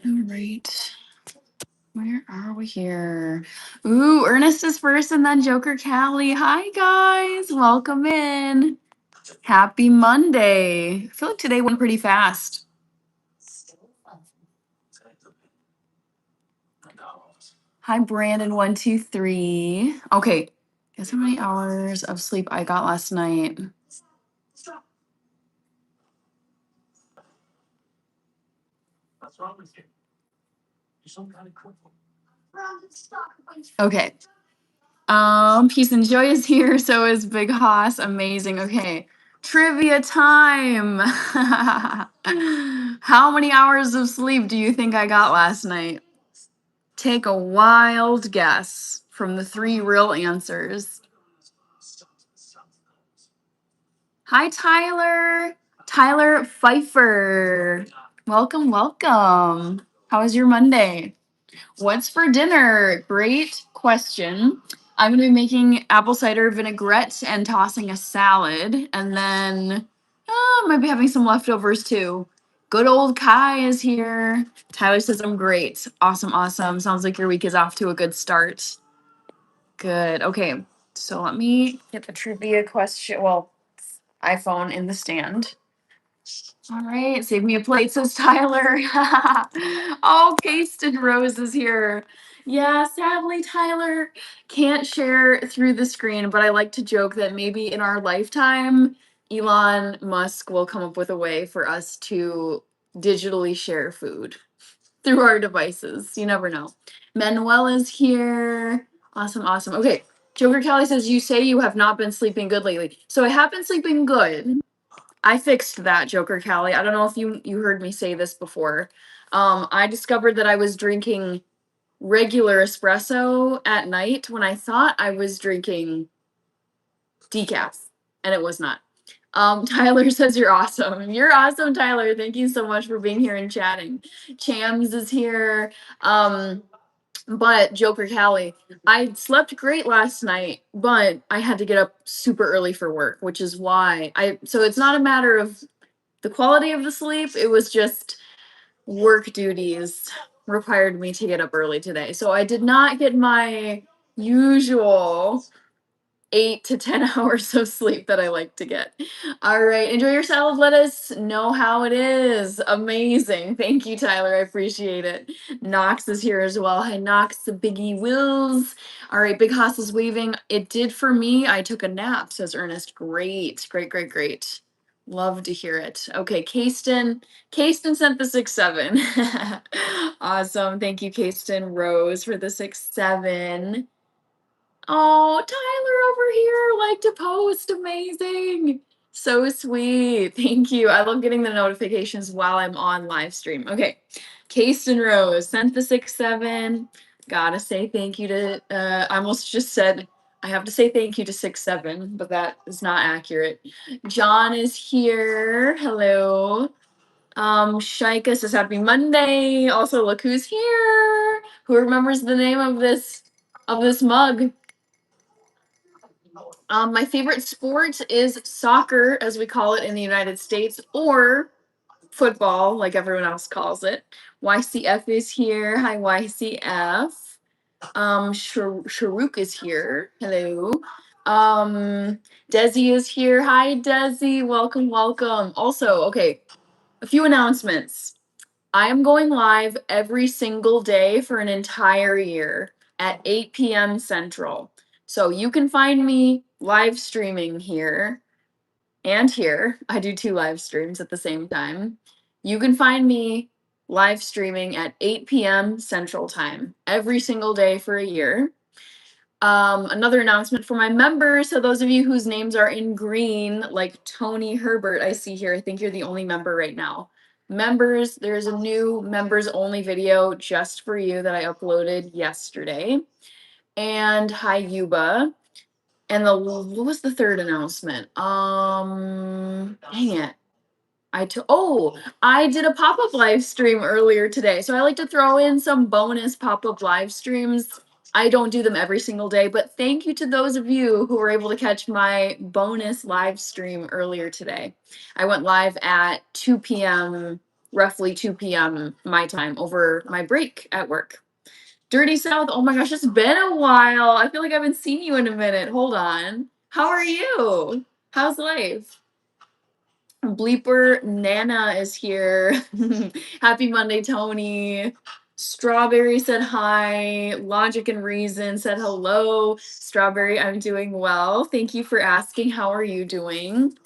All right. Where are we here? Ooh, Ernest is first and then Joker Callie. Hi, guys. Welcome in. Happy Monday. I feel like today went pretty fast. Hi, Brandon123. Okay. Guess how many hours of sleep I got last night? Okay. Peace and Joy is here, so is Big Hoss. Amazing. Okay. Trivia time. How many hours of sleep do you think I got last night? Take a wild guess from the three real answers. Hi, Tyler. Tyler Pfeiffer. Welcome, welcome. How was your Monday? What's for dinner? Great question. I'm going to be making apple cider vinaigrette and tossing a salad. And then might be having some leftovers too. Good old Kai is here. Tyler says I'm great. Awesome, awesome. Sounds like your week is off to a good start. Good. Okay. So let me get the trivia question. Well, iPhone in the stand. All right, save me a plate, says Tyler. Oh, Pasted Rose is here. Yeah, sadly, Tyler can't share through the screen, but I like to joke that maybe in our lifetime, Elon Musk will come up with a way for us to digitally share food through our devices. You never know. Manuel is here. Awesome, awesome. Okay, Joker Kelly says, you say you have not been sleeping good lately. So I have been sleeping good. I fixed that, Joker Callie. I don't know if you heard me say this before. I discovered that I was drinking regular espresso at night when I thought I was drinking decaf, and it was not. Tyler says you're awesome. You're awesome, Tyler. Thank you so much for being here and chatting. Chams is here. But Joker Callie, I slept great last night, but I had to get up super early for work, which is why so it's not a matter of the quality of the sleep, it was just work duties required me to get up early today. So I did not get my usual 8 to 10 hours of sleep that I like to get. All right, enjoy your salad. Let us know how it is. Amazing. Thank you, Tyler. I appreciate it. Knox is here as well. Hi, Knox, the Biggie Wills. All right, Big Hoss is waving. It did for me. I took a nap, says Ernest. Great, great, great, great. Love to hear it. Okay, Kasten. Kasten sent the 6-7. Awesome. Thank you, Kasten Rose, for the 6-7. Oh, Tyler over here liked to post. Amazing. So sweet. Thank you. I love getting the notifications while I'm on live stream. Okay. Kasten Rose sent the 6-7. Gotta say thank you to I almost just said I have to say thank you to 6-7, but that is not accurate. John is here. Hello. Shaika says happy Monday. Also, look who's here. Who remembers the name of this mug? My favorite sport is soccer, as we call it in the United States, or football, like everyone else calls it. YCF is here. Hi, YCF. Sharuk is here. Hello. Desi is here. Hi, Desi. Welcome, welcome. Also, okay, a few announcements. I am going live every single day for an entire year at 8 p.m. Central. So you can find me live streaming here and here. I do 2 live streams at the same time. You can find me live streaming at 8 p.m. Central Time every single day for a year. Another announcement for my members. So those of you whose names are in green, like Tony Herbert, I see here. I think you're the only member right now. Members, there's a new members only video just for you that I uploaded yesterday. And hi Yuba. And what was the third announcement? Dang it. I did a pop-up live stream earlier today. So I like to throw in some bonus pop-up live streams. I don't do them every single day, but thank you to those of you who were able to catch my bonus live stream earlier today. I went live at 2 p.m., roughly 2 p.m. my time over my break at work. Dirty South, oh my gosh, it's been a while. I feel like I haven't seen you in a minute. Hold on. How are you? How's life? Bleeper Nana is here. Happy Monday, Tony. Strawberry said hi. Logic and Reason said hello. Strawberry, I'm doing well. Thank you for asking. How are you doing?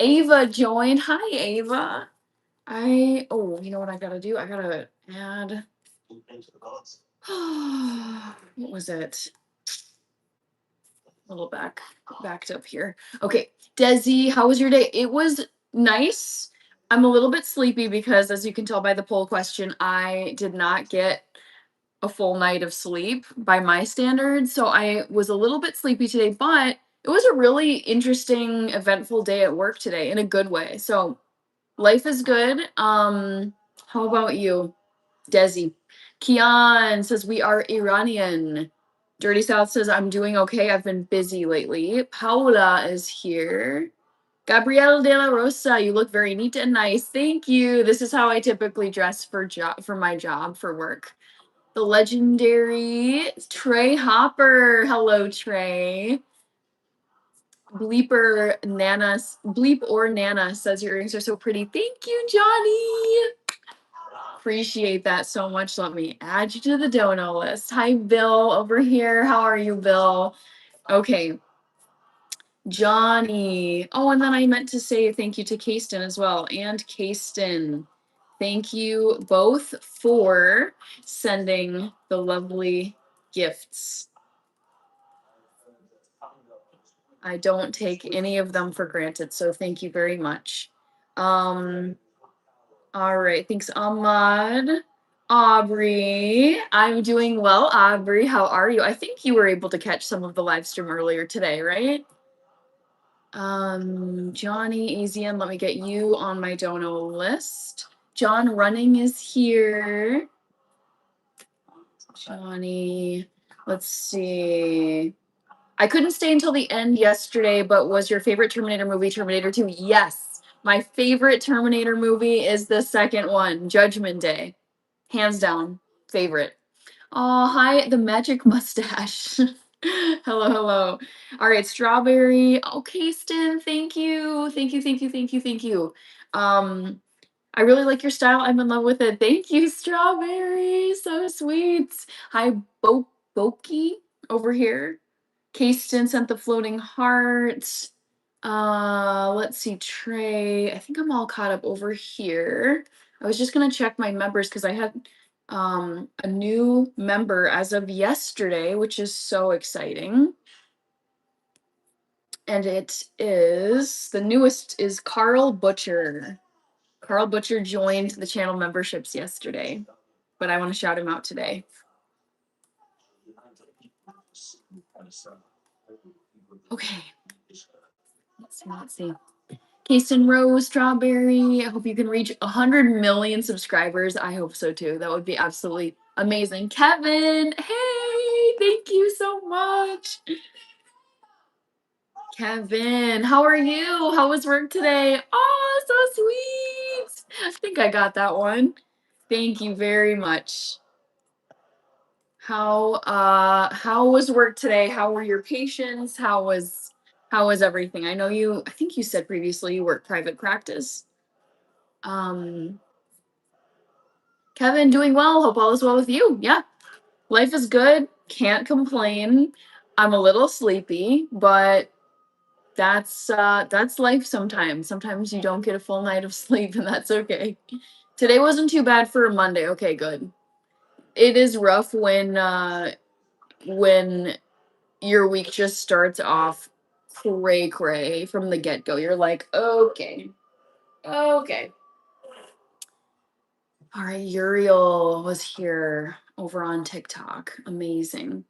Ava joined. Hi, Ava. You know what I gotta do? I gotta add. What was it? A little backed up here. Okay, Desi, how was your day? It was nice. I'm a little bit sleepy because, as you can tell by the poll question, I did not get a full night of sleep by my standards. So I was a little bit sleepy today, but it was a really interesting, eventful day at work today in a good way. So life is good. How about you, Desi? Kian says we are Iranian. Dirty South says, I'm doing okay. I've been busy lately. Paula is here. Gabrielle De La Rosa, you look very neat and nice. Thank you. This is how I typically dress for my job, for work. The legendary Trey Hopper. Hello, Trey. Bleep or Nana says your earrings are so pretty. Thank you, Johnny. Appreciate that so much. Let me add you to the dono list. Hi, Bill, over here. How are you, Bill? Okay. Johnny. Oh, and then I meant to say thank you to Kasten as well. And Kasten, thank you both for sending the lovely gifts. I don't take any of them for granted, so thank you very much. All right, thanks, Ahmad. Aubrey, I'm doing well. Aubrey, how are you? I think you were able to catch some of the live stream earlier today, right? Johnny, Asian, let me get you on my dono list. John Running is here. Johnny, let's see. I couldn't stay until the end yesterday, but was your favorite Terminator movie Terminator 2? Yes. My favorite Terminator movie is the second one, Judgment Day. Hands down, favorite. Oh, hi, the magic mustache. Hello, hello. All right, Strawberry. Oh, Kasten, thank you. Thank you, thank you, thank you, thank you. I really like your style. I'm in love with it. Thank you, Strawberry. So sweet. Hi, Boki over here. Kasten sent the floating heart. Let's see, Trey. I think I'm all caught up over here. I was just gonna check my members because I had a new member as of yesterday, which is so exciting. And it is the newest is Carl Butcher. Carl Butcher joined the channel memberships yesterday, but I want to shout him out today. Okay. Let's see. Kasten Rose, Strawberry. I hope you can reach 100 million subscribers. I hope so too. That would be absolutely amazing. Kevin, hey, thank you so much. Kevin, how are you? How was work today? Oh, so sweet. I think I got that one. Thank you very much. How was work today? How were your patients? How was everything? I think you said previously you work private practice. Kevin, doing well. Hope all is well with you. Yeah. Life is good. Can't complain. I'm a little sleepy, but that's life sometimes. Sometimes you don't get a full night of sleep and that's okay. Today wasn't too bad for a Monday. Okay, good. It is rough when your week just starts off cray from the get-go. You're like, okay. Okay. All right, Uriel was here over on TikTok. Amazing.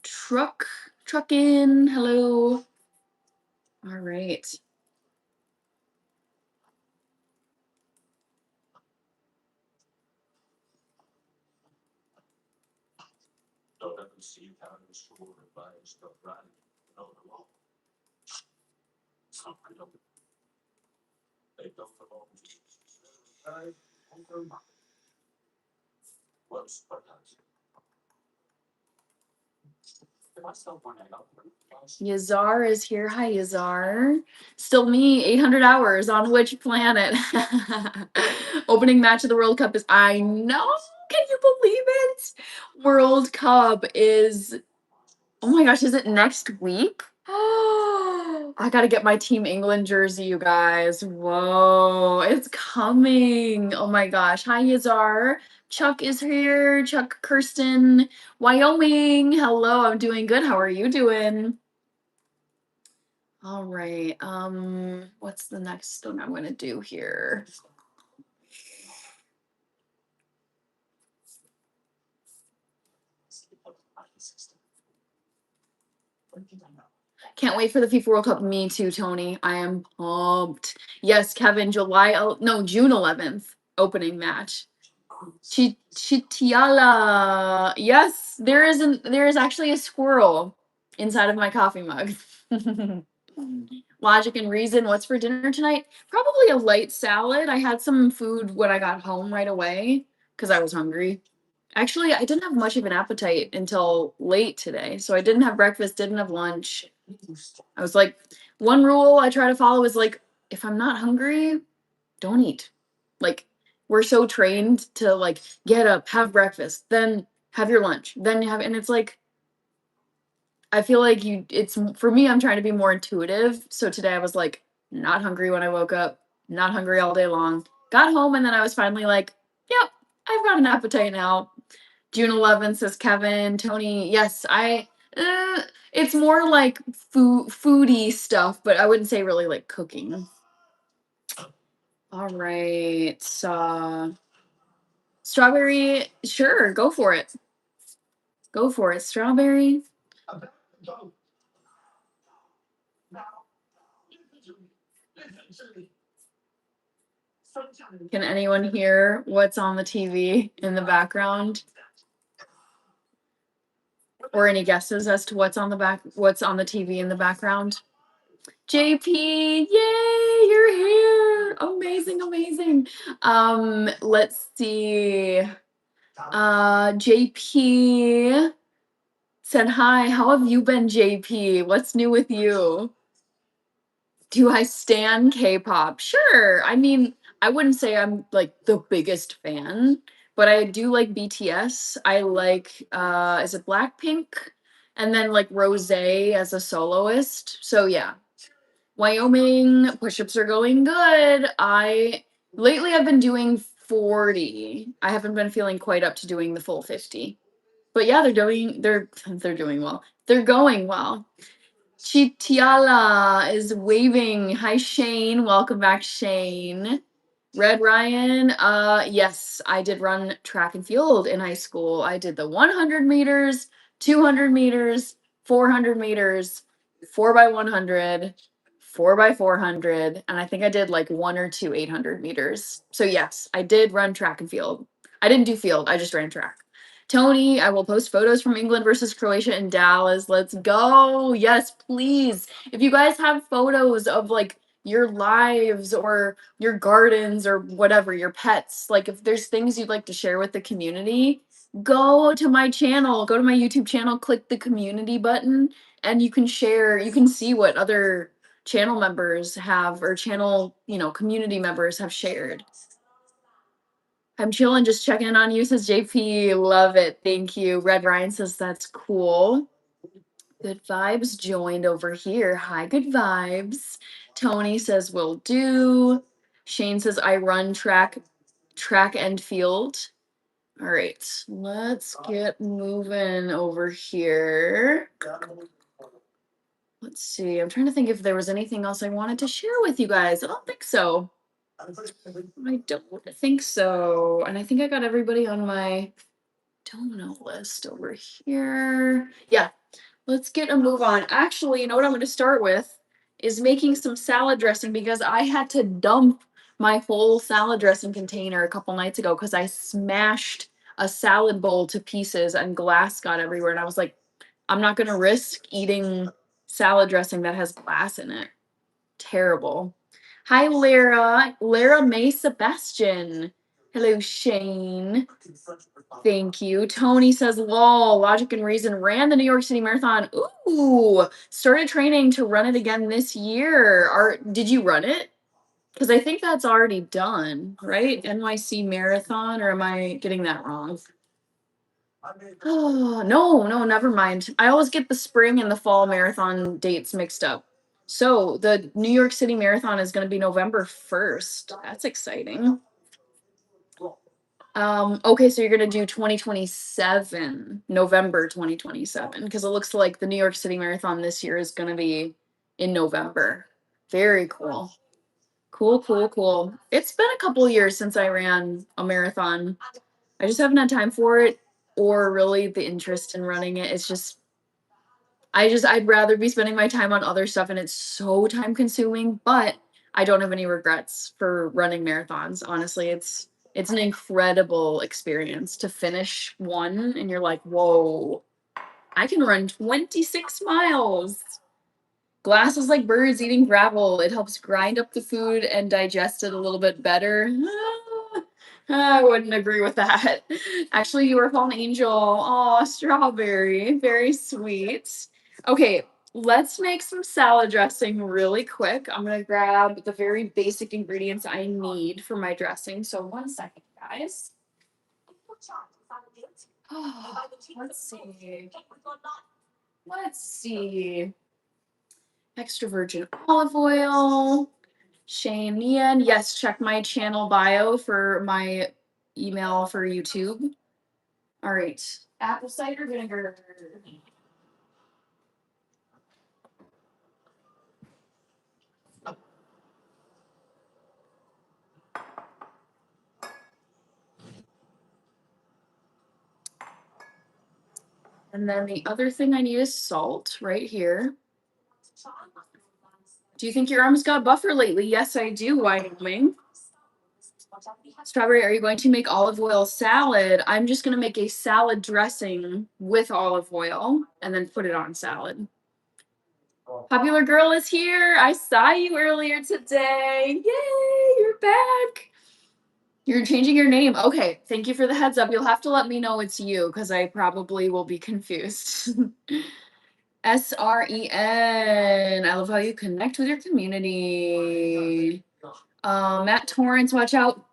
Truck in. Hello. All right. Yazar is here. Hi, Yazar. Still me, 800 hours on which planet? Opening match of the World Cup is, I know. Can you believe it? World Cup is, oh my gosh, is it next week? I gotta get my Team England jersey, you guys. Whoa, it's coming. Oh my gosh. Hi, Yazar. Chuck is here. Chuck Kirsten, Wyoming. Hello, I'm doing good. How are you doing? All right. What's the next thing I'm gonna do here? Can't wait for the FIFA World Cup. Me too, Tony. I am pumped. Yes, Kevin, June 11th, opening match. Chitiala. Yes, there is actually a squirrel inside of my coffee mug. Logic and reason. What's for dinner tonight? Probably a light salad. I had some food when I got home right away because I was hungry. Actually, I didn't have much of an appetite until late today. So I didn't have breakfast, didn't have lunch. I was like, one rule I try to follow is like, if I'm not hungry, don't eat. Like, we're so trained to like get up, have breakfast, then have your lunch, then you have, and it's like, I feel like it's for me, I'm trying to be more intuitive. So today I was like, not hungry when I woke up, not hungry all day long. Got home, and then I was finally like, yep, I've got an appetite now. June 11th says Kevin, Tony. Yes, it's more like foodie stuff, but I wouldn't say really like cooking. All right. Strawberry, sure, go for it. Go for it. Strawberry. Can anyone hear what's on the TV in the background? Or any guesses as to what's on the TV in the background? JP, yay, you're here. Amazing, amazing. Let's see. JP said hi. How have you been, JP? What's new with you? Do I stan K-pop? Sure. I mean, I wouldn't say I'm like the biggest fan, but I do like BTS. I like is it Blackpink? And then like Rosé as a soloist. So yeah. Wyoming push-ups are going good. Lately I've been doing 40. I haven't been feeling quite up to doing the full 50. But yeah, they're doing well. They're going well. Chitiala is waving. Hi, Shane. Welcome back, Shane. Red Ryan. Yes, I did run track and field in high school. I did the 100 meters, 200 meters, 400 meters, 4 by 100, 4 by 400, and I think I did like one or two 800 meters. So yes, I did run track and field. I didn't do field. I just ran track. Tony, I will post photos from England versus Croatia in Dallas. Let's go. Yes, please. If you guys have photos of like your lives or your gardens or whatever, your pets, like if there's things you'd like to share with the community, go to my channel, go to my YouTube channel, click the community button, and you can share, you can see what other channel members have or channel, community members have shared. I'm chilling, just checking in on you, says JP. Love it. Thank you. Red Ryan says that's cool. Good vibes joined over here. Hi, good vibes. Tony says will do. Shane says I run track and field. All right, let's get moving over here. Let's see. I'm trying to think if there was anything else I wanted to share with you guys. I don't think so. I don't think so. And I think I got everybody on my donut list over here. Yeah, let's get a move on. Actually, you know what I'm going to start with is making some salad dressing because I had to dump my whole salad dressing container a couple nights ago because I smashed a salad bowl to pieces and glass got everywhere. And I was like, I'm not going to risk eating salad dressing that has glass in it. Terrible. Hi, Lara. Lara May Sebastian. Hello, Shane. Thank you. Tony says, lol, Logic and Reason ran the New York City Marathon. Ooh, started training to run it again this year. Did you run it? Because I think that's already done, right? NYC Marathon, or am I getting that wrong? Oh, no, never mind. I always get the spring and the fall marathon dates mixed up. So the New York City Marathon is going to be November 1st. That's exciting. Okay, so you're gonna do 2027, November 2027, because it looks like the New York City Marathon this year is gonna be in November. Very cool. Cool. It's been a couple years since I ran a marathon. I just haven't had time for it or really the interest in running it. It's just I'd rather be spending my time on other stuff and it's so time consuming, but I don't have any regrets for running marathons. Honestly, it's an incredible experience to finish one and you're like, "Whoa, I can run 26 miles." Glass is like birds eating gravel. It helps grind up the food and digest it a little bit better. I wouldn't agree with that. Actually, you were a fallen angel. Oh, strawberry. Very sweet. Okay, let's make some salad dressing really quick. I'm going to grab the very basic ingredients I need for my dressing. So, 1 second, guys. Oh, let's see. Extra virgin olive oil. Shane Nian. Yes, check my channel bio for my email for YouTube. All right. Apple cider vinegar. And then the other thing I need is salt right here. Do you think your arms got buffer lately? Yes, I do, Wyoming. Strawberry, are you going to make olive oil salad? I'm just going to make a salad dressing with olive oil and then put it on salad. Popular Girl is here. I saw you earlier today. Yay, you're back. You're changing your name. Okay, thank you for the heads up. You'll have to let me know it's you because I probably will be confused. SREN. I love how you connect with your community. Matt Torrance, watch out.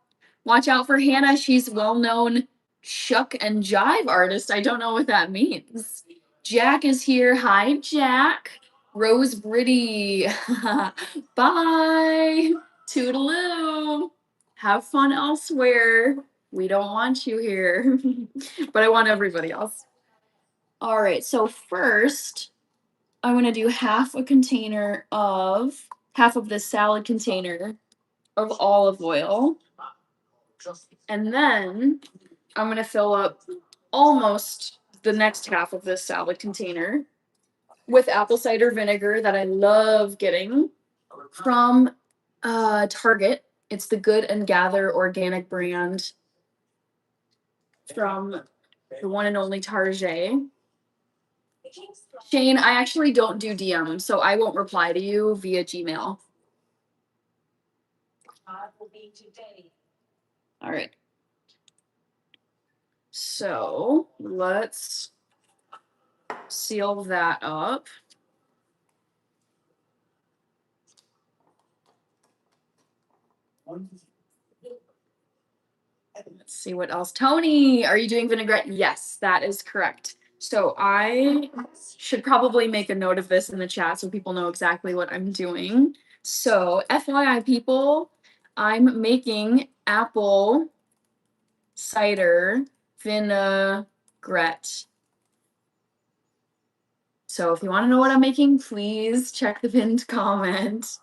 Watch out for Hannah. She's well-known shuck and jive artist. I don't know what that means. Jack is here. Hi, Jack. Rose Britty. Bye. Toodaloo. Have fun elsewhere. We don't want you here, but I want everybody else. All right, so first, I'm gonna do half of this salad container of olive oil. And then I'm gonna fill up almost the next half of this salad container with apple cider vinegar that I love getting from Target. It's the Good and Gather organic brand from the one and only Target. Shane, I actually don't do DM, so I won't reply to you via Gmail. All right. So let's seal that up. Let's see what else. Tony, are you doing vinaigrette? Yes, that is correct. So I should probably make a note of this in the chat so people know exactly what I'm doing. So FYI, people, I'm making apple cider vinaigrette. So if you want to know what I'm making, please check the pinned comment.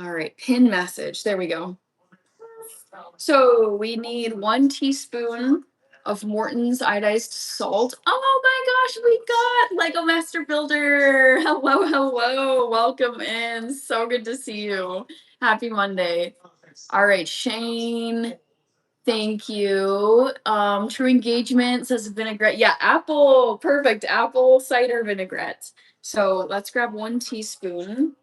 All right, pin message. There we go. So we need 1 teaspoon of Morton's iodized salt. Oh my gosh, we got Lego Master Builder. Hello, hello. Welcome in. So good to see you. Happy Monday. All right, Shane. Thank you. True Engagement says vinaigrette. Yeah, apple. Perfect. Apple cider vinaigrette. So let's grab 1 teaspoon.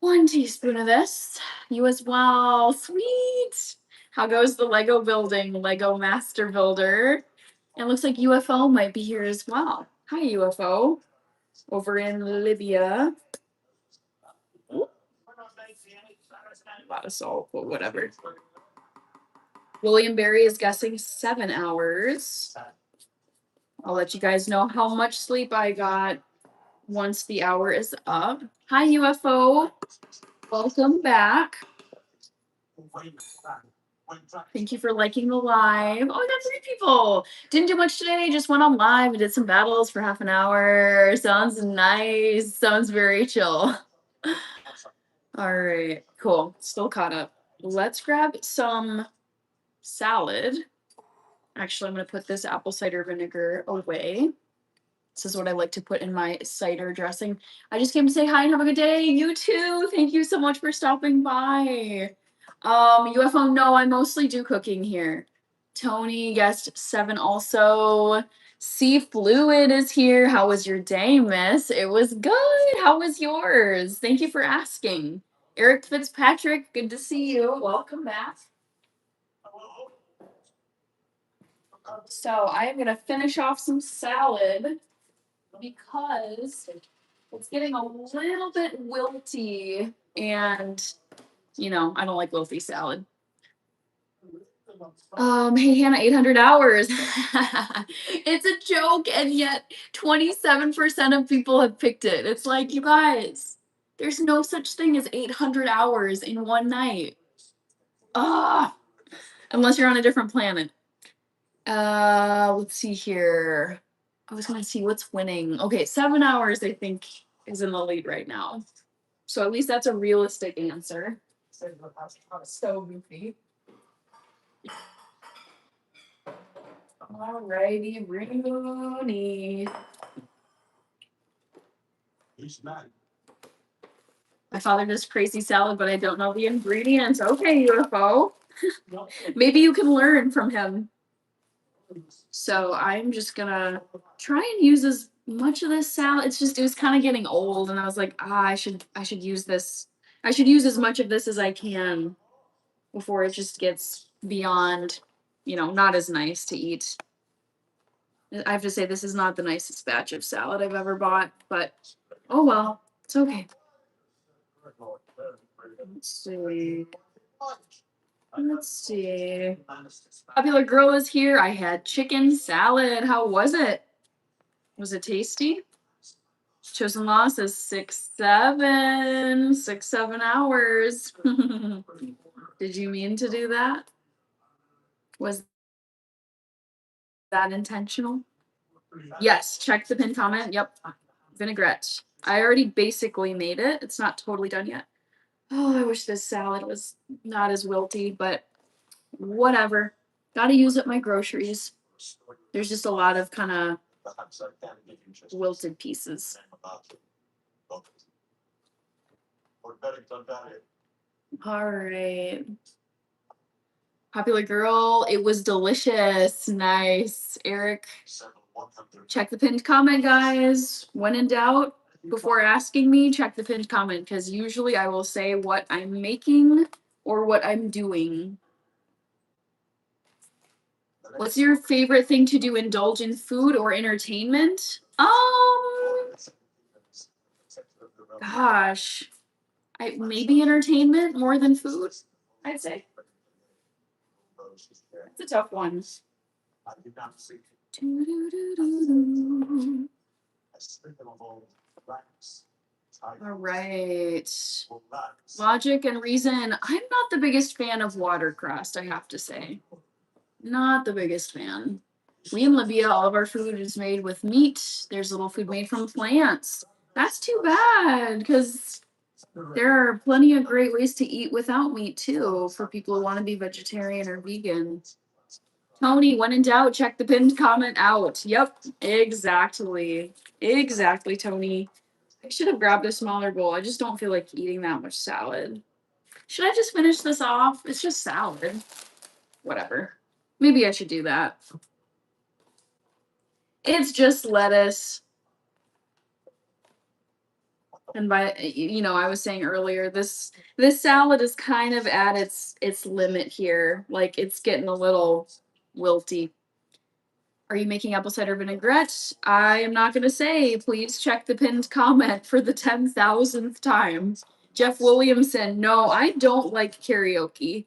1 teaspoon of this. You as well. Sweet. How goes the Lego building? Lego Master Builder. It looks like UFO might be here as well. Hi, UFO. Over in Libya. A lot of salt, but whatever. William Barry is guessing 7 hours. I'll let you guys know how much sleep I got once the hour is up. Hi, UFO. Welcome back. Thank you for liking the live. Oh, I got 3 people. Didn't do much today. Just went on live and did some battles for half an hour. Sounds nice. Sounds very chill. All right, cool. Still caught up. Let's grab some salad. Actually, I'm going to put this apple cider vinegar away. This is what I like to put in my cider dressing. I just came to say hi and have a good day. You too. Thank you so much for stopping by. UFO, no, I mostly do cooking here. Tony guessed 7 also. Sea Fluid is here. How was your day, miss? It was good. How was yours? Thank you for asking. Eric Fitzpatrick, good to see you. Welcome back. So I am going to finish off some salad because it's getting a little bit wilty and, you know, I don't like wilty salad. Hey Hannah, 800 hours. It's a joke, and yet 27% of people have picked it. It's like, you guys, there's no such thing as 800 hours in one night. Unless you're on a different planet. Let's see here. I was gonna see what's winning. Okay, 7 hours, I think, is in the lead right now. So at least that's a realistic answer. So goofy. Alrighty, Rooney. My father does crazy salad, but I don't know the ingredients. Okay, UFO. Maybe you can learn from him. So I'm just gonna try and use as much of this salad. It was kind of getting old, and I was like, I should use this. I should use as much of this as I can before it just gets beyond, not as nice to eat. I have to say, this is not the nicest batch of salad I've ever bought, but oh well, it's okay. Let's see. Let's see. Popular Girl is here. I had chicken salad. How was it? Was it tasty? Chosen Law says 6-7. 6-7 hours. Did you mean to do that? Was that intentional? Yes, check the pinned comment. Yep. Vinaigrette. I already basically made it. It's not totally done yet. Oh, I wish this salad was not as wilty, but whatever. Gotta use up my groceries. There's just a lot of kind of wilted pieces. All right. Popular Girl, it was delicious. Nice. Eric, check the pinned comment, guys. When in doubt, before asking me, check the pinned comment, because usually I will say what I'm making or what I'm doing. What's your favorite thing to do? Indulge in food or entertainment? Gosh, maybe entertainment more than food, I'd say. It's a tough one. All right. Logic and reason. I'm not the biggest fan of watercress, I have to say. Not the biggest fan. We in Libya, all of our food is made with meat. There's little food made from plants. That's too bad, because there are plenty of great ways to eat without meat too, for people who want to be vegetarian or vegan. Tony, when in doubt, check the pinned comment out. Yep, exactly. Exactly, Tony. I should have grabbed a smaller bowl. I just don't feel like eating that much salad. Should I just finish this off? It's just salad. Whatever. Maybe I should do that. It's just lettuce. And by I was saying earlier, this salad is kind of at its limit here. Like it's getting a little wilty. Are you making apple cider vinaigrette? I am not going to say. Please check the pinned comment for the 10,000th time. Jeff Williamson, no, I don't like karaoke.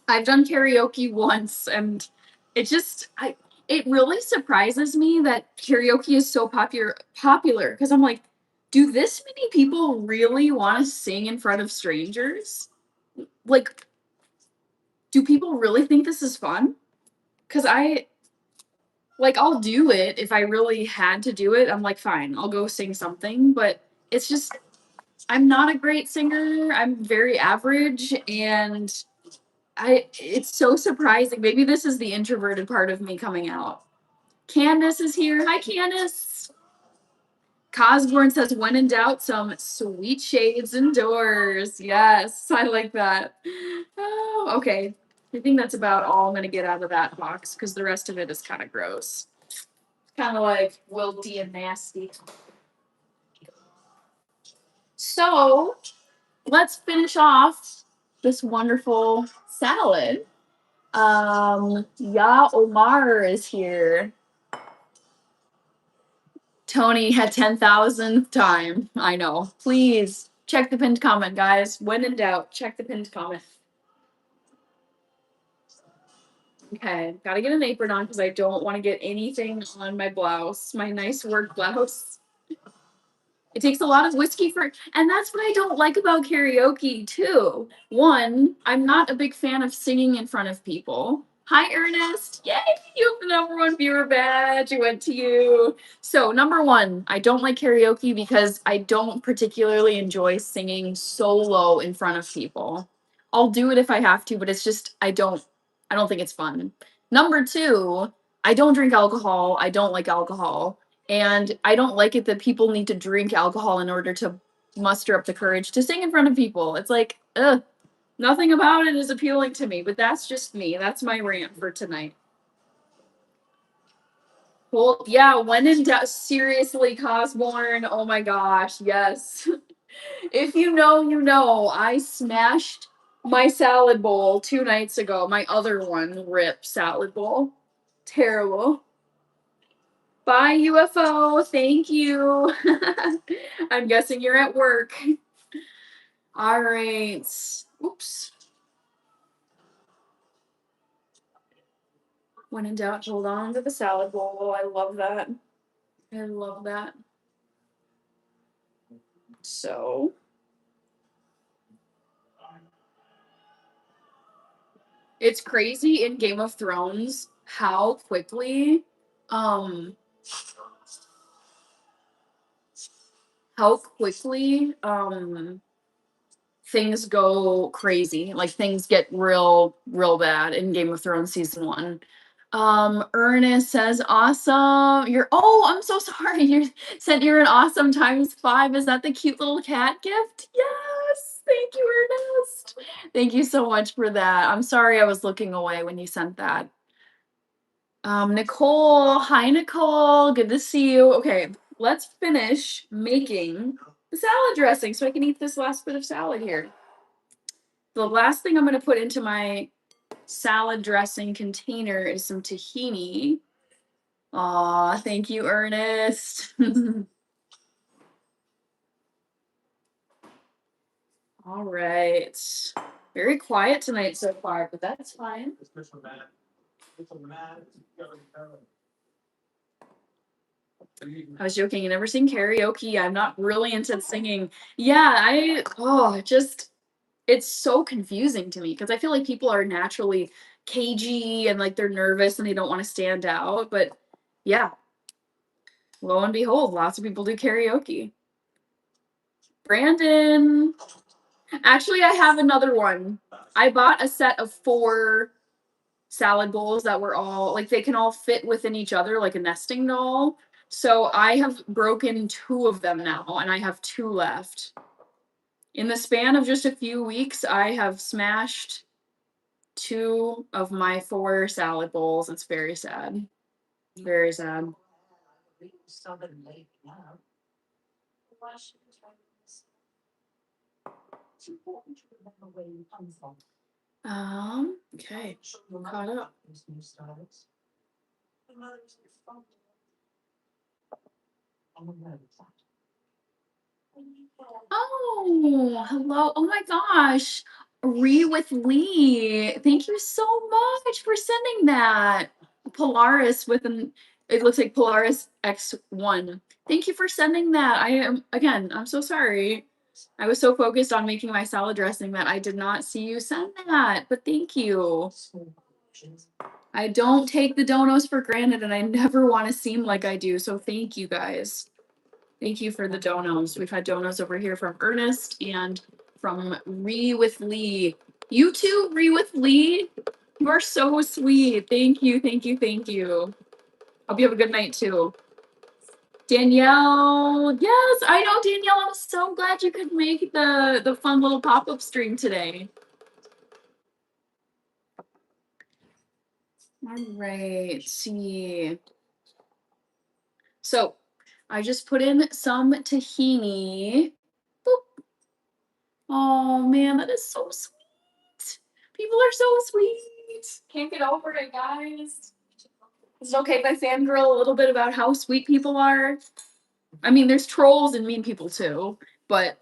I've done karaoke once, and it really surprises me that karaoke is so popular because I'm like, do this many people really want to sing in front of strangers? Like, do people really think this is fun? Because I'll do it if I really had to do it. I'm like, fine, I'll go sing something. But it's just, I'm not a great singer. I'm very average. And it's so surprising. Maybe this is the introverted part of me coming out. Candace is here. Hi, Candace. Cosborn says, when in doubt, some sweet shades indoors. Yes, I like that. Oh, okay. I think that's about all I'm going to get out of that box because the rest of it is kind of gross. Kind of like wilty and nasty. So let's finish off this wonderful salad. Ya Omar is here. Tony had 10,000th time. I know. Please check the pinned comment, guys. When in doubt, check the pinned comment. Okay, gotta get an apron on because I don't want to get anything on my blouse, my nice work blouse. It takes a lot of whiskey and that's what I don't like about karaoke too. One, I'm not a big fan of singing in front of people. Hi, Ernest. Yay, you have the #1 viewer badge. It went to you. So, #1, I don't like karaoke because I don't particularly enjoy singing solo in front of people. I'll do it if I have to, but it's just, I don't think it's fun. #2, I don't drink alcohol. I don't like alcohol. And I don't like it that people need to drink alcohol in order to muster up the courage to sing in front of people. It's like, ugh, nothing about it is appealing to me, but that's just me. That's my rant for tonight. Well, yeah, when in doubt, seriously, Cosborn, oh my gosh, yes. If you know, you know, I smashed my salad bowl 2 nights ago. My other one, rip salad bowl. Terrible. Bye, UFO. Thank you. I'm guessing you're at work. All right. Oops. When in doubt, hold on to the salad bowl. I love that. I love that. So. It's crazy in Game of Thrones how quickly, um, things go crazy. Like things get real bad in Game of Thrones season 1. Ernest says, awesome. I'm so sorry. You said you're an awesome ×5. Is that the cute little cat gift? Yes. Thank you, Ernest. Thank you so much for that. I'm sorry I was looking away when you sent that. Nicole. Hi, Nicole. Good to see you. Okay, let's finish making the salad dressing so I can eat this last bit of salad here. The last thing I'm going to put into my salad dressing container is some tahini. Aw, thank you, Ernest. All right. Very quiet tonight so far, but that's fine. I was joking. You never sing karaoke. I'm not really into singing. Yeah, it's so confusing to me because I feel like people are naturally cagey and like they're nervous and they don't want to stand out. But yeah, lo and behold, lots of people do karaoke. Brandon. Actually, I have another one. I bought a set of 4 salad bowls that were all like they can all fit within each other like a nesting doll. So I have broken 2 of them now and I have 2 left. In the span of just a few weeks, I have smashed 2 of my 4 salad bowls. It's very sad. Very sad. Okay. Caught up. Oh, hello. Oh my gosh. Re with Lee. Thank you so much for sending that. Polaris with an it looks like Polaris X1. Thank you for sending that. I'm so sorry. I was so focused on making my salad dressing that I did not see you send that. But thank you. I don't take the donos for granted and I never want to seem like I do. So thank you guys. Thank you for the donos. We've had donos over here from Ernest and from Re with Lee. You too, Re with Lee. You are so sweet. Thank you, thank you, thank you. Hope you have a good night too. Danielle. Yes, I know, Danielle. I'm so glad you could make the fun little pop-up stream today. All right, see. So I just put in some tahini. Boop. Oh man, that is so sweet. People are so sweet. Can't get over it, guys. Is it okay if I fangirl a little bit about how sweet people are? I mean, there's trolls and mean people too, but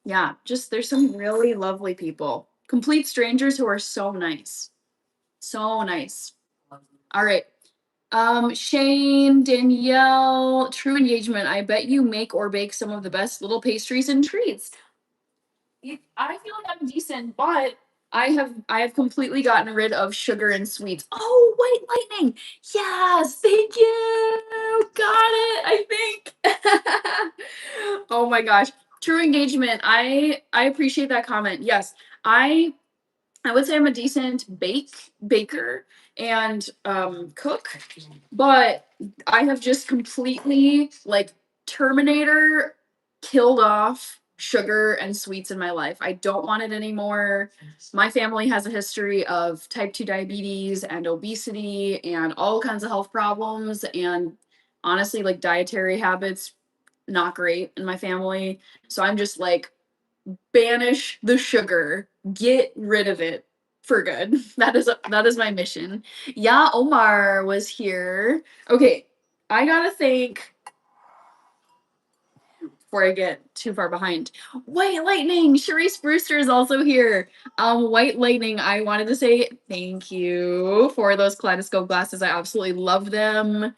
yeah, just there's some really lovely people. Complete strangers who are so nice. So nice. All right. Shane, Danielle, True Engagement. I bet you make or bake some of the best little pastries and treats. I feel like I'm decent, but I have completely gotten rid of sugar and sweets. Oh, White Lightning. Yes, thank you. Got it, I think. Oh my gosh. True Engagement. I appreciate that comment. Yes. I would say I'm a decent baker and cook, but I have just completely like Terminator killed off sugar and sweets in my life. I don't want it anymore. My family has a history of type 2 diabetes and obesity and all kinds of health problems and honestly like dietary habits not great in my family. So I'm just like banish the sugar, get rid of it for good. That is my mission. Yeah, Omar was here. Okay, I gotta thank before I get too far behind. White Lightning, Sharice Brewster is also here. White Lightning, I wanted to say thank you for those kaleidoscope glasses. I absolutely love them.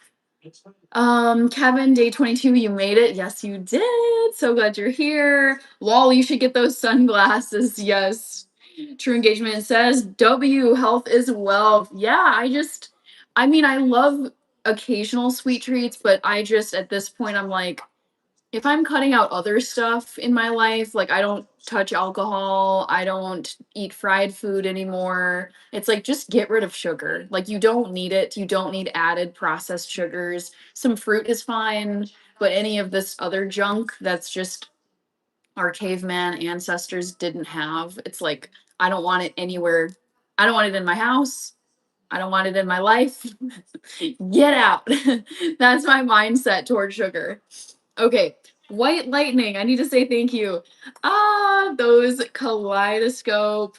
Kevin, day 22, you made it. Yes, you did. So glad you're here. Lol, you should get those sunglasses. Yes. True Engagement says, W, health is wealth. Yeah, I mean, I love occasional sweet treats, but at this point, I'm like, if I'm cutting out other stuff in my life, like I don't touch alcohol, I don't eat fried food anymore. It's like just get rid of sugar. Like you don't need it. You don't need added processed sugars. Some fruit is fine, but any of this other junk that's just our caveman ancestors didn't have. It's like I don't want it anywhere. I don't want it in my house. I don't want it in my life. Get out. That's my mindset toward sugar. Okay, White Lightning. I need to say thank you. Those kaleidoscope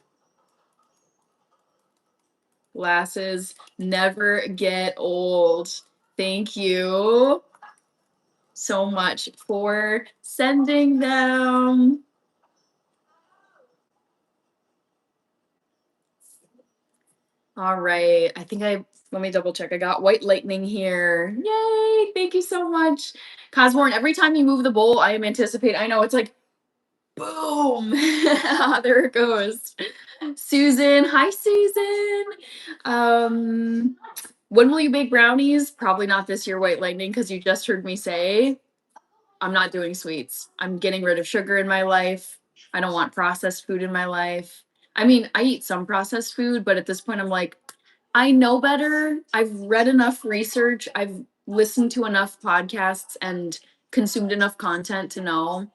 glasses never get old. Thank you so much for sending them. All right. Let me double check. I got White Lightning here. Yay. Thank you so much. Cosmorn, every time you move the bowl, I am anticipating. I know it's like, boom. There it goes. Susan. Hi, Susan. When will you bake brownies? Probably not this year, White Lightning, because you just heard me say I'm not doing sweets. I'm getting rid of sugar in my life. I don't want processed food in my life. I mean, I eat some processed food, but at this point, I'm like, I know better. I've read enough research. I've listened to enough podcasts and consumed enough content to know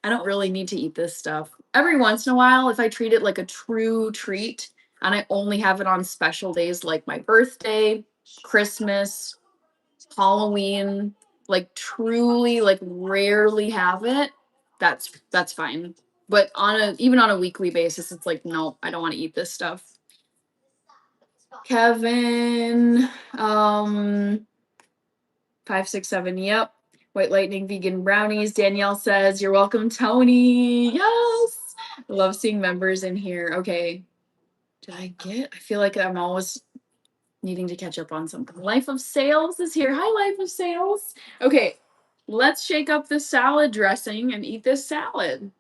I don't really need to eat this stuff. Every once in a while, if I treat it like a true treat and I only have it on special days like my birthday, Christmas, Halloween, like truly like rarely have it, that's fine. But even on a weekly basis, it's like, no, I don't want to eat this stuff. Kevin, 567, yep. White Lightning vegan brownies. Danielle says, "You're welcome, Tony." Yes. I love seeing members in here. Okay. I feel like I'm always needing to catch up on something. Life of Sales is here. Hi, Life of Sales. Okay. Let's shake up the salad dressing and eat this salad.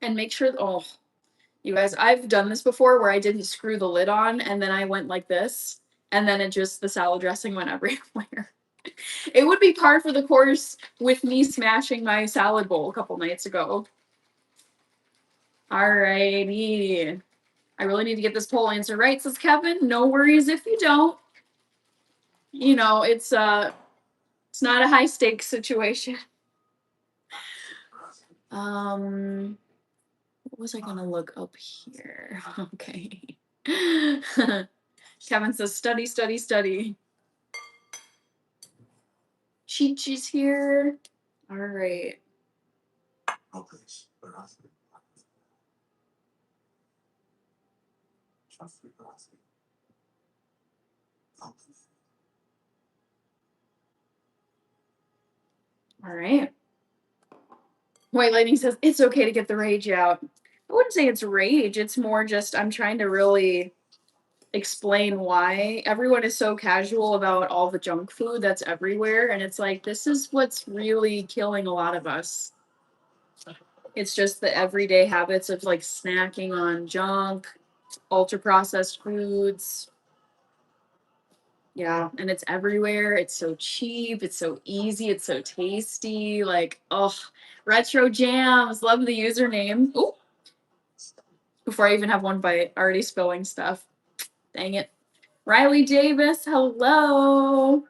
And make sure, oh, you guys, I've done this before where I didn't screw the lid on and then I went like this. And then the salad dressing went everywhere. It would be par for the course with me smashing my salad bowl a couple nights ago. Alrighty. I really need to get this poll answer right, says Kevin. No worries if you don't. You know, it's not a high stakes situation. What was I gonna look up here? Okay. Kevin says study, study, study. Chi-Chi's here. All right. All right. White Lightning says it's okay to get the rage out. I wouldn't say it's rage. It's more just I'm trying to really explain why everyone is so casual about all the junk food that's everywhere. And it's like, this is what's really killing a lot of us. It's just the everyday habits of like snacking on junk, ultra processed foods. Yeah, and it's everywhere. It's so cheap. It's so easy. It's so tasty. Like, oh, Retro Jams. Love the username. Oh, before I even have one bite, already spilling stuff. Dang it. Riley Davis, hello.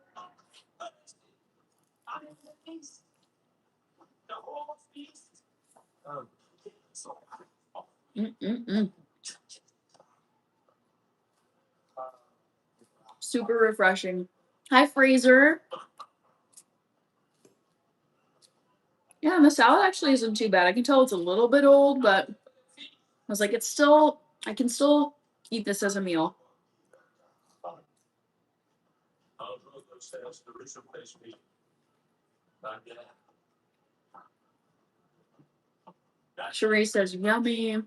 Mm-mm-mm. Super refreshing. Hi, Fraser. Yeah, and the salad actually isn't too bad. I can tell it's a little bit old, but I was like, I can still eat this as a meal. Cherie says, yummy.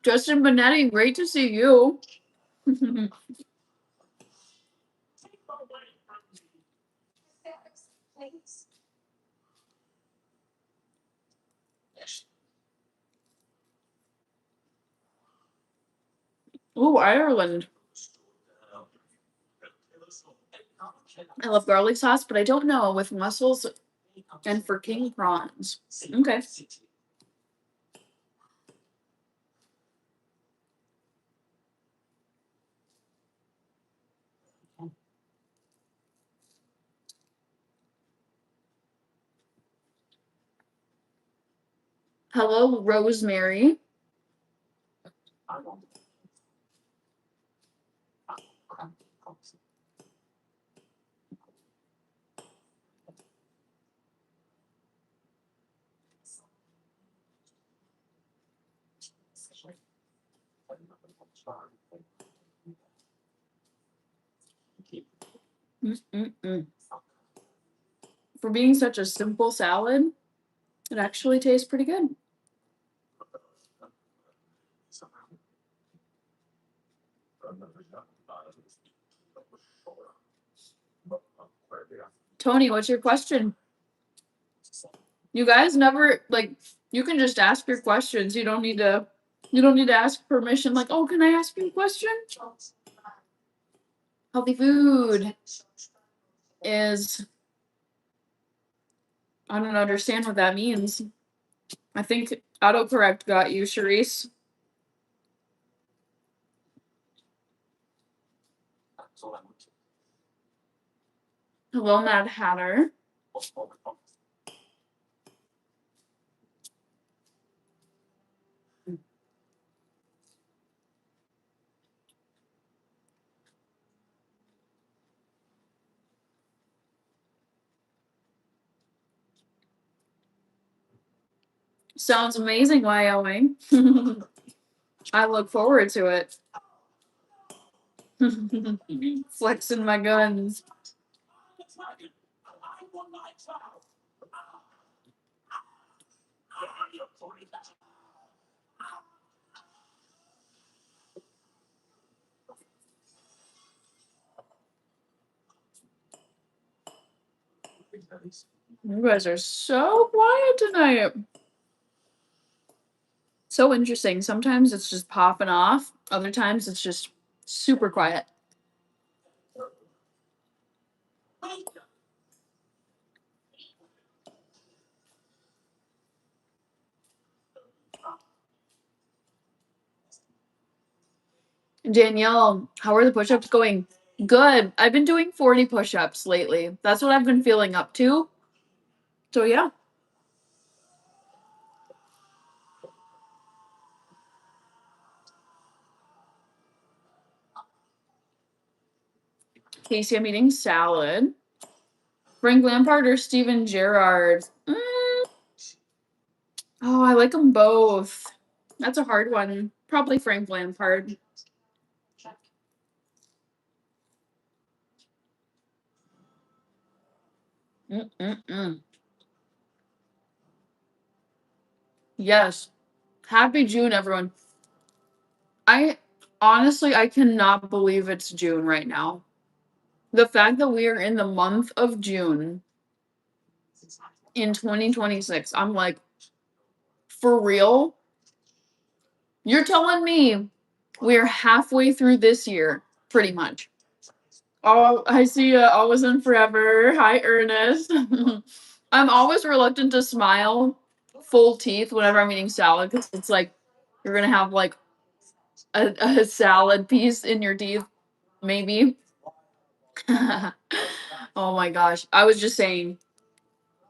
Justin Benetti, great to see you. Ooh, Ireland. I love garlic sauce, but I don't know with mussels and for king prawns. Okay. Hello, Rosemary. Mm-mm-mm. For being such a simple salad, it actually tastes pretty good. Tony, what's your question? You guys never like. You can just ask your questions. You don't need to. You don't need to ask permission. Like, oh, can I ask you a question? Healthy food is. I don't understand what that means. I think autocorrect got you, Charisse. Hello, Mad Hatter. Sounds amazing, Wyoming. I look forward to it. Flexing my guns. You guys are so quiet tonight. So interesting. Sometimes it's just popping off. Other times it's just super quiet. Danielle, how are the push-ups going? Good. I've been doing 40 push-ups lately. That's what I've been feeling up to. So yeah. Casey, I'm eating salad. Frank Lampard or Steven Gerrard? Oh, I like them both. That's a hard one. Probably Frank Lampard. Mm-mm-mm. Yes. Happy June, everyone. I honestly, I cannot believe it's June right now. The fact that we are in the month of June in 2026, I'm like, for real? You're telling me we're halfway through this year, pretty much. Oh, I see you always and forever. Hi, Ernest. I'm always reluctant to smile full teeth whenever I'm eating salad because it's like you're gonna have like a salad piece in your teeth, maybe. Oh my gosh. I was just saying,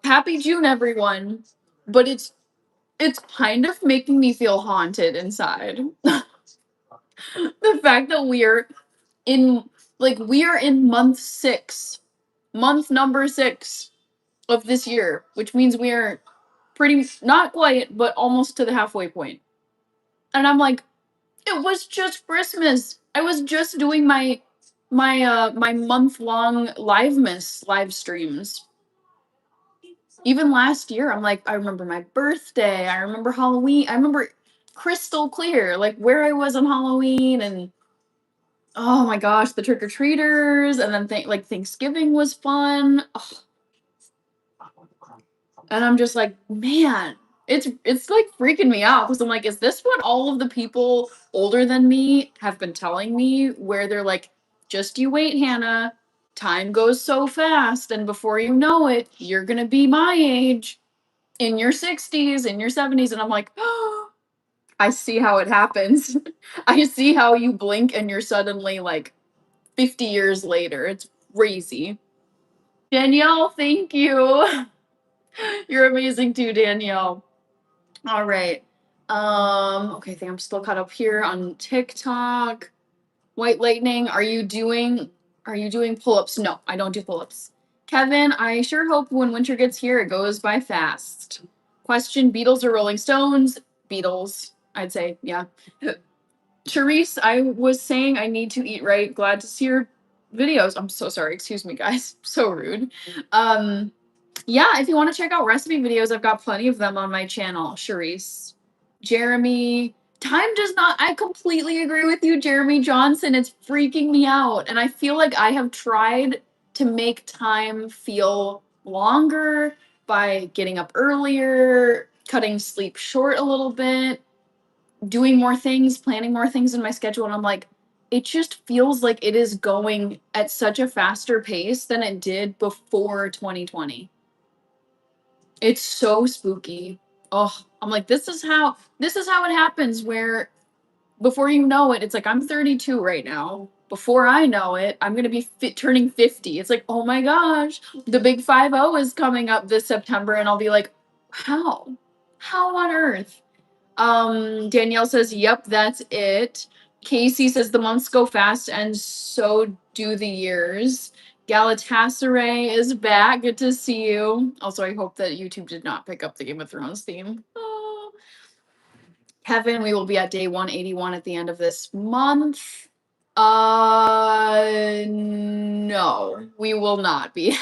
happy June, everyone. But it's kind of making me feel haunted inside. The fact that we are in month number 6 of this year, which means we are pretty not quite, but almost to the halfway point. And I'm like, it was just Christmas. I was just doing my month long live streams. Even last year, I'm like, I remember my birthday, I remember Halloween, I remember crystal clear, like where I was on Halloween and oh my gosh, the trick or treaters, and then Thanksgiving was fun. Ugh. And I'm just like, man, it's like freaking me out because I'm like, is this what all of the people older than me have been telling me? Where they're like, just you wait, Hannah, time goes so fast, and before you know it, you're gonna be my age in your 60s, in your 70s, and I'm like, oh, I see how it happens. I see how you blink and you're suddenly like 50 years later. It's crazy. Danielle, thank you. You're amazing too, Danielle. All right. Okay, I think I'm still caught up here on TikTok. White Lightning, are you doing pull-ups? No, I don't do pull-ups. Kevin, I sure hope when winter gets here it goes by fast. Question, Beatles or Rolling Stones? Beatles, I'd say, yeah. Charisse, I was saying I need to eat right. Glad to see your videos. I'm so sorry. Excuse me, guys. So rude. Yeah, if you want to check out recipe videos, I've got plenty of them on my channel, Charisse. Jeremy, time does not, I completely agree with you, Jeremy Johnson. It's freaking me out. And I feel like I have tried to make time feel longer by getting up earlier, cutting sleep short a little bit, doing more things, planning more things in my schedule. And I'm like, it just feels like it is going at such a faster pace than it did before 2020. It's so spooky. Oh, I'm like, this is how it happens, where before you know it, it's like I'm 32 right now. Before I know it, I'm gonna be turning 50. It's like, oh my gosh, the big 50 is coming up this September, and I'll be like, how? How on earth? Danielle says, yep, that's it. Casey says the months go fast, and so do the years. Galatasaray is back. Good to see you. Also, I hope that YouTube did not pick up the Game of Thrones theme. Oh. Kevin, we will be at day 181 at the end of this month. No, we will not be.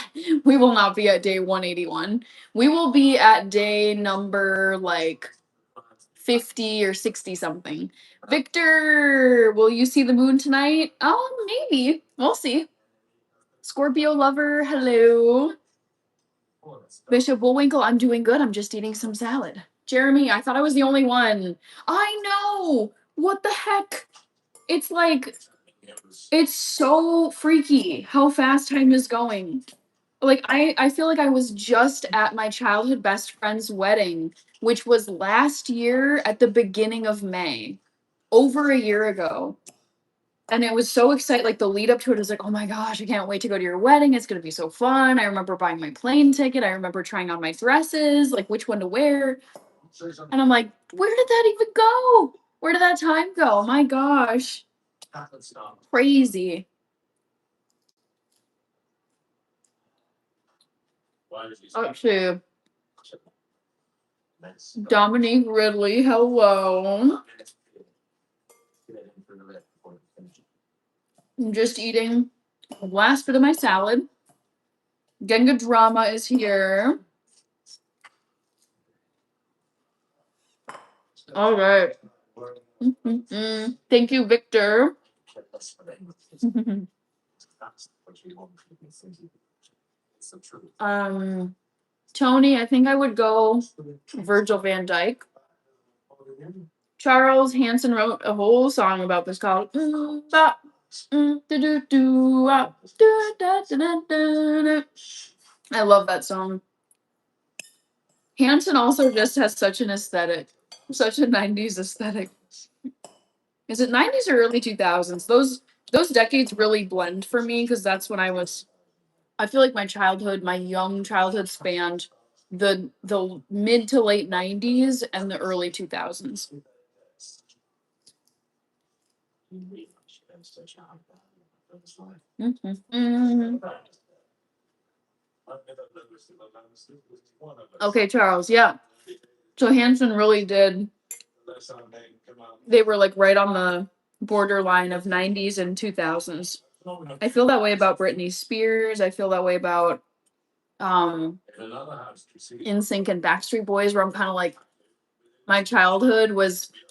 We will not be at day 181. We will be at day number like 50 or 60 something. Victor, will you see the moon tonight? Oh, maybe. We'll see. Scorpio lover, hello. Bishop Bullwinkle, I'm doing good. I'm just eating some salad. Jeremy, I thought I was the only one. I know. What the heck? It's like, it's so freaky how fast time is going. Like, I feel like I was just at my childhood best friend's wedding, which was last year at the beginning of May, over a year ago. And it was so exciting. Like, the lead up to it was like, oh my gosh, I can't wait to go to your wedding. It's going to be so fun. I remember buying my plane ticket. I remember trying on my dresses, like which one to wear. And I'm like, where did that even go? Where did that time go? Oh my gosh. Crazy. Okay. Dominique Ridley, hello. I'm just eating the last bit of my salad. Genga Drama is here. All right. Thank you, Victor. Tony, I think I would go Virgil van Dijk. Charles Hanson wrote a whole song about this called I love that song. Hanson also just has such an aesthetic, such a 90s aesthetic. Is it 90s or early 2000s? Those decades really blend for me because that's when I feel like my young childhood spanned the mid to late 90s and the early 2000s. Okay, Charles, yeah. So Hanson really did. They were like right on the borderline of 90s and 2000s. I feel that way about Britney Spears. I feel that way about NSYNC and Backstreet Boys, where I'm kind of like, I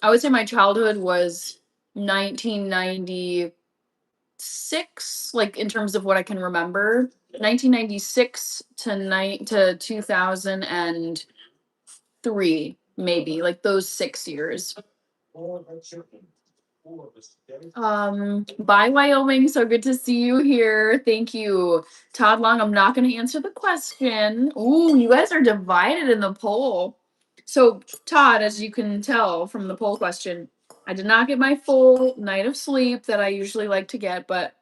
would say my childhood was 1996, like in terms of what I can remember. 1996 to 2003, maybe, like those 6 years. Bye, Wyoming. So good to see you here. Thank you. Todd Long, I'm not going to answer the question. Ooh, you guys are divided in the poll. So, Todd, as you can tell from the poll question, I did not get my full night of sleep that I usually like to get, but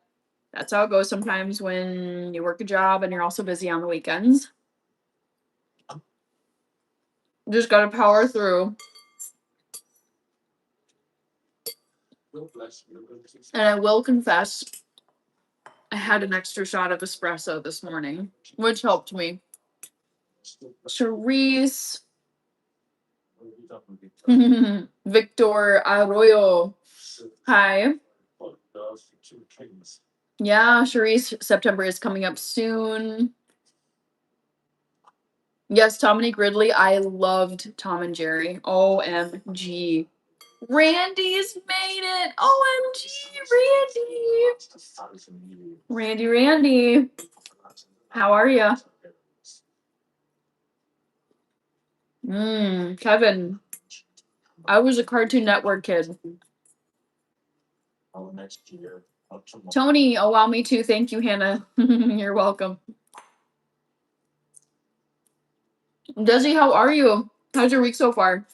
that's how it goes sometimes when you work a job and you're also busy on the weekends. Just got to power through. And I will confess, I had an extra shot of espresso this morning, which helped me. Charisse. Victor Arroyo. Hi. Yeah, Charisse, September is coming up soon. Yes, Dominique Ridley. I loved Tom and Jerry. OMG. Randy's made it. OMG, Randy. Randy. How are you? Kevin, I was a Cartoon Network kid. Tony, oh wow, me too. Thank you, Hannah. You're welcome. Desi, how are you? How's your week so far?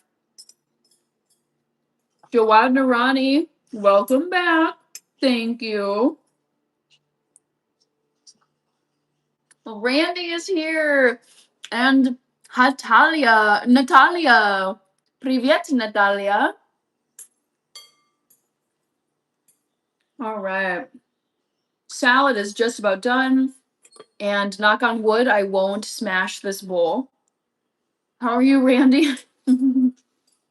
Jawad Narani, welcome back. Thank you. Randy is here. And Natalia. Привет, Natalia. All right. Salad is just about done. And knock on wood, I won't smash this bowl. How are you, Randy?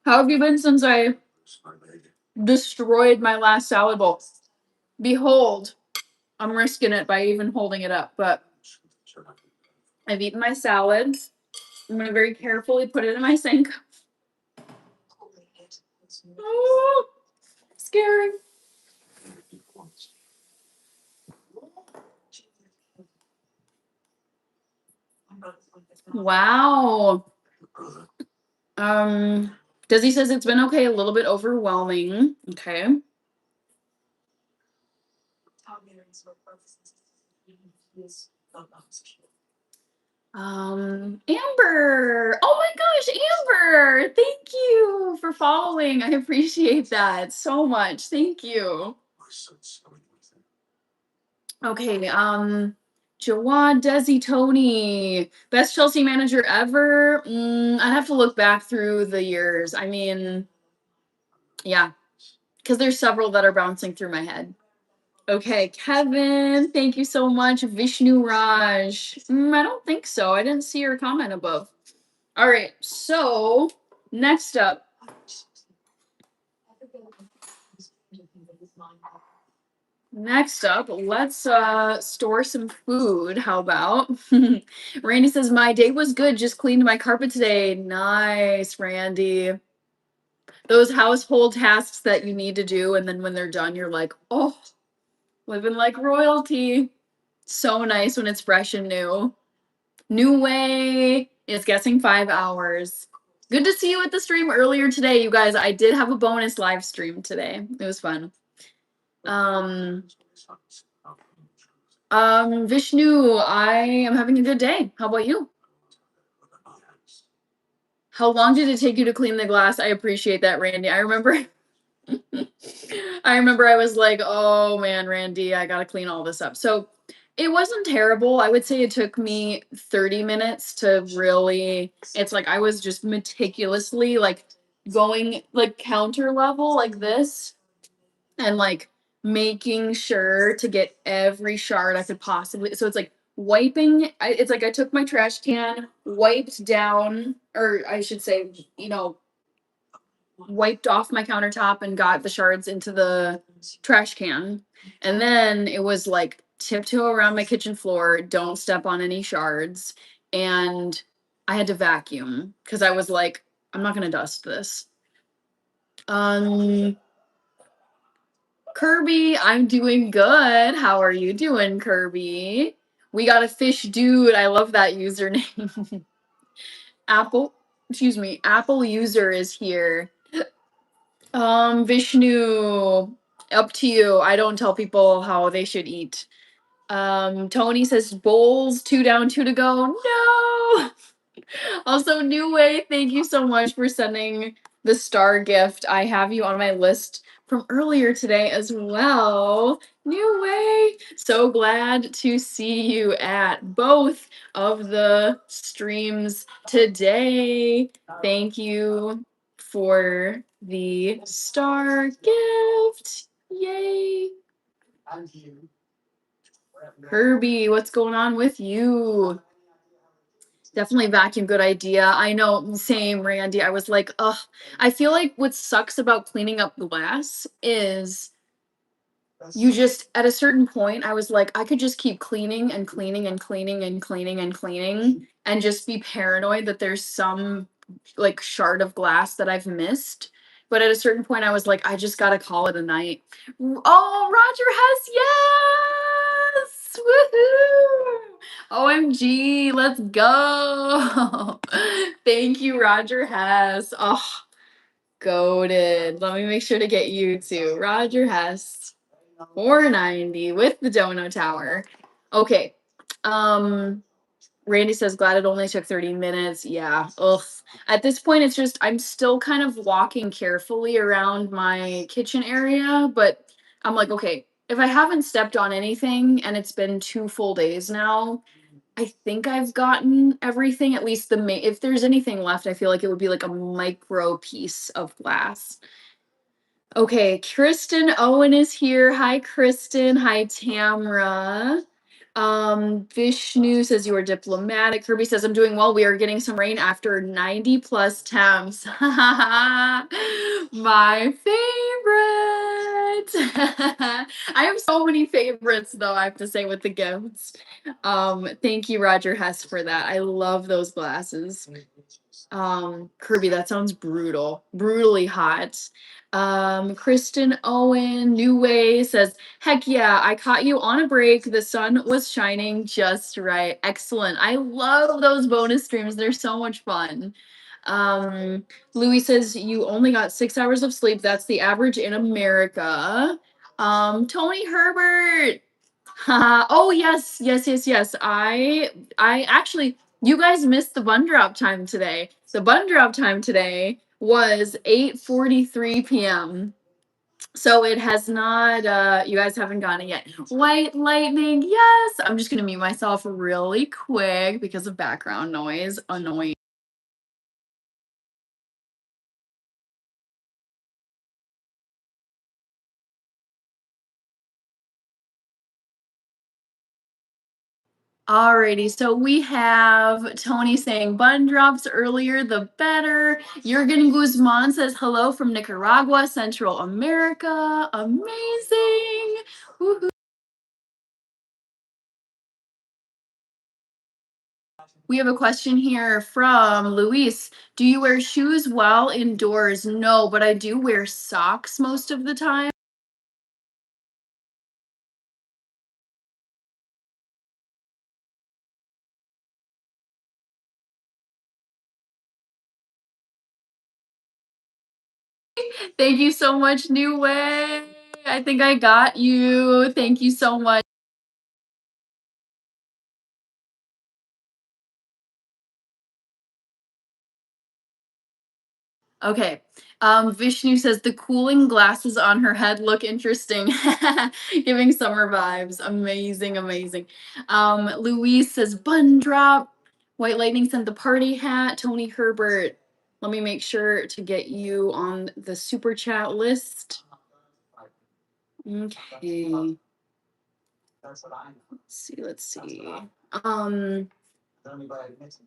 How have you been since I destroyed my last salad bowl? Behold, I'm risking it by even holding it up, but I've eaten my salad. I'm going to very carefully put it in my sink. Oh, scary. Wow. Desi says it's been okay, a little bit overwhelming. Okay. Amber. Oh my gosh, Amber. Thank you for following. I appreciate that so much. Thank you. Okay, Jawad, Desi, Tony, best Chelsea manager ever. I'd have to look back through the years. I mean, yeah, because there's several that are bouncing through my head. Okay, Kevin, thank you so much. Vishnu Raj. I don't think so. I didn't see your comment above. All right, so next up. Next up, let's store some food. How about? Randy says my day was good. Just cleaned my carpet today. Nice, Randy. Those household tasks that you need to do, and then when they're done, you're like, oh, living like royalty. So nice when it's fresh and new. New Way is guessing 5 hours. Good to see you at the stream earlier today, you guys. I did have a bonus live stream today. It was fun. Vishnu, I am having a good day. How about you? How long did it take you to clean the glass? I appreciate that, Randy. I remember I was like, "Oh man, Randy, I got to clean all this up." So, it wasn't terrible. I would say it took me 30 minutes to really it's like I was just meticulously like going like counter level like this and like making sure to get every shard I could possibly. So it's like wiping. It's like I took my trash can, wiped down, or I should say, wiped off my countertop and got the shards into the trash can, and then it was like tiptoe around my kitchen floor, don't step on any shards, and I had to vacuum because I was like, I'm not gonna dust this. Um, Kirby, I'm doing good. How are you doing, Kirby? We got a fish dude. I love that username. Apple user is here. Vishnu, up to you. I don't tell people how they should eat. Tony says bowls, 2 down, 2 to go. No. Also, New Way, thank you so much for sending the star gift. I have you on my list from earlier today as well. New Way, so glad to see you at both of the streams today. Thank you for the star gift. Yay. Herbie, what's going on with you? Definitely vacuum, good idea. I know, same, Randy. I was like, ugh. I feel like what sucks about cleaning up glass is you just, at a certain point, I was like, I could just keep cleaning and cleaning and cleaning and cleaning and cleaning and just be paranoid that there's some like shard of glass that I've missed. But at a certain point, I was like, I just gotta call it a night. Oh, Roger Hess, yes! Woohoo! OMG, let's go. Thank you, Roger Hess. Oh, goated. Let me make sure to get you too. Roger Hess, 490 with the Dono Tower. Okay. Randy says, glad it only took 30 minutes. Yeah. Ugh. At this point, it's just, I'm still kind of walking carefully around my kitchen area, but I'm like, okay, if I haven't stepped on anything and it's been 2 full days now, I think I've gotten everything, at least the main. If there's anything left, I feel like it would be like a micro piece of glass. Okay, Kristen Owen is here. Hi, Kristen. Hi, Tamra. Vishnu says you are diplomatic. Kirby says I'm doing well. We are getting some rain after 90 plus temps. My favorite. I have so many favorites though, I have to say, with the gifts. Thank you, Roger Hess, for that. I love those glasses. Kirby, that sounds brutal. Brutally hot. Kristen Owen, New Way says, heck yeah, I caught you on a break. The sun was shining just right. Excellent. I love those bonus streams. They're so much fun. Louis says, you only got 6 hours of sleep. That's the average in America. Tony Herbert. Oh yes, yes, yes, yes. I actually, you guys missed the bun drop time today. The bun drop time today was 8:43 p.m. So it has not, you guys haven't gotten it yet. White lightning, yes. I'm just gonna mute myself really quick because of background noise. Annoying. Alrighty, so we have Tony saying bun drops earlier, the better. Jurgen Guzman says hello from Nicaragua, Central America. Amazing. Woohoo. We have a question here from Luis. Do you wear shoes while indoors? No, but I do wear socks most of the time. Thank you so much, New Way. I think I got you. Thank you so much. Okay. Vishnu says the cooling glasses on her head look interesting, giving summer vibes. Amazing, amazing. Louise says bun drop. White Lightning sent the party hat. Tony Herbert. Let me make sure to get you on the super chat list. Okay. Let's see.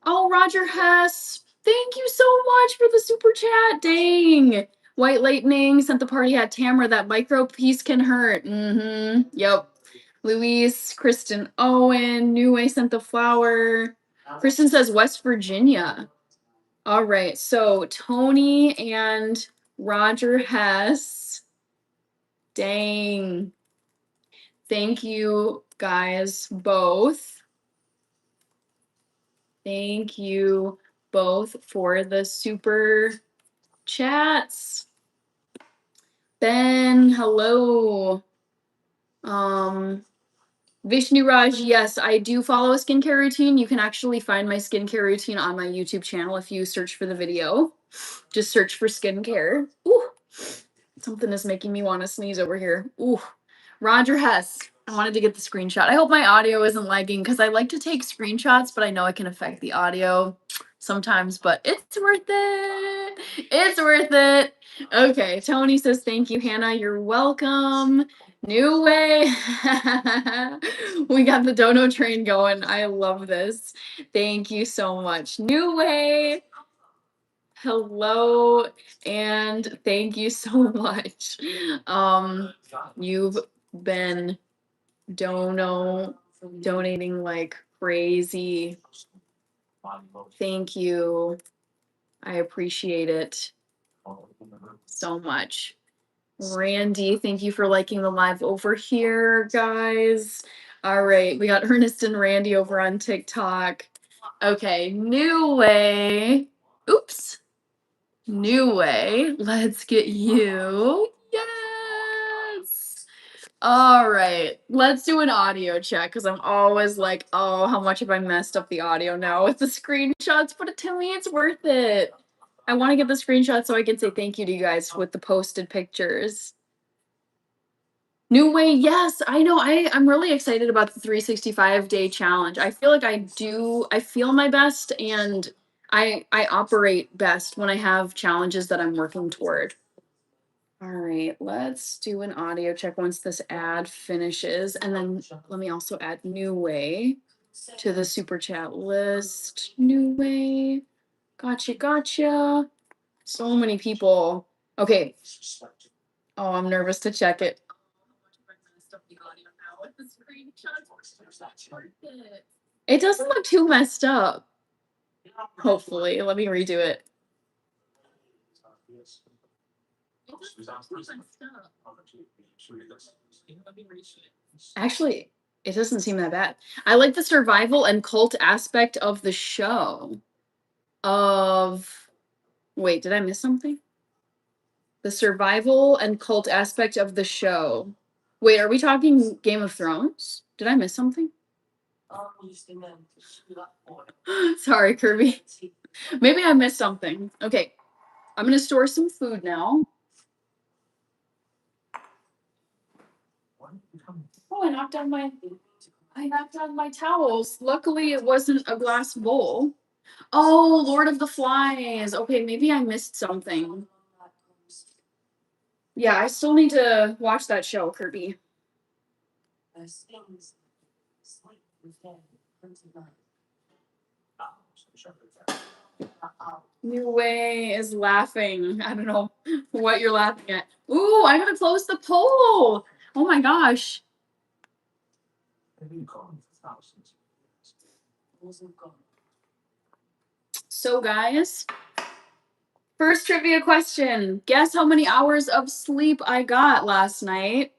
Oh, Roger Hess. Thank you so much for the super chat. Dang. White Lightning sent the party hat. Tamara, that micro piece can hurt. Mm-hmm. Yep. Louise, Kristen Owen, New Way sent the flower. Kristen says West Virginia. All right. So Tony and Roger Hess. Dang. Thank you guys both. Thank you both for the super chats. Ben, hello. Vishnu Raj, yes, I do follow a skincare routine. You can actually find my skincare routine on my YouTube channel if you search for the video. Just search for skincare. Ooh, something is making me want to sneeze over here. Ooh, Roger Hess. I wanted to get the screenshot. I hope my audio isn't lagging because I like to take screenshots, but I know it can affect the audio sometimes, but it's worth it. It's worth it. Okay, Tony says thank you, Hannah. You're welcome. New Way. We got the dono train going. I love this. Thank you so much. New Way. Hello and thank you so much. You've been donating like crazy. Thank you. I appreciate it so much. Randy, thank you for liking the live over here, guys. All right, we got Ernest and Randy over on TikTok. Okay, new way. Oops. New way. Let's get you. Yes. All right. Let's do an audio check because I'm always like, oh, how much have I messed up the audio now with the screenshots? But to me, it's worth it. I want to get the screenshot so I can say thank you to you guys with the posted pictures. New way, yes, I know. I'm really excited about the 365-day challenge. I feel like I feel my best and I operate best when I have challenges that I'm working toward. All right, let's do an audio check once this ad finishes. And then let me also add New Way to the super chat list. New Way. Gotcha. So many people. Okay. Oh, I'm nervous to check it. It doesn't look too messed up. Hopefully. Let me redo it. Actually, it doesn't seem that bad. I like the survival and cult aspect of the show. Wait, did I miss something? The survival and cult aspect of the show. Wait, are we talking Game of Thrones? Did I miss something? Sorry, Kirby. Maybe I missed something. Okay, I'm gonna store some food now. Oh, I knocked down my towels. Luckily, it wasn't a glass bowl. Oh, Lord of the Flies. Okay, maybe I missed something. Yeah, I still need to watch that show, Kirby. New Way is laughing. I don't know what you're laughing at. Ooh, I gotta close the poll. Oh my gosh. So, guys, first trivia question. Guess how many hours of sleep I got last night?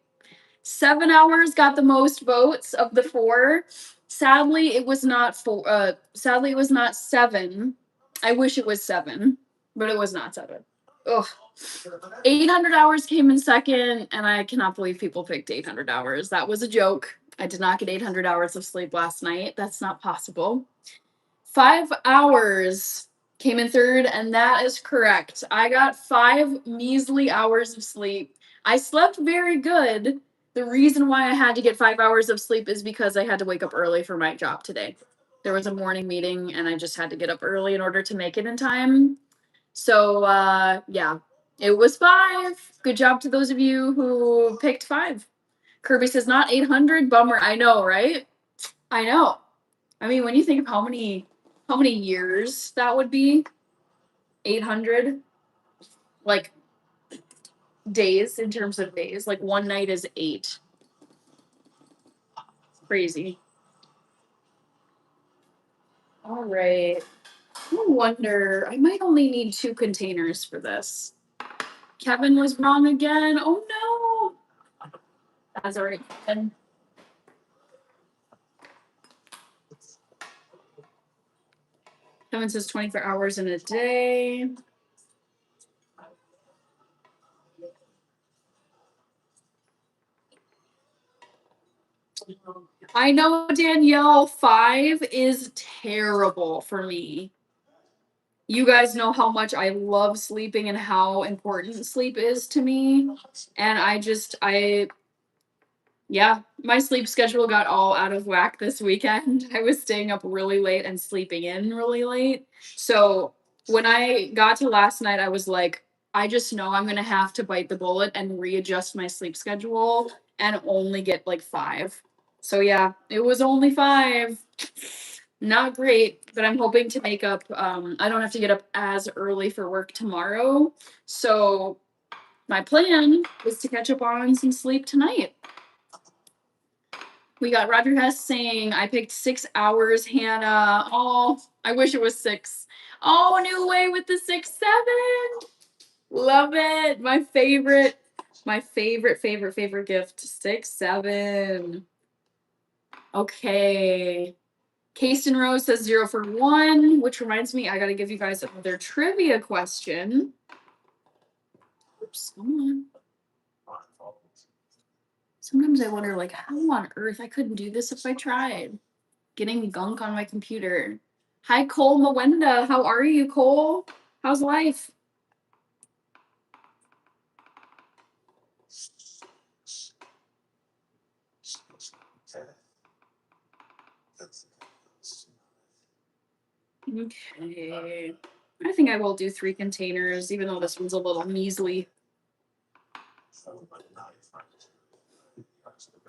7 hours got the most votes of the 4. Sadly, it was not 7. I wish it was 7, but it was not 7. Ugh. 800 hours came in second, and I cannot believe people picked 800 hours. That was a joke. I did not get 800 hours of sleep last night. That's not possible. 5 hours came in third, and that is correct. I got 5 measly hours of sleep. I slept very good. The reason why I had to get 5 hours of sleep is because I had to wake up early for my job today. There was a morning meeting, and I just had to get up early in order to make it in time. So, yeah, it was 5. Good job to those of you who picked 5. Kirby says not 800. Bummer. I know, right? I know. I mean, when you think of how many years that would be, 800, like days in terms of days, like one night is 8. Crazy. All right. No wonder I might only need 2 containers for this. Kevin was wrong again. Oh no. That's already Kevin. Kevin says 24 hours in a day. I know, Danielle, 5 is terrible for me. You guys know how much I love sleeping and how important sleep is to me. And yeah, my sleep schedule got all out of whack this weekend. I was staying up really late and sleeping in really late. So when I got to last night, I was like, I just know I'm going to have to bite the bullet and readjust my sleep schedule and only get like 5. So yeah, it was only 5. Not great, but I'm hoping to make up. I don't have to get up as early for work tomorrow. So my plan is to catch up on some sleep tonight. We got Roger Hess saying, I picked 6 hours, Hannah. Oh, I wish it was 6. Oh, New Way with the 6-7. Love it. My favorite gift. 6-7. Okay. Caston Rose says 0 for 1, which reminds me, I gotta give you guys another trivia question. Oops, come on. Sometimes I wonder, like, how on earth I couldn't do this if I tried. Getting gunk on my computer. Hi, Cole Mwenda. How are you, Cole? How's life? Okay. I think I will do 3 containers, even though this one's a little measly.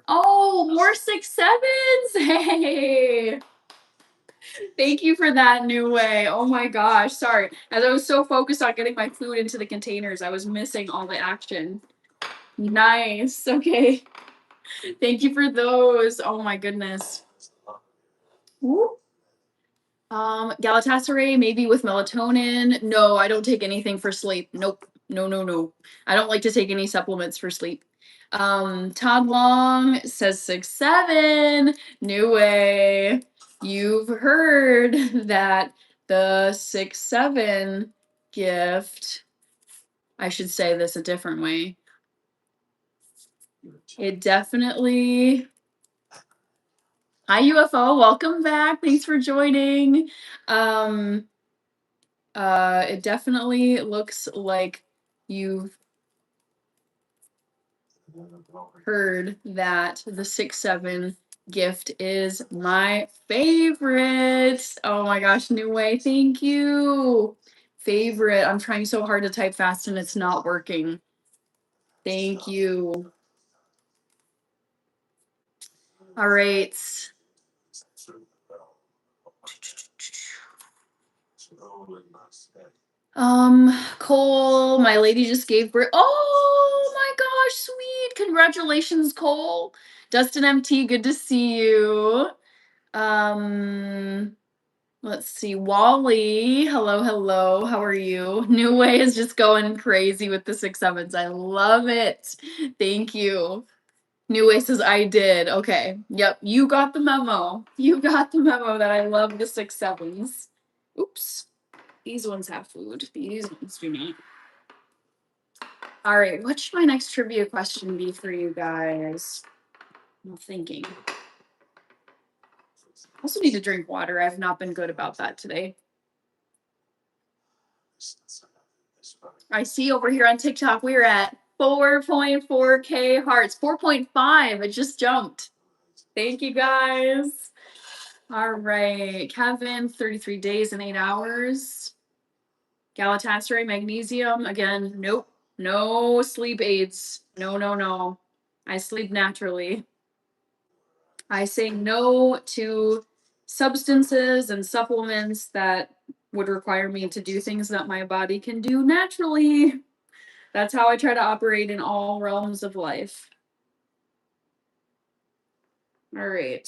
Oh, more 6-7s! Hey! Thank you for that, New Way. Oh my gosh, sorry. As I was so focused on getting my food into the containers, I was missing all the action. Nice. Okay. Thank you for those. Oh my goodness. Woo. Galatasaray, maybe with melatonin. No, I don't take anything for sleep. Nope. No. I don't like to take any supplements for sleep. Todd Long says 6-7. New Way. You've heard that the 6-7 gift. I should say this a different way. It definitely. Hi UFO, welcome back. Thanks for joining. It definitely looks like you've heard that the 6-7 gift is my favorite. Oh my gosh, New Way, thank you. Favorite. I'm trying so hard to type fast and it's not working. Thank you. All right. Cole, my lady just gave birth. Oh my gosh, sweet. Congratulations, Cole. Dustin MT, good to see you. Let's see. Wally, hello. How are you? New Way is just going crazy with the 6-7s. I love it. Thank you. New Way says I did. Okay. Yep. You got the memo. You got the memo that I love the 6-7s. Oops. These ones have food. These ones do not. All right. What should my next trivia question be for you guys? I'm thinking. I also need to drink water. I've not been good about that today. I see over here on TikTok, we're at 4.4K hearts. 4.5. It just jumped. Thank you guys. All right. Kevin, 33 days and 8 hours. Galatasaray, magnesium. Again, nope. No sleep aids. No. I sleep naturally. I say no to substances and supplements that would require me to do things that my body can do naturally. That's how I try to operate in all realms of life. All right.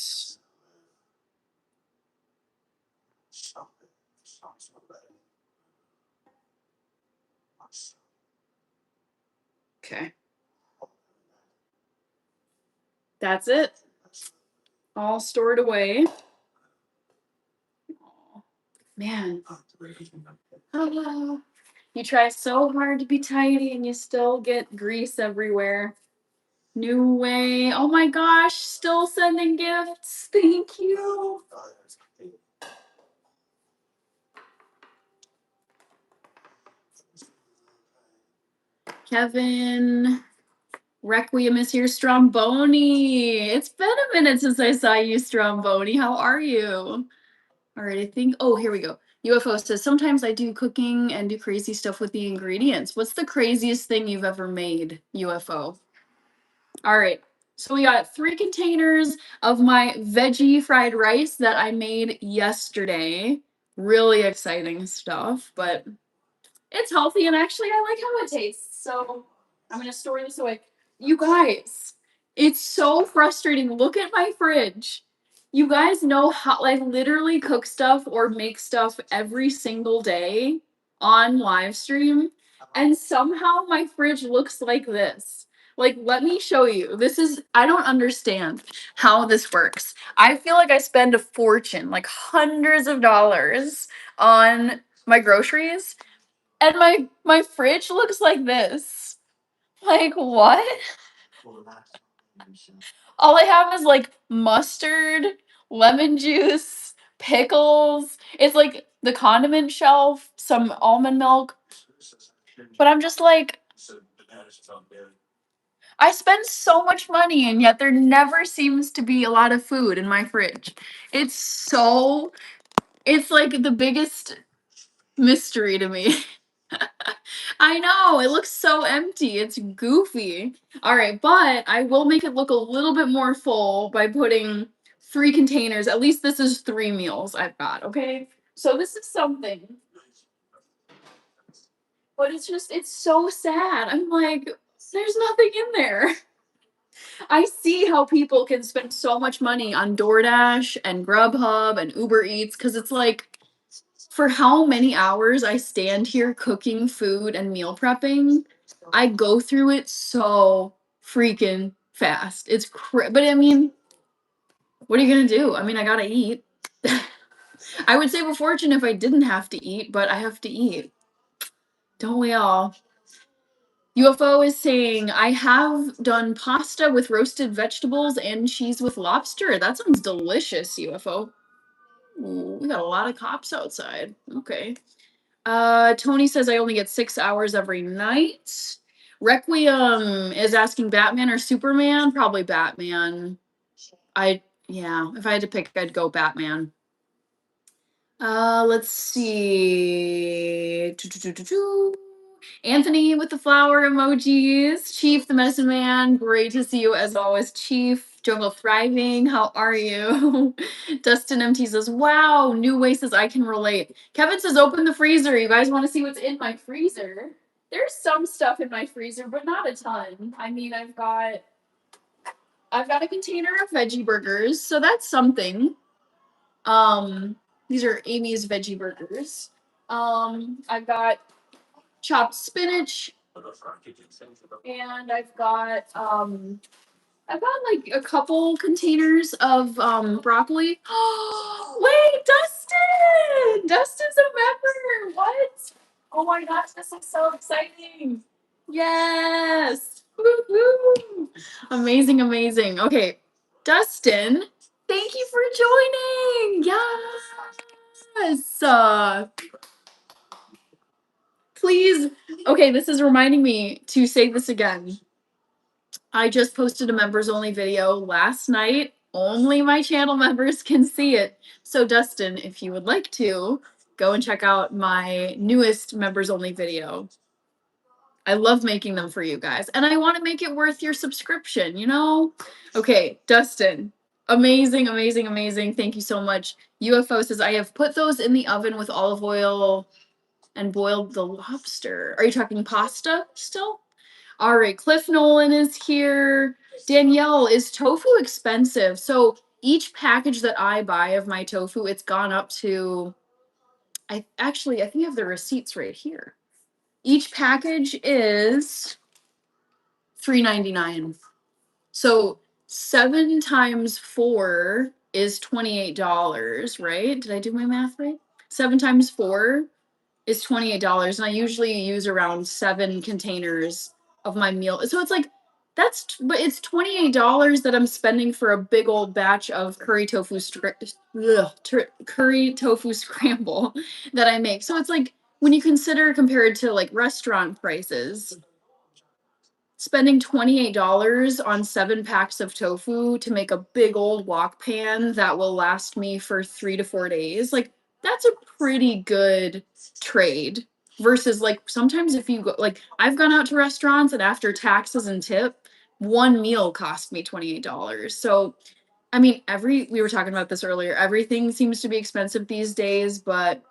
Okay. That's it. All stored away. Oh, man. Oh, you try so hard to be tidy and you still get grease everywhere. New Way. Oh my gosh, still sending gifts. Thank you. Kevin. Requiem is here, Stromboni. It's been a minute since I saw you, Stromboni. How are you? All right, I think. Oh, here we go. UFO says, sometimes I do cooking and do crazy stuff with the ingredients. What's the craziest thing you've ever made, UFO? All right. So we got 3 containers of my veggie fried rice that I made yesterday. Really exciting stuff, but it's healthy and actually I like how it tastes. So I'm going to store this away. You guys, it's so frustrating. Look at my fridge. You guys know how I literally cook stuff or make stuff every single day on live stream. And somehow my fridge looks like this. Like, let me show you. I don't understand how this works. I feel like I spend a fortune, like hundreds of dollars on my groceries, and my fridge looks like this. Like, what? All I have is like mustard, lemon juice, pickles. It's like the condiment shelf, some almond milk. But I'm just like, I spend so much money and yet there never seems to be a lot of food in my fridge. It's so, it's like the biggest mystery to me. I know, it looks so empty. It's goofy. All right, but I will make it look a little bit more full by putting 3 containers. At least this is 3 meals I've got, okay? So this is something. But it's so sad. I'm like, there's nothing in there. I see how people can spend so much money on DoorDash and Grubhub and Uber Eats because it's like, for how many hours I stand here cooking food and meal prepping, I go through it so freaking fast. But I mean, what are you gonna do? I mean, I gotta eat. I would save a fortune if I didn't have to eat, but I have to eat. Don't we all? UFO is saying, I have done pasta with roasted vegetables and cheese with lobster. That sounds delicious, UFO. Ooh, we got a lot of cops outside. Okay. Tony says I only get 6 hours every night. Requiem is asking Batman or Superman. Probably Batman. Yeah, if I had to pick, I'd go Batman. Let's see. Anthony with the flower emojis. Chief, the medicine man. Great to see you as always, Chief. Jungle Thriving, how are you? Dustin MT says, wow. New Way says, I can relate. Kevin says, open the freezer. You guys want to see what's in my freezer? There's some stuff in my freezer, but not a ton. I mean, I've got a container of veggie burgers, so that's something. These are Amy's veggie burgers. I've got chopped spinach, and I've got like a couple containers of broccoli. Wait, Dustin! Dustin's a member! What? Oh my gosh, this is so exciting! Yes! Woo-hoo! Amazing, amazing. Okay, Dustin, thank you for joining! Yes! Please. Okay, this is reminding me to say this again. I just posted a members only video last night. Only my channel members can see it. So, Dustin, if you would like to, go and check out my newest members only video. I love making them for you guys, and I want to make it worth your subscription, you know? Okay, Dustin, amazing, amazing, amazing. Thank you so much. UFO says, I have put those in the oven with olive oil and boiled the lobster. Are you talking pasta still? All right, Cliff Nolan is here. Danielle, is tofu expensive? So each package that I buy of my tofu, it's gone up to, I think I have the receipts right here. Each package is $3.99. So 7 times 4 is $28, right? Did I do my math right? 7 times 4 is $28, and I usually use around 7 containers of my meal. So it's like but it's $28 that I'm spending for a big old batch of curry tofu scramble that I make. So it's like, when you consider compared to like restaurant prices, spending $28 on 7 packs of tofu to make a big old wok pan that will last me for 3 to 4 days, like that's a pretty good trade. Versus like sometimes if you go, like I've gone out to restaurants and after taxes and tip, one meal cost me $28. So I mean, we were talking about this earlier, everything seems to be expensive these days, but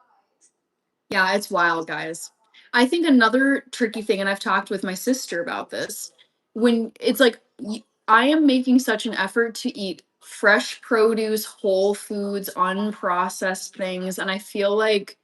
yeah, it's wild, guys. I think another tricky thing, and I've talked with my sister about this, when it's like I am making such an effort to eat fresh produce, whole foods, unprocessed things, and I feel like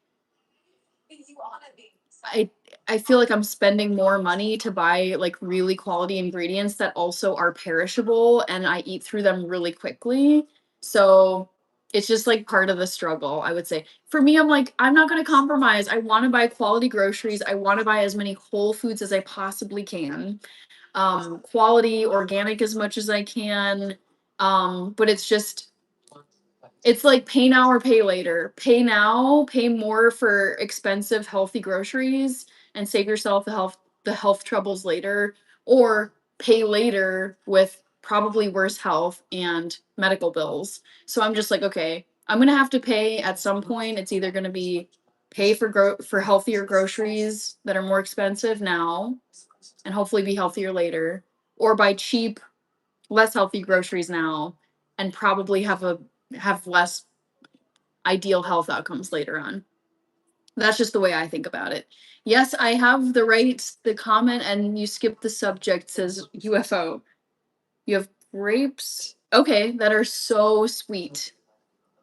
I I feel like I'm spending more money to buy like really quality ingredients that also are perishable and I eat through them really quickly. So it's just like part of the struggle, I would say. For me, I'm like, I'm not going to compromise. I want to buy quality groceries. I want to buy as many whole foods as I possibly can. Quality, organic as much as I can. But it's like pay now or pay later. Pay now, pay more for expensive, healthy groceries and save yourself the health troubles later, or pay later with probably worse health and medical bills. So I'm just like, okay, I'm gonna have to pay at some point. It's either gonna be pay for healthier groceries that are more expensive now and hopefully be healthier later, or buy cheap, less healthy groceries now and probably have less ideal health outcomes later on. That's just the way I think about it. Yes, I have the comment, and you skipped the subject, says UFO. You have grapes, okay, that are so sweet.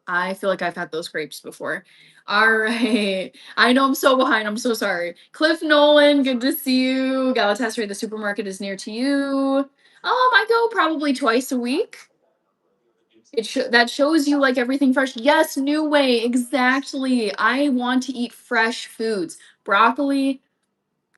I feel like I've had those grapes before. All right. I know I'm so behind. I'm so sorry. Cliff Nolan, good to see you. Galatasaray, the supermarket is near to you. I go probably twice a week. That shows you like everything fresh. Yes, New Way, exactly. I want to eat fresh foods. Broccoli,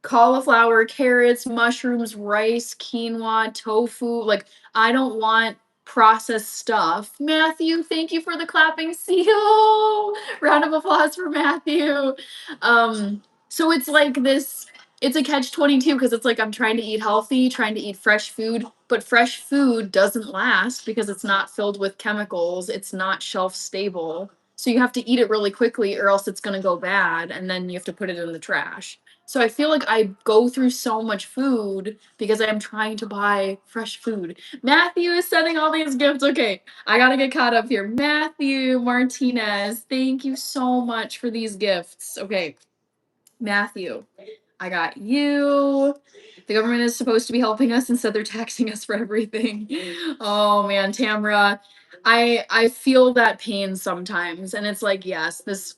cauliflower, carrots, mushrooms, rice, quinoa, tofu. Like, I don't want processed stuff. Matthew, thank you for the clapping seal. Round of applause for Matthew. So it's like this, it's a catch 22 because it's like I'm trying to eat healthy, trying to eat fresh food, but fresh food doesn't last because it's not filled with chemicals, it's not shelf stable. So you have to eat it really quickly or else it's going to go bad and then you have to put it in the trash. So I feel like I go through so much food because I'm trying to buy fresh food. Matthew is sending all these gifts. Okay, I gotta get caught up here. Matthew Martinez, thank you so much for these gifts. Okay, Matthew, I got you. The government is supposed to be helping us, instead they're taxing us for everything. Oh man, Tamra, I feel that pain sometimes, and it's like, yes, this,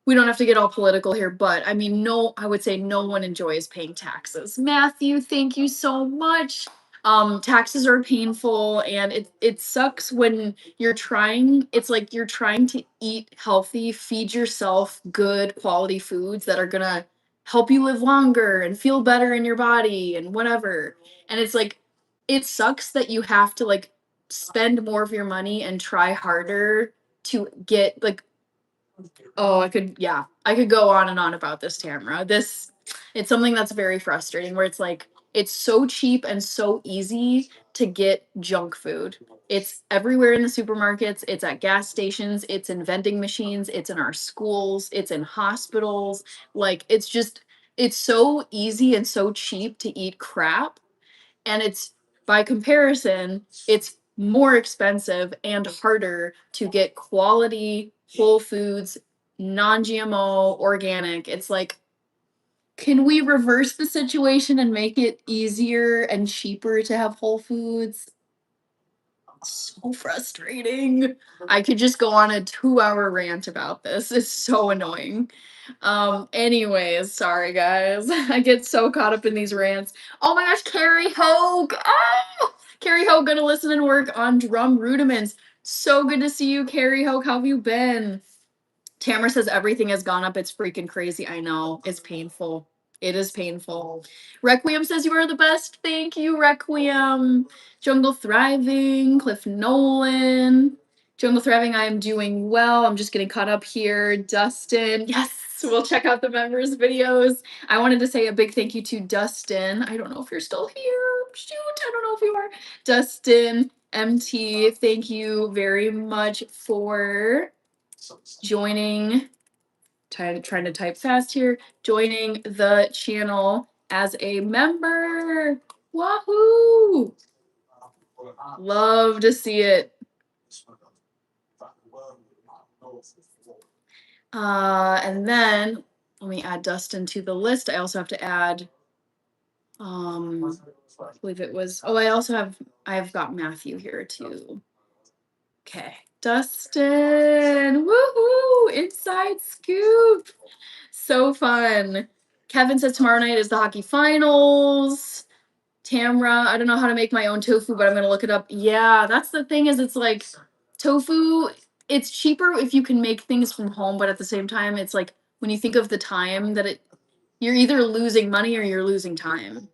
we don't have to get all political here, but I mean, no, I would say no one enjoys paying taxes. Matthew, thank you so much. Taxes are painful and it sucks when it's like you're trying to eat healthy, feed yourself good quality foods that are gonna help you live longer and feel better in your body and whatever. And it's like, it sucks that you have to like spend more of your money and try harder to get like, oh, I could go on and on about this, Tamara. It's something that's very frustrating where it's like, it's so cheap and so easy to get junk food. It's everywhere in the supermarkets, it's at gas stations, it's in vending machines, it's in our schools, it's in hospitals. Like, it's so easy and so cheap to eat crap. And it's, by comparison, it's more expensive and harder to get quality whole foods, non-GMO, organic. It's like, can we reverse the situation and make it easier and cheaper to have whole foods? So frustrating. I could just go on a 2-hour rant about this. It's so annoying. Anyways, sorry guys. I get so caught up in these rants. Oh my gosh, Carrie Hogue. Oh, Carrie Hogue, gonna listen and work on drum rudiments. So good to see you, Carrie Hogue. How have you been? Tamara says everything has gone up. It's freaking crazy. I know. It's painful. It is painful. Requiem says you are the best. Thank you, Requiem. Jungle Thriving, Cliff Nolan. Jungle Thriving, I am doing well. I'm just getting caught up here. Dustin, yes, we'll check out the members' videos. I wanted to say a big thank you to Dustin. I don't know if you're still here. Shoot, I don't know if you are. Dustin, MT, thank you very much for joining, trying to type fast here, joining the channel as a member. Wahoo! Love to see it. And then let me add Dustin to the list. I also have to add, I believe it was, I've got Matthew here too. Okay, Dustin, woohoo! Inside scoop. So fun. Kevin says tomorrow night is the hockey finals. Tamra, I don't know how to make my own tofu, but I'm gonna look it up. Yeah, that's the thing is it's like tofu, it's cheaper if you can make things from home, but at the same time, it's like when you think of the time that you're either losing money or you're losing time.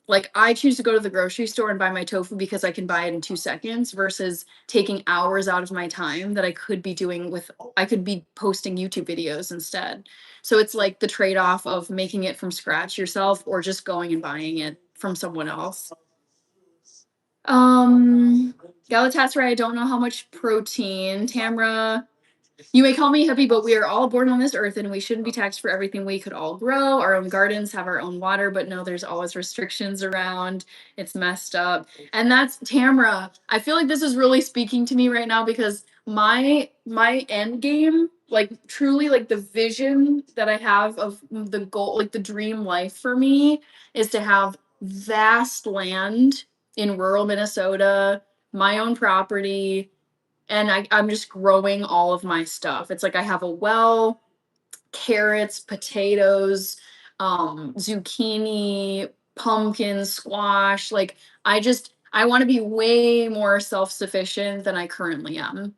Like I choose to go to the grocery store and buy my tofu because I can buy it in 2 seconds versus taking hours out of my time that I could be doing with I could be posting YouTube videos instead. So it's like the trade-off of making it from scratch yourself or just going and buying it from someone else. Galatasaray, I don't know how much protein. Tamra, you may call me hippie, but we are all born on this earth and we shouldn't be taxed for everything we could all grow. Our own gardens, have our own water, but no, there's always restrictions around. It's messed up. And that's Tamra. I feel like this is really speaking to me right now because my end game, like truly like the vision that I have of the goal, like the dream life for me is to have vast land in rural Minnesota, my own property, and I'm just growing all of my stuff. It's like I have a well, carrots, potatoes, zucchini, pumpkin, squash. Like I want to be way more self-sufficient than I currently am.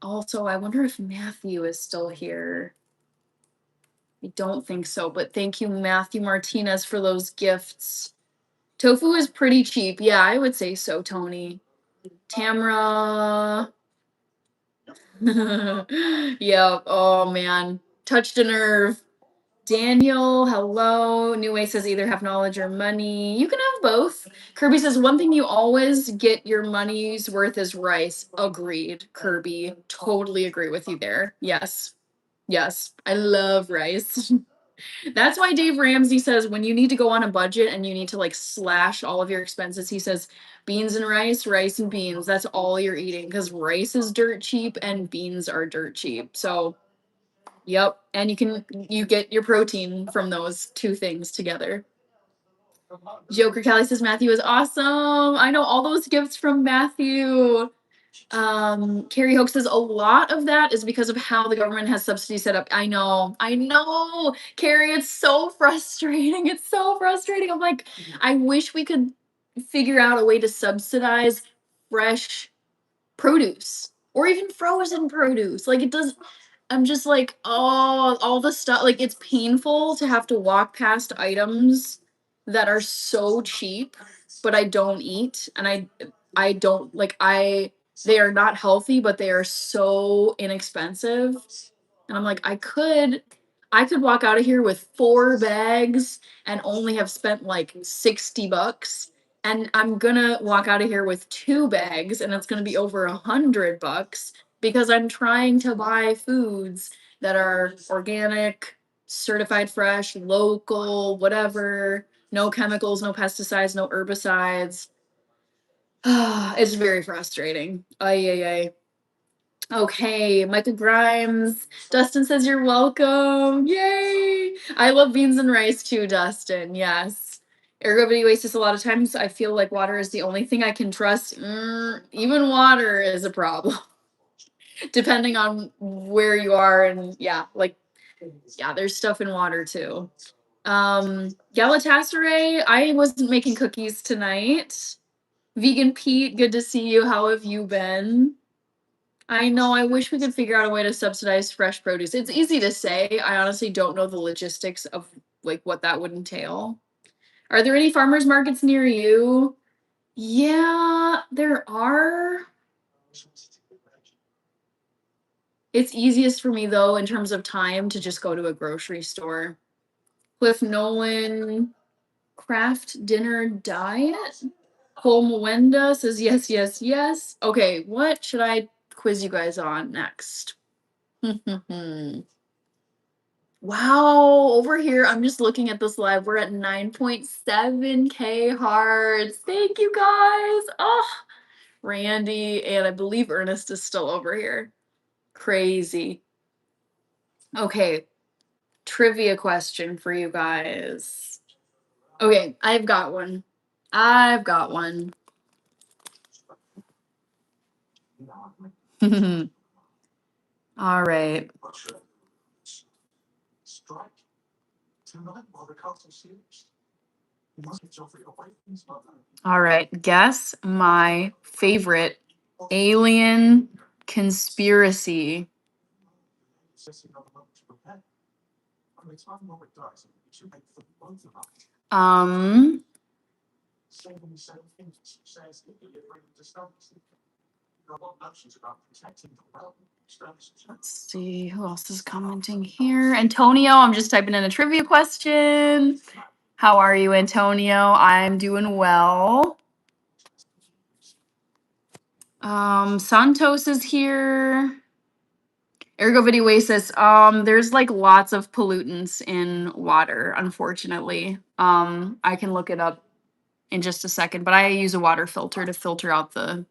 Also, I wonder if Matthew is still here. I don't think so, but thank you, Matthew Martinez, for those gifts. Tofu is pretty cheap. Yeah, I would say so, Tony. Tamra. Yep. Oh man. Touched a nerve. Daniel, hello. New Way says either have knowledge or money. You can have both. Kirby says one thing you always get your money's worth is rice. Agreed, Kirby. Totally agree with you there. Yes. Yes. I love rice. That's why Dave Ramsey says when you need to go on a budget and you need to like slash all of your expenses, he says beans and rice, rice and beans. That's all you're eating because rice is dirt cheap and beans are dirt cheap. So, yep. And you get your protein from those two things together. Joker Kelly says Matthew is awesome. I know all those gifts from Matthew. Carrie Hoke says a lot of that is because of how the government has subsidies set up. I know, Carrie, it's so frustrating. It's so frustrating. I'm like, I wish we could figure out a way to subsidize fresh produce or even frozen produce. Like it does. I'm just like, oh, all the stuff. Like it's painful to have to walk past items that are so cheap, but I don't eat, and I don't like I. They are not healthy, but they are so inexpensive, and I'm like, I could walk out of here with 4 bags and only have spent like $60, and I'm gonna walk out of here with 2 bags, and it's gonna be over $100 because I'm trying to buy foods that are organic, certified fresh, local, whatever, no chemicals, no pesticides, no herbicides. It's very frustrating. Ay, ay, ay. Okay, Michael Grimes. Dustin says you're welcome. Yay! I love beans and rice too, Dustin. Yes. Ergo Oasis, a lot of times I feel like water is the only thing I can trust. Even water is a problem, depending on where you are. And yeah, like, yeah, there's stuff in water too. Galatasaray, I wasn't making cookies tonight. Vegan Pete, good to see you. How have you been? I know. I wish we could figure out a way to subsidize fresh produce. It's easy to say. I honestly don't know the logistics of like what that would entail. Are there any farmers markets near you? Yeah, there are. It's easiest for me though in terms of time to just go to a grocery store. Cliff Nolan, craft dinner diet. Cole Mwenda says yes, yes, yes. Okay, what should I quiz you guys on next? Wow, over here, I'm just looking at this live. We're at 9.7K hearts. Thank you guys. Oh, Randy, and I believe Ernest is still over here. Crazy. Okay, trivia question for you guys. Okay, I've got one. I've got one. All right. All right, guess my favorite alien conspiracy. Um, let's see who else is commenting here. Antonio, I'm just typing in a trivia question. How are you, Antonio? I'm doing well. Santos is here. Ergo Videoasis, there's like lots of pollutants in water, unfortunately. I can look it up in just a second, but I use a water filter to filter out the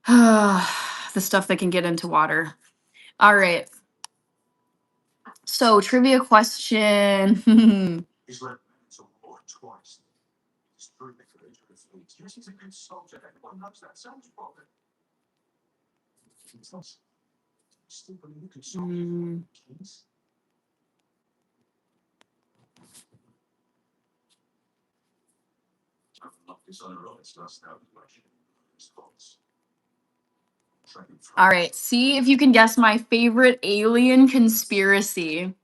the stuff that can get into water. All right. So, trivia question. Hmm. All right, see if you can guess my favorite alien conspiracy.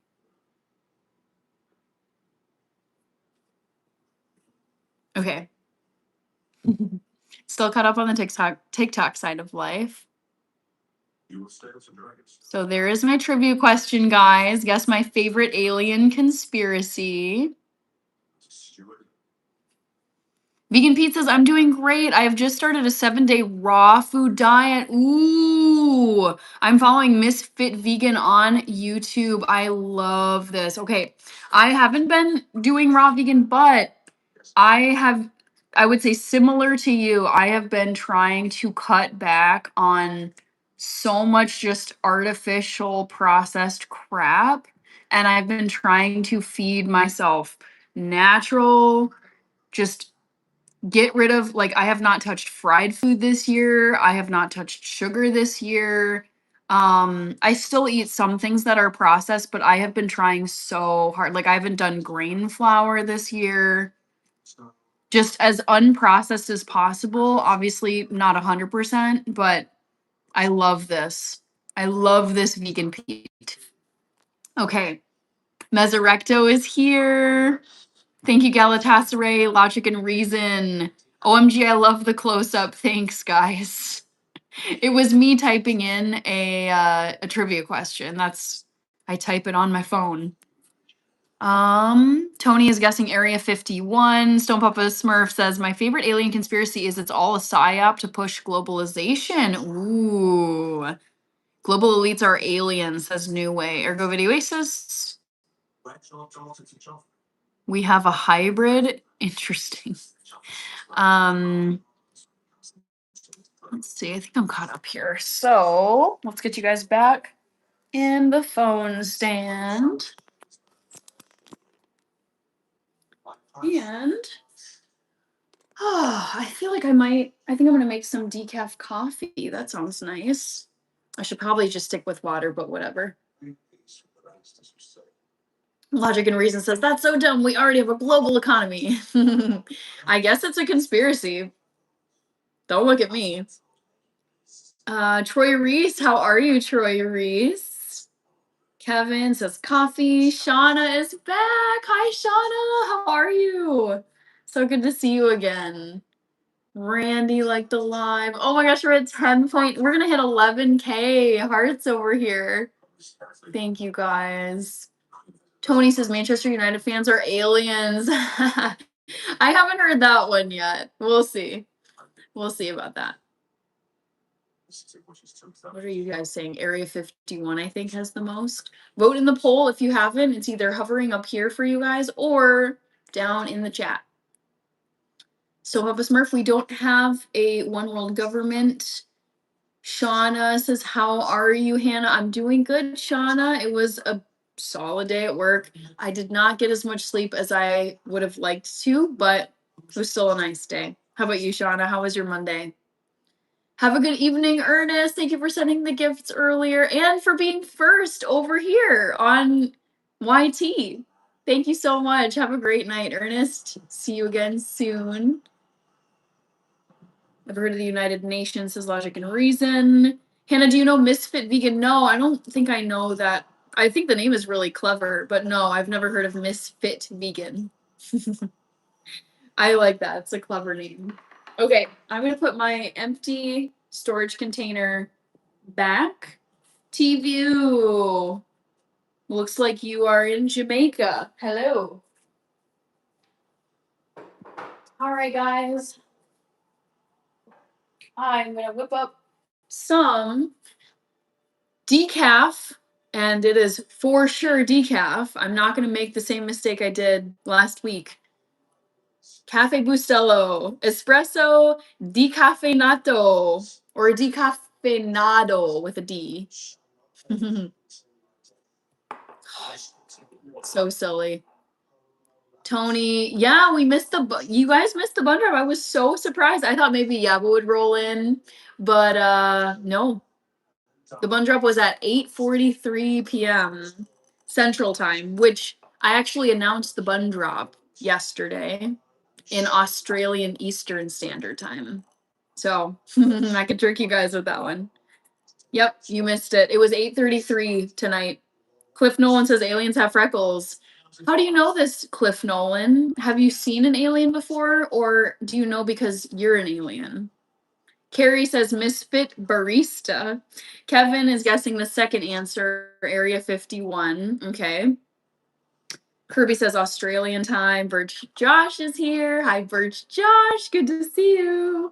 Okay. Still caught up on the TikTok side of life. So there is my trivia question, guys. Guess my favorite alien conspiracy. Vegan pizzas, I'm doing great. I have just started a 7-day raw food diet. Ooh, I'm following Misfit Vegan on YouTube. I love this. Okay, I haven't been doing raw vegan, but I would say similar to you, I have been trying to cut back on so much just artificial processed crap. And I've been trying to feed myself natural, just get rid of, like, I have not touched fried food this year. I have not touched sugar this year. I still eat some things that are processed, but I have been trying so hard. Like, I haven't done grain flour this year. Just as unprocessed as possible. Obviously, not 100%, but I love this. I love this vegan Pete. Okay. Mesorecto is here. Thank you, Galatasaray, Logic and Reason. OMG, I love the close up. Thanks, guys. It was me typing in a trivia question. I type it on my phone. Tony is guessing Area 51. Stone Papa Smurf says my favorite alien conspiracy is it's all a psyop to push globalization. Ooh. Global elites are aliens, says New Way. Ergo Videoasis. We have a hybrid. Interesting. Let's see. I think I'm caught up here. So let's get you guys back in the phone stand. And I feel like I think I'm gonna make some decaf coffee. That sounds nice. I should probably just stick with water, but whatever. Logic and Reason says, that's so dumb. We already have a global economy. I guess it's a conspiracy. Don't look at me. Troy Reese, how are you, Troy Reese? Kevin says coffee. Shauna is back. Hi, Shauna. How are you? So good to see you again. Randy liked the live. Oh my gosh, we're at 10 point. We're gonna hit 11K hearts over here. Thank you guys. Tony says Manchester United fans are aliens. I haven't heard that one yet. We'll see. We'll see about that. What are you guys saying? Area 51, I think, has the most. Vote in the poll if you haven't. It's either hovering up here for you guys or down in the chat. So, Papa Smurf, we don't have a one world government. Shauna says, how are you, Hannah? I'm doing good, Shauna. It was a solid day at work. I did not get as much sleep as I would have liked to, but it was still a nice day. How about you, Shauna? How was your Monday? Have a good evening, Ernest. Thank you for sending the gifts earlier and for being first over here on YT. Thank you so much. Have a great night, Ernest. See you again soon. Ever heard of the United Nations, says Logic and Reason. Hannah, do you know Misfit Vegan? No, I don't think I know that. I think the name is really clever, but no, I've never heard of Misfit Vegan. I like that. It's a clever name. Okay, I'm going to put my empty storage container back. T-View. Looks like you are in Jamaica. Hello. All right, guys. I'm going to whip up some decaf, and it is for sure decaf. I'm not going to make the same mistake I did last week. Cafe Bustelo, espresso decafeinato, or decafeinado with a D. So silly. Tony, yeah, we missed you guys missed the bun drop. I was so surprised. I thought maybe Yaba would roll in, but no. The bun drop was at 8:43 p.m. Central Time, which I actually announced the bun drop yesterday in Australian Eastern Standard Time. So I could trick you guys with that one. Yep, you missed it. It was 8:33 tonight. Cliff Nolan says aliens have freckles. How do you know this, Cliff Nolan? Have you seen an alien before, or do you know because you're an alien? Carrie says Misfit Barista. Kevin is guessing the second answer, Area 51. Okay. Kirby says Australian time. Birch Josh is here. Hi, Birch Josh. Good to see you.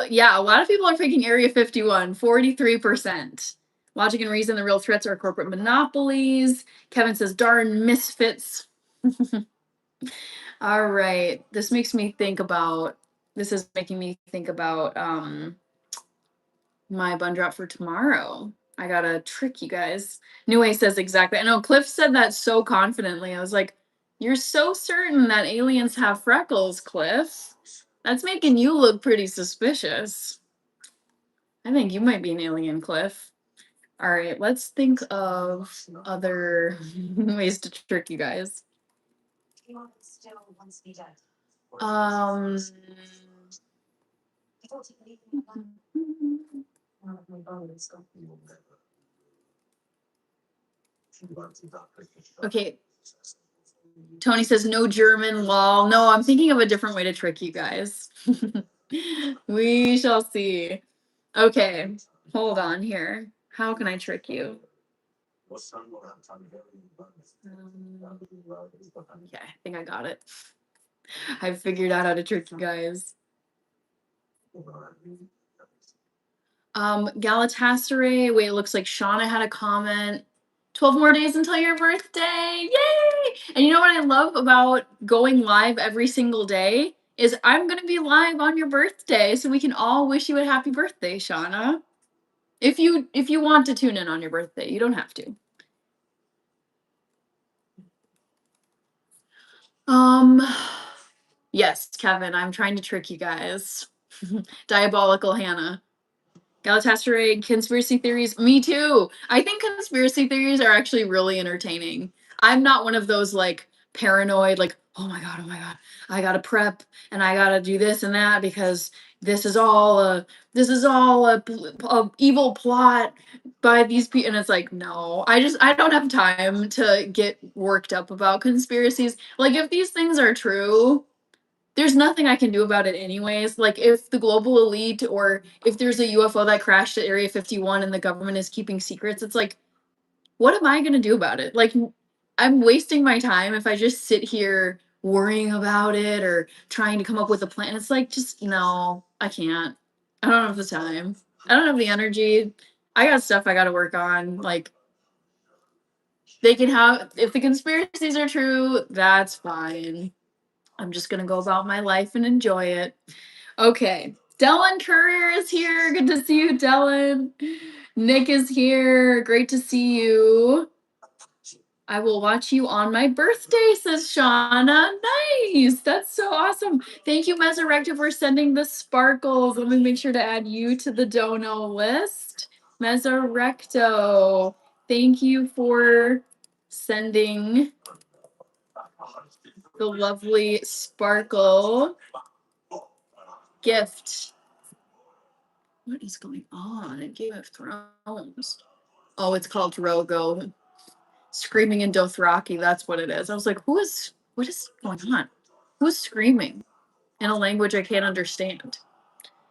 Yeah, a lot of people are picking Area 51, 43%. Logic and Reason, the real threats are corporate monopolies. Kevin says, darn misfits. All right. This is making me think about my bun drop for tomorrow. I gotta trick you guys. New Way says exactly. I know Cliff said that so confidently. I was like, you're so certain that aliens have freckles, Cliff. That's making you look pretty suspicious. I think you might be an alien, Cliff. All right, let's think of other ways to trick you guys. Um, okay. Tony says no German lol. No, I'm thinking of a different way to trick you guys. We shall see. Okay, hold on here. How can I trick you? Okay, I think I got it. I figured out how to trick you guys. Galatasaray. Wait, it looks like Shauna had a comment. 12 more days until your birthday. Yay! And you know what I love about going live every single day is I'm going to be live on your birthday so we can all wish you a happy birthday, Shauna. If you want to tune in on your birthday, you don't have to. Yes, Kevin, I'm trying to trick you guys. Diabolical Hannah. Galatasaray, conspiracy theories. Me too. I think conspiracy theories are actually really entertaining. I'm not one of those like paranoid, like, oh my God, I gotta prep and I gotta do this and that because this is all a evil plot by these people. And it's like, no, I don't have time to get worked up about conspiracies. Like, if these things are true, there's nothing I can do about it anyways. Like, if the global elite or if there's a UFO that crashed at Area 51 and the government is keeping secrets, it's like, what am I going to do about it? Like, I'm wasting my time if I just sit here worrying about it or trying to come up with a plan. It's like, just no, I can't. I don't have the time. I don't have the energy. I got stuff I got to work on. Like, they can have, if the conspiracies are true, that's fine. I'm just going to go about my life and enjoy it. Okay. Dylan Courier is here. Good to see you, Dylan. Nick is here. Great to see you. I will watch you on my birthday, says Shauna. Nice. That's so awesome. Thank you, Mesorecta, for sending the sparkles. Let me make sure to add you to the dono list. Mesorecto, thank you for sending the lovely Sparkle gift. What is going on in Game of Thrones? Oh, it's called Drogo. Screaming in Dothraki, that's what it is. I was like, what is going on? Who's screaming in a language I can't understand?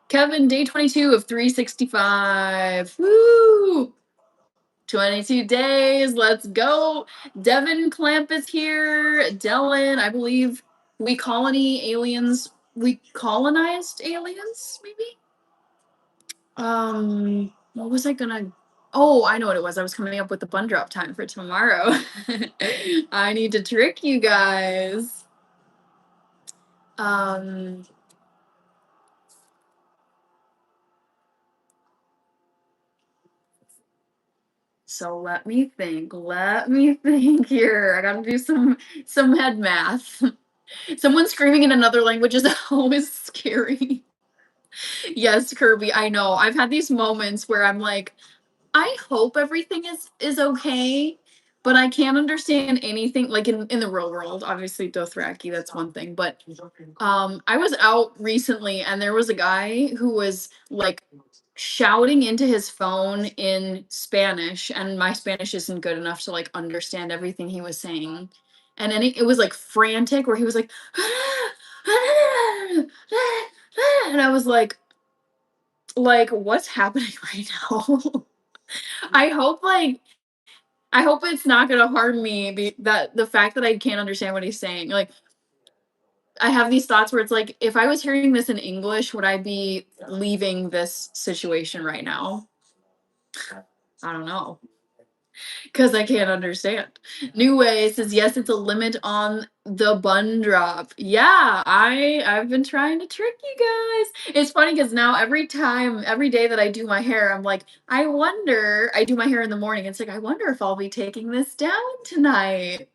Kevin, day 22 of 365. Woo! 22 days. Let's go. Devin Clamp is here. Dylan, I believe we colonized aliens, maybe? What was I gonna? Oh, I know what it was. I was coming up with the bun drop time for tomorrow. I need to trick you guys. So let me think. Let me think here. I gotta do some head math. Someone screaming in another language is always scary. Yes, Kirby, I know. I've had these moments where I'm like, I hope everything is okay, but I can't understand anything. Like in the real world, obviously Dothraki, that's one thing. But I was out recently and there was a guy who was like shouting into his phone in Spanish, and my Spanish isn't good enough to like understand everything he was saying. And then it was like frantic where he was like and I was like what's happening right now? I hope it's not gonna harm me. That the fact that I can't understand what he's saying. Like I have these thoughts where it's like, if I was hearing this in English, would I be leaving this situation right now? I don't know. Because I can't understand. New Way says yes, it's a limit on the bun drop. Yeah, I've been trying to trick you guys. It's funny because now every day that I do my hair, I'm like, I wonder. I do my hair in the morning. It's like, I wonder if I'll be taking this down tonight.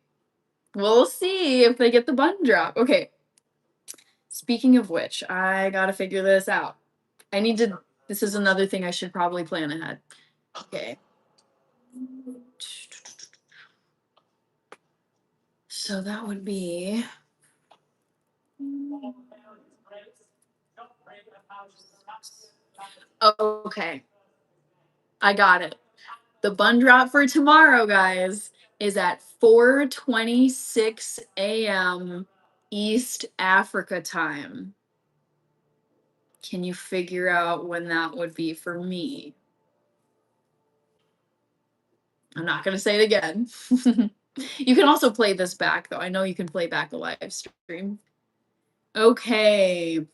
We'll see if they get the bun drop. Okay. Speaking of which, I gotta figure this out. This is another thing I should probably plan ahead. Okay. So that would be. Okay. I got it. The bun drop for tomorrow, guys, is at 4:26 a.m. East Africa time. Can you figure out when that would be for me? I'm not going to say it again. You can also play this back, though. I know you can play back a live stream. Okay.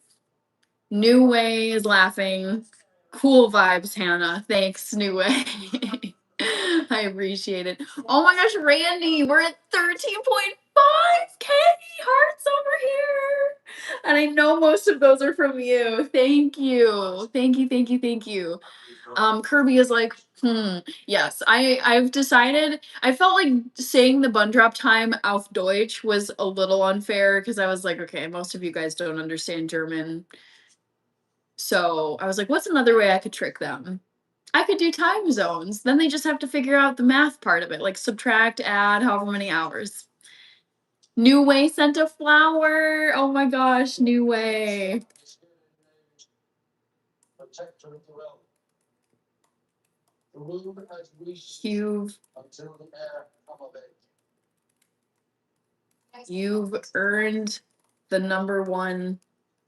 New Way is laughing. Cool vibes, Hannah. Thanks, New Way. I appreciate it. Oh my gosh, Randy, we're at 13.5K hearts over here. And I know most of those are from you. Thank you. Thank you, thank you, thank you. Kirby is like, yes, I've decided. I felt like saying the bun drop time auf Deutsch was a little unfair because I was like, okay, most of you guys don't understand German. So I was like, what's another way I could trick them? I could do time zones. Then they just have to figure out the math part of it, like subtract, add, however many hours. New Way sent a flower. Oh my gosh, New Way. You've earned the number one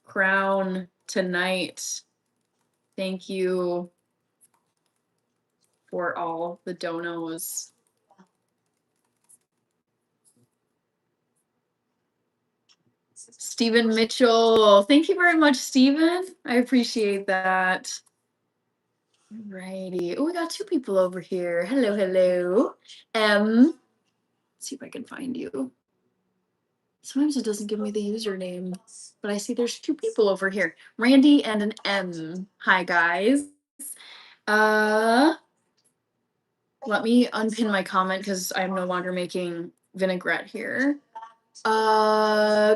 crown tonight. Thank you for all the donos. Stephen Mitchell. Thank you very much, Stephen. I appreciate that. Alrighty. Oh, we got two people over here. Hello, hello. Let's see if I can find you. Sometimes it doesn't give me the username, but I see there's two people over here. Randy and an M. Hi, guys. Let me unpin my comment because I'm no longer making vinaigrette here.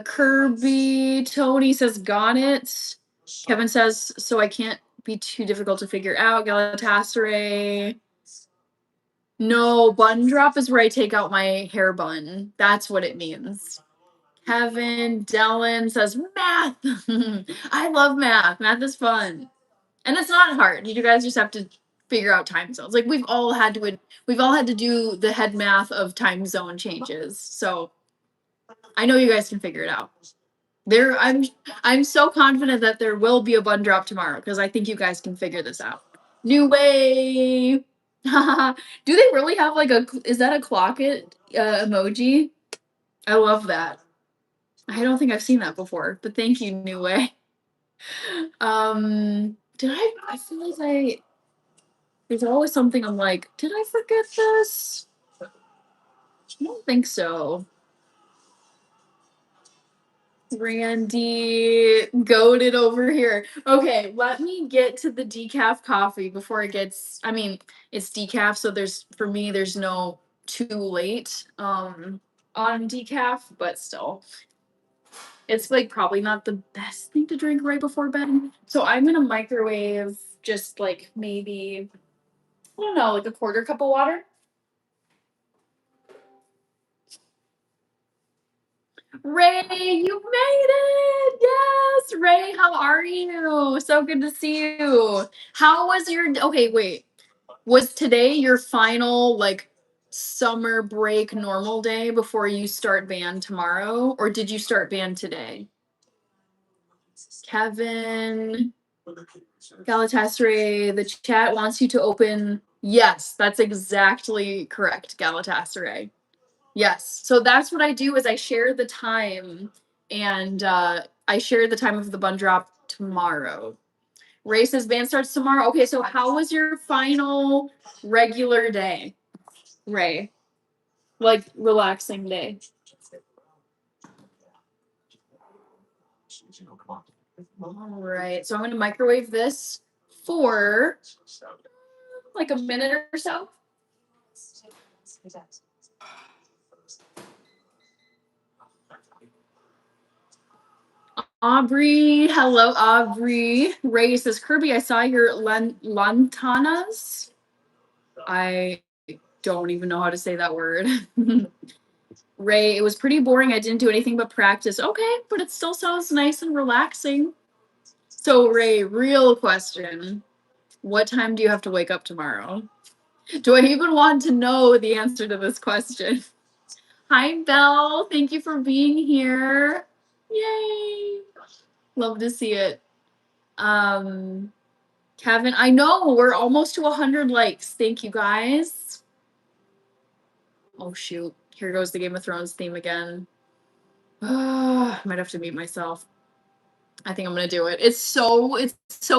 Kirby Tony says got it. Kevin says so I can't be too difficult to figure out. Galatasaray. No, bun drop is where I take out my hair bun. That's what it means. Kevin Dellen says math. I love math. Math is fun. And it's not hard. You guys just have to figure out time zones. Like we've all had to do the head math of time zone changes. So I know you guys can figure it out. I'm so confident that there will be a bun drop tomorrow because I think you guys can figure this out. New way. Do they really have like is that a clock it emoji? I love that. I don't think I've seen that before, but thank you, New Way. Did I feel like there's always something I'm like, did I forget this? I don't think so. Randy goaded over here. Okay, let me get to the decaf coffee before it gets, I mean, it's decaf, so for me there's no too late on decaf, but still. It's like probably not the best thing to drink right before bed. So I'm gonna microwave just like maybe, I don't know, like a quarter cup of water. Ray, you made it! Yes, Ray, how are you? So good to see you. How was your okay, wait. Was today your final like summer break normal day before you start band tomorrow? Or did you start band today? Kevin Galatasaray, the chat wants you to open. Yes, that's exactly correct, Galatasaray. Yes. So that's what I do is I share the time and I share the time of the bun drop tomorrow. Ray says band starts tomorrow. Okay, so how was your final regular day, Ray? Like relaxing day. All right. So I'm going to microwave this for like a minute or so. Aubrey, hello, Aubrey. Ray says, Kirby, I saw your lantanas. I don't even know how to say that word. Ray, it was pretty boring. I didn't do anything but practice. Okay, but it still sounds nice and relaxing. So, Ray, real question. What time do you have to wake up tomorrow? Do I even want to know the answer to this question? Hi, Belle. Thank you for being here. Yay. Love to see it. Kevin, I know we're almost to 100 likes. Thank you guys. Oh shoot. Here goes the Game of Thrones theme again. I might have to mute myself. I think I'm gonna do it. It's so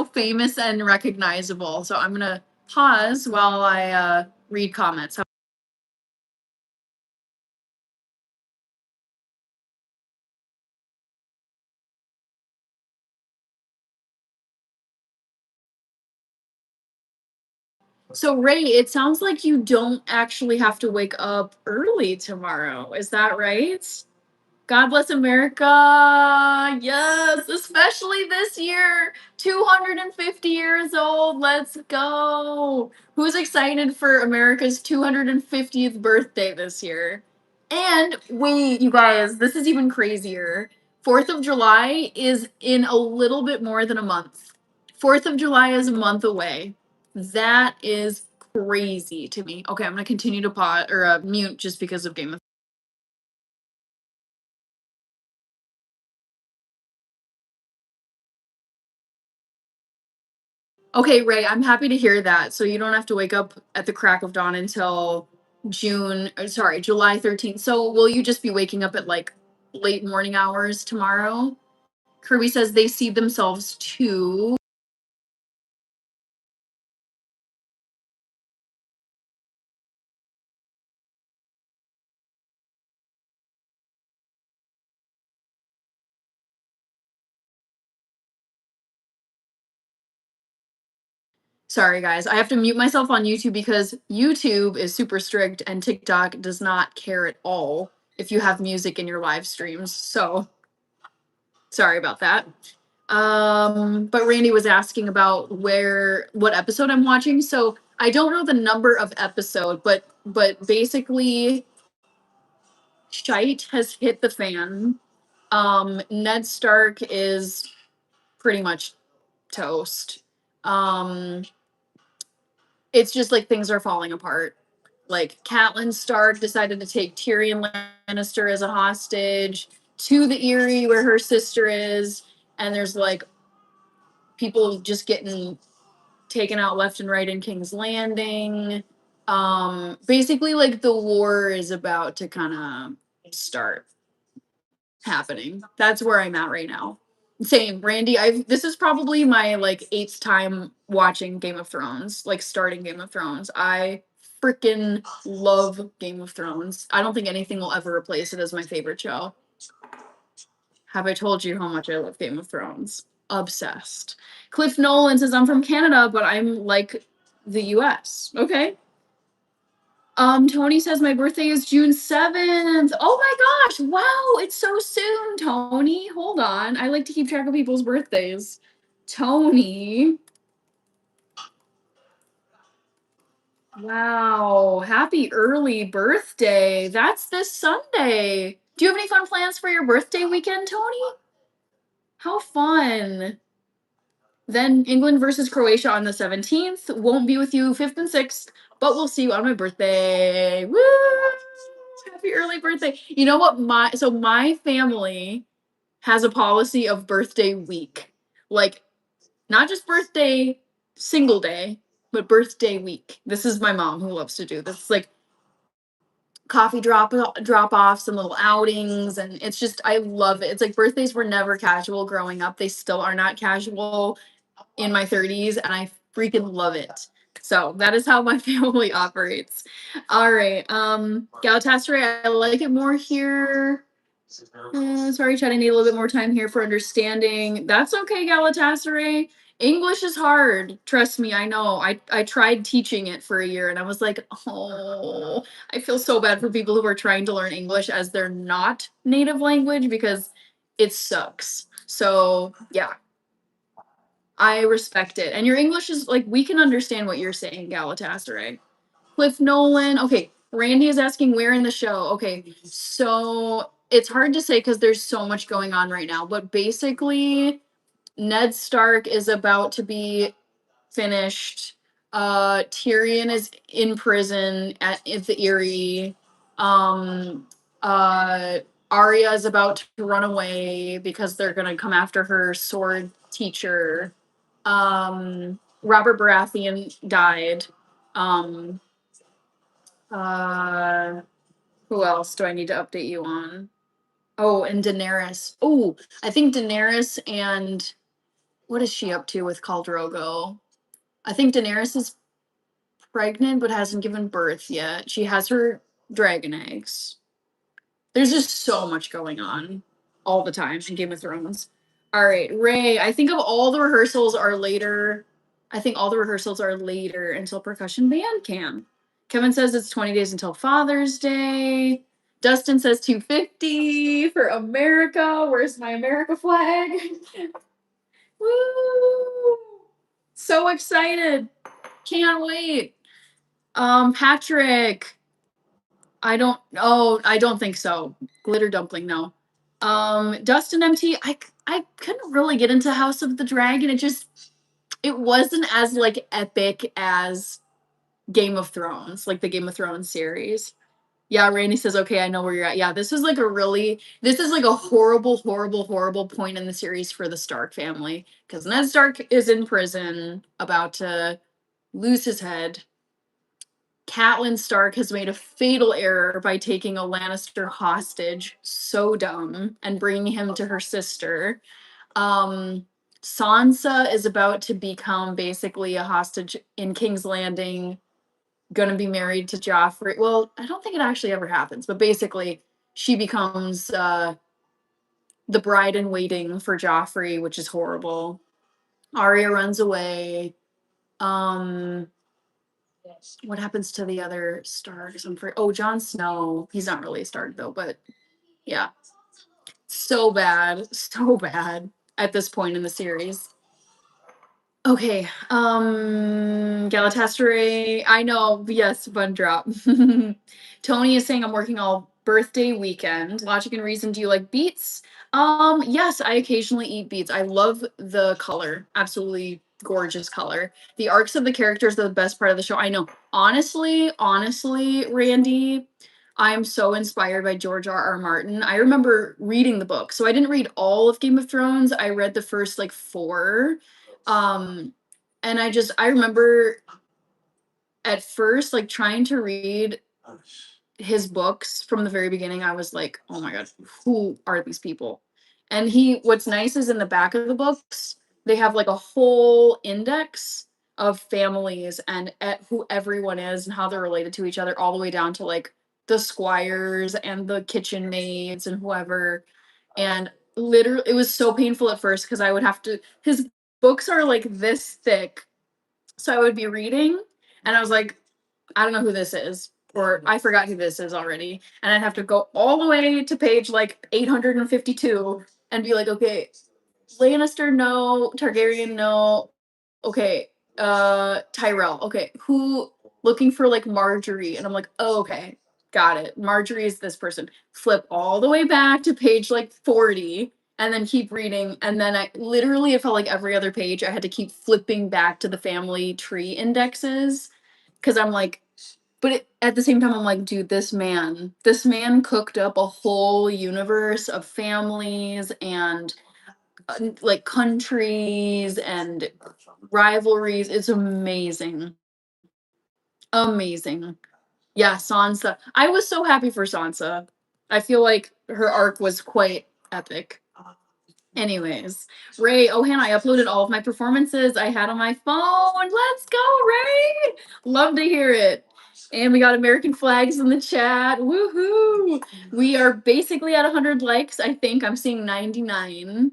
famous and recognizable. So I'm gonna pause while I read comments. So Ray, it sounds like you don't actually have to wake up early tomorrow. Is that right? God bless America. Yes, especially this year. 250 years old. Let's go. Who's excited for America's 250th birthday this year? And wait, you guys, this is even crazier. 4th of July is in a little bit more than a month. 4th of July is a month away. That is crazy to me. Okay, I'm going to continue to pause or mute just because of Game of Okay, Ray, I'm happy to hear that. So you don't have to wake up at the crack of dawn until July 13th. So will you just be waking up at like late morning hours tomorrow? Kirby says they see themselves too. Sorry, guys. I have to mute myself on YouTube because YouTube is super strict and TikTok does not care at all if you have music in your live streams. So sorry about that. But Randy was asking about what episode I'm watching. So I don't know the number of episode, but basically shite has hit the fan Ned Stark is pretty much toast. It's just like things are falling apart. Like Catelyn Stark decided to take Tyrion Lannister as a hostage to the Eyrie where her sister is, and there's like people just getting taken out left and right in King's Landing. Basically like the war is about to kind of start happening. That's where I'm at right now. Same, Randy. This is probably my like eighth time watching Game of Thrones, like starting Game of Thrones. I freaking love Game of Thrones. I don't think anything will ever replace it as my favorite show. Have I told you how much I love Game of Thrones? Obsessed. Cliff Nolan says I'm from Canada, but I'm like the US. Okay. Tony says my birthday is June 7th. Oh my gosh, wow, it's so soon, Tony. Hold on. I like to keep track of people's birthdays. Tony. Wow, happy early birthday. That's this Sunday. Do you have any fun plans for your birthday weekend, Tony? How fun. Then England versus Croatia on the 17th. Won't be with you 5th and 6th, but we'll see you on my birthday. Woo! Happy early birthday. You know what my family has a policy of birthday week. Like not just birthday single day, but birthday week. This is my mom who loves to do this. It's like coffee drop offs and little outings, and it's just I love it. It's like birthdays were never casual growing up. They still are not casual in my 30s, and I freaking love it. So that is how my family operates. All right. Galatasaray, I like it more here. Sorry, Chad, I need a little bit more time here for understanding. That's okay, Galatasaray. English is hard. Trust me, I know. I tried teaching it for a year and I was like, oh, I feel so bad for people who are trying to learn English as their not native language because it sucks. So, yeah, I respect it. And your English is like, we can understand what you're saying, Galatasaray. Cliff Nolan. Okay, Randy is asking where in the show. Okay, so it's hard to say because there's so much going on right now, but basically, Ned Stark is about to be finished. Tyrion is in prison at the Eyrie. Um, Arya is about to run away because they're gonna come after her sword teacher. Robert Baratheon died. Um, uh, who else do I need to update you on? Oh, and Daenerys. Oh, I think Daenerys and what is she up to with Khal Drogo? I think Daenerys is pregnant but hasn't given birth yet. She has her dragon eggs. There's just so much going on all the time in Game of Thrones. All right, Ray, I think of all the rehearsals are later. I think all the rehearsals are later until percussion band camp. Kevin says it's 20 days until Father's Day. Dustin says 250 for America. Where's my America flag? Woo! So excited. Can't wait. Patrick, I don't think so. Glitter dumpling, no. Dustin MT, I couldn't really get into House of the Dragon. It wasn't as like epic as Game of Thrones, like the Game of Thrones series. Yeah, Randy says, okay, I know where you're at. Yeah, this is like a horrible, horrible, horrible point in the series for the Stark family. Because Ned Stark is in prison, about to lose his head. Catelyn Stark has made a fatal error by taking a Lannister hostage, so dumb, and bringing him to her sister. Sansa is about to become basically a hostage in King's Landing, gonna be married to Joffrey. Well, I don't think it actually ever happens, but basically, she becomes the bride in waiting for Joffrey, which is horrible. Arya runs away. Um, what happens to the other Starks? Jon Snow. He's not really a Stark though, but yeah, so bad at this point in the series. Okay, Galatasaray. I know. Yes, fun drop. Tony is saying I'm working all birthday weekend. Logic and Reason, do you like beets? Yes, I occasionally eat beets. I love the color. Absolutely gorgeous color. The arcs of the characters are the best part of the show. I know. Honestly, Randy, I'm so inspired by George R. R. Martin. I remember reading the book. So I didn't read all of Game of Thrones. I read the first like 4. And I remember at first like trying to read his books from the very beginning. I was like, oh my god, who are these people? And what's nice is in the back of the books they have like a whole index of families and who everyone is and how they're related to each other, all the way down to like the squires and the kitchen maids and whoever. And literally it was so painful at first because I would have to, his books are like this thick, so I would be reading and I was like, I don't know who this is, or I forgot who this is already. And I'd have to go all the way to page like 852 and be like, okay, Lannister, no, Targaryen, no. Okay, Tyrell. Okay, who looking for like Marjorie? And I'm like, oh, okay, got it. Marjorie is this person. Flip all the way back to page like 40 and then keep reading. And then it felt like every other page I had to keep flipping back to the family tree indexes. Cause I'm like, at the same time, I'm like, dude, this man cooked up a whole universe of families and like countries and rivalries. It's amazing. Amazing. Yeah, Sansa. I was so happy for Sansa. I feel like her arc was quite epic. Anyways, Ray, oh Hannah, I uploaded all of my performances I had on my phone. Let's go, Ray! Love to hear it. And we got American flags in the chat. Woohoo! We are basically at 100 likes. I think I'm seeing 99.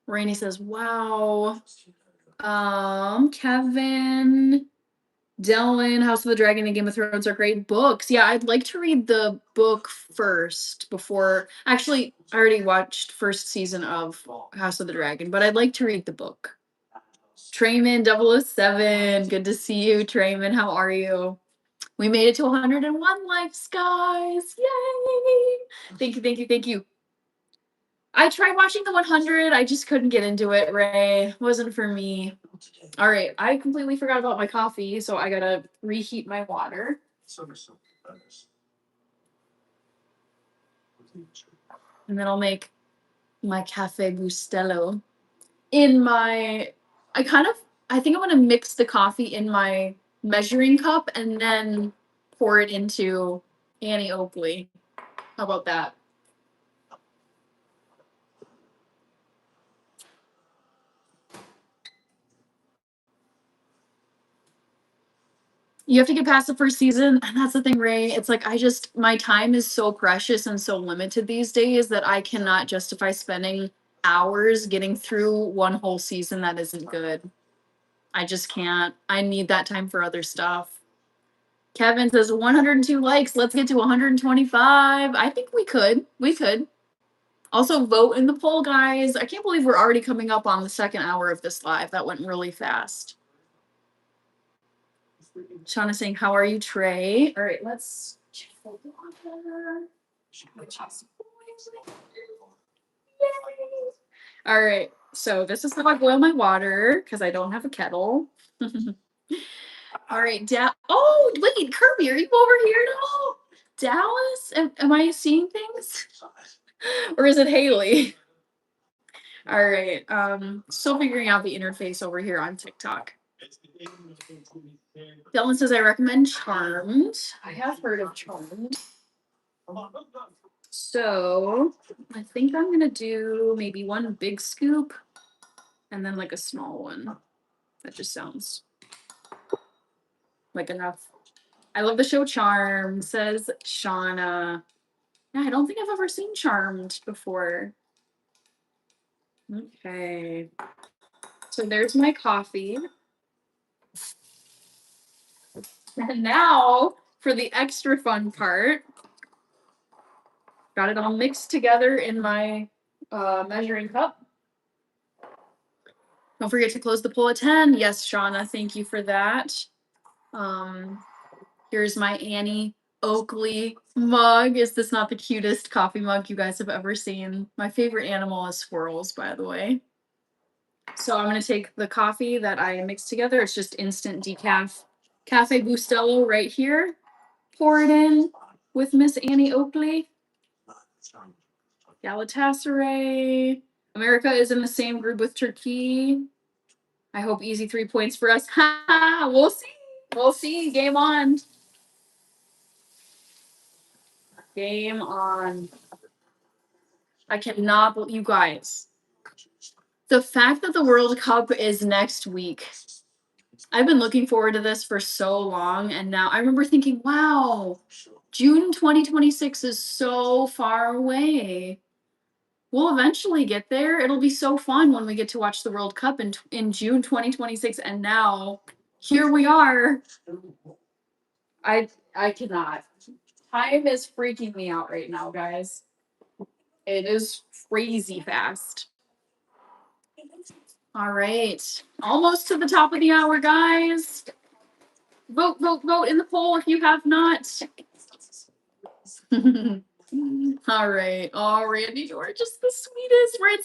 Rainey says, wow. Kevin, Dylan, House of the Dragon and Game of Thrones are great books. Yeah, I'd like to read the book first before. Actually, I already watched first season of House of the Dragon, but I'd like to read the book. Trayman 007, good to see you, Trayman. How are you? We made it to 101 likes, guys. Yay! Thank you, thank you, thank you. I tried watching the 100. I just couldn't get into it, Ray. It wasn't for me. All right, I completely forgot about my coffee, so I gotta reheat my water. And then I'll make my Cafe Bustelo I think I'm gonna mix the coffee in my measuring cup and then pour it into Annie Oakley. How about that? You have to get past the first season, and that's the thing, Ray. It's like my time is so precious and so limited these days that I cannot justify spending hours getting through one whole season that isn't good. I just can't. I need that time for other stuff. Kevin says 102 likes. Let's get to 125. I think we could. We could. Also, vote in the poll, guys. I can't believe we're already coming up on the second hour of this live. That went really fast. Shauna saying, how are you, Trey? All right, let's check the water. All right, so this is how I boil my water because I don't have a kettle. All right, oh, wait, Kirby, are you over here now? Dallas? Am I seeing things? Or is it Haley? All right, still figuring out the interface over here on TikTok. Dylan says, I recommend Charmed. I have heard of Charmed. So I think I'm gonna do maybe one big scoop and then like a small one. That just sounds like enough. I love the show Charmed, says Shauna. Yeah, I don't think I've ever seen Charmed before. Okay. So there's my coffee. And now for the extra fun part. Got it all mixed together in my measuring cup. Don't forget to close the poll at 10. Yes, Shauna, thank you for that. Here's my Annie Oakley mug. Is this not the cutest coffee mug you guys have ever seen? My favorite animal is squirrels, by the way. So I'm gonna take the coffee that I mixed together. It's just instant decaf Cafe Bustelo right here. Pour it in with Miss Annie Oakley. Galatasaray. America is in the same group with Turkey. I hope easy 3 points for us. We'll see. We'll see. Game on. Game on. I cannot believe you guys. The fact that the World Cup is next week. I've been looking forward to this for so long, and now I remember thinking, wow, June 2026 is so far away. We'll eventually get there. It'll be so fun when we get to watch the World Cup in June 2026, and now here we are. I cannot. Time is freaking me out right now, guys. It is crazy fast. All right. Almost to the top of the hour, guys. Vote, vote, vote in the poll if you have not. All right. Oh, Randy, you're just the sweetest. We're at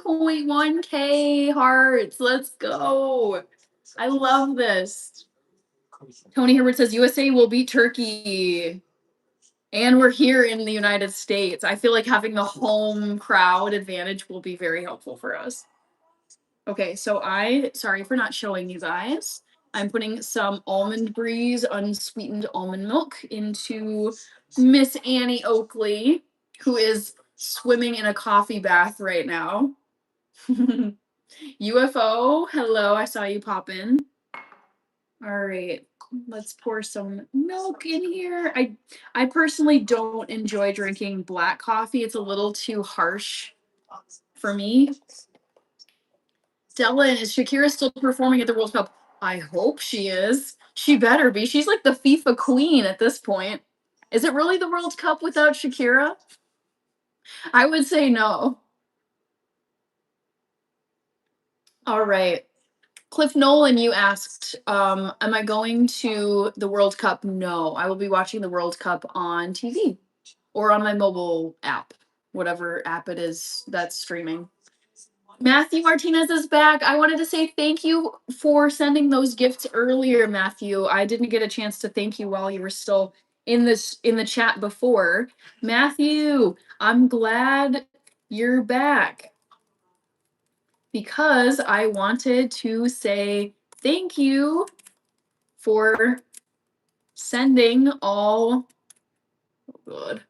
17.1K hearts. Let's go. I love this. Tony Herbert says USA will beat Turkey. And we're here in the United States. I feel like having the home crowd advantage will be very helpful for us. Okay, so sorry for not showing you guys. I'm putting some Almond Breeze unsweetened almond milk into Miss Annie Oakley, who is swimming in a coffee bath right now. UFO, hello, I saw you pop in. All right, let's pour some milk in here. I personally don't enjoy drinking black coffee. It's a little too harsh for me. Dylan, is Shakira still performing at the World Cup? I hope she is. She better be. She's like the FIFA queen at this point. Is it really the World Cup without Shakira? I would say no. All right. Cliff Nolan, you asked, am I going to the World Cup? No, I will be watching the World Cup on TV or on my mobile app, whatever app it is that's streaming. Matthew Martinez is back. I wanted to say thank you for sending those gifts earlier, Matthew. I didn't get a chance to thank you while you were still in the chat before. Matthew, I'm glad you're back because I wanted to say thank you for sending all good.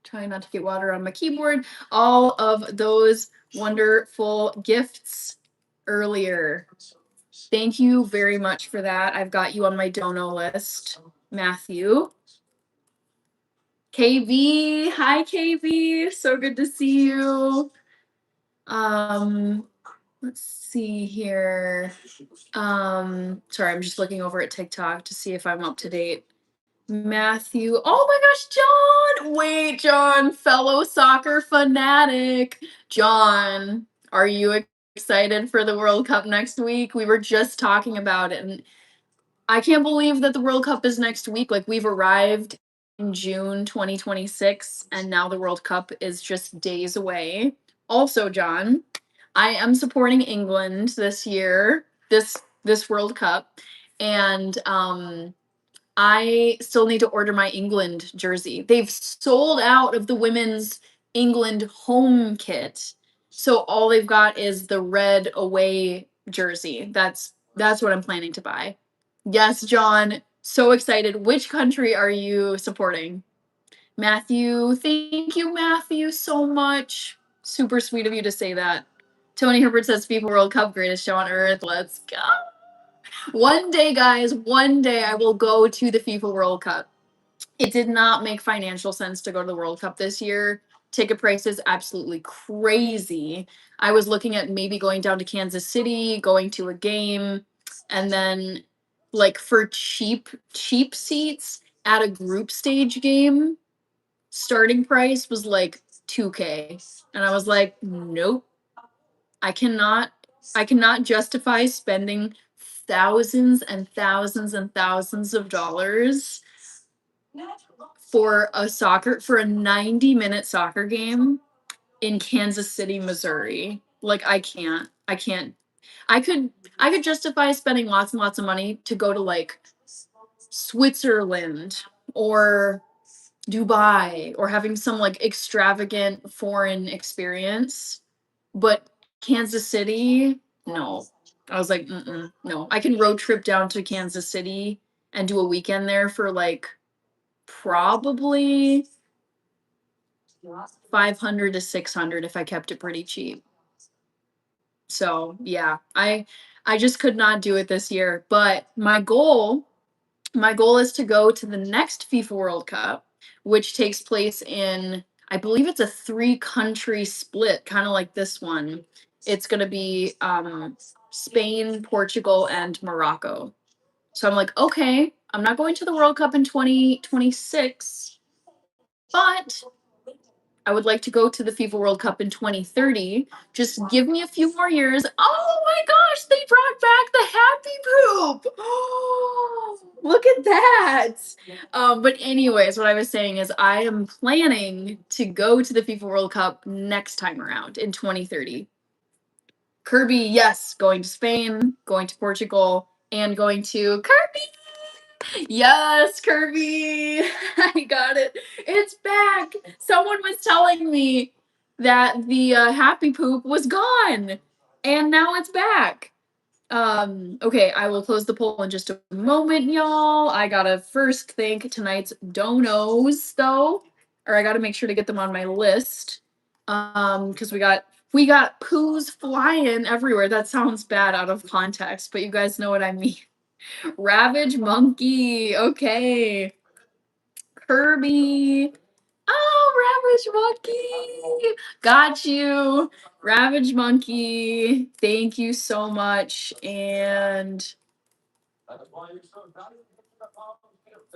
Trying not to get water on my keyboard. All of those wonderful gifts earlier. Thank you very much for that. I've got you on my dono list, Matthew. KB, hi KB, so good to see you. Let's see here. Sorry, I'm just looking over at TikTok to see if I'm up to date. Matthew, oh my gosh, John! Wait, John, fellow soccer fanatic. John, are you excited for the World Cup next week? We were just talking about it, and I can't believe that the World Cup is next week. Like, we've arrived in June 2026, and now the World Cup is just days away. Also, John, I am supporting England this year, this World Cup, and I still need to order my England jersey. They've sold out of the women's England home kit. So all they've got is the red away jersey. That's what I'm planning to buy. Yes, John, so excited. Which country are you supporting? Matthew, thank you, Matthew, so much. Super sweet of you to say that. Tony Herbert says FIFA World Cup, greatest show on earth. Let's go. One day, guys, one day I will go to the FIFA World Cup. It did not make financial sense to go to the World Cup this year. Ticket prices absolutely crazy. I was looking at maybe going down to Kansas City, going to a game, and then like for cheap seats at a group stage game, starting price was like 2K. And I was like, nope. I cannot justify spending thousands and thousands and thousands of dollars for a 90-minute soccer game in Kansas City, Missouri. Like I can't. I could justify spending lots and lots of money to go to like Switzerland or Dubai or having some like extravagant foreign experience. But Kansas City, no. I was like, no. I can road trip down to Kansas City and do a weekend there for like probably 500 to 600 if I kept it pretty cheap. So, yeah, I just could not do it this year, but my goal is to go to the next FIFA World Cup, which takes place in, I believe it's a 3-country split, kind of like this one. It's going to be Spain, Portugal, and Morocco. So I'm like, okay, I'm not going to the World Cup in 2026, but I would like to go to the FIFA World Cup in 2030. Just give me a few more years. Oh my gosh, they brought back the happy poop. Oh, look at that. But anyways, what I was saying is I am planning to go to the FIFA World Cup next time around in 2030. Kirby, yes, going to Spain, going to Portugal, and going to Kirby. Yes, Kirby. I got it. It's back. Someone was telling me that the happy poop was gone and now it's back. Okay, I will close the poll in just a moment, y'all. I gotta first thank tonight's donos though, or I gotta make sure to get them on my list. Because we got poos flying everywhere. That sounds bad out of context, but you guys know what I mean. Ravage Monkey. Okay. Kirby. Oh, Ravage Monkey. Got you. Ravage Monkey. Thank you so much. And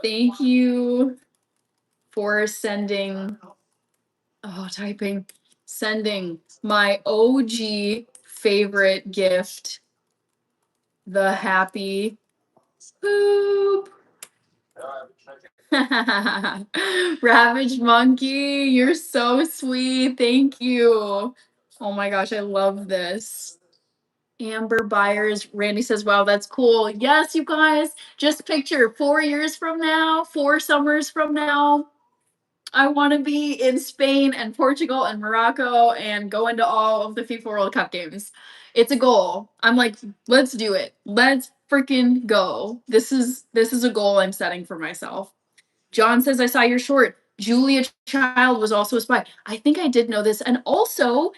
thank you for sending my OG favorite gift, the happy poop. Ravage Monkey, you're so sweet. Thank you. Oh my gosh, I love this. Amber Byers, Randy says, wow, that's cool. Yes, you guys, just picture 4 years from now, 4 summers from now, I want to be in Spain and Portugal and Morocco and go into all of the FIFA World Cup games. It's a goal. I'm like, let's do it. Let's freaking go. This is a goal I'm setting for myself. John says, I saw your short. Julia Child was also a spy. I think I did know this. And also,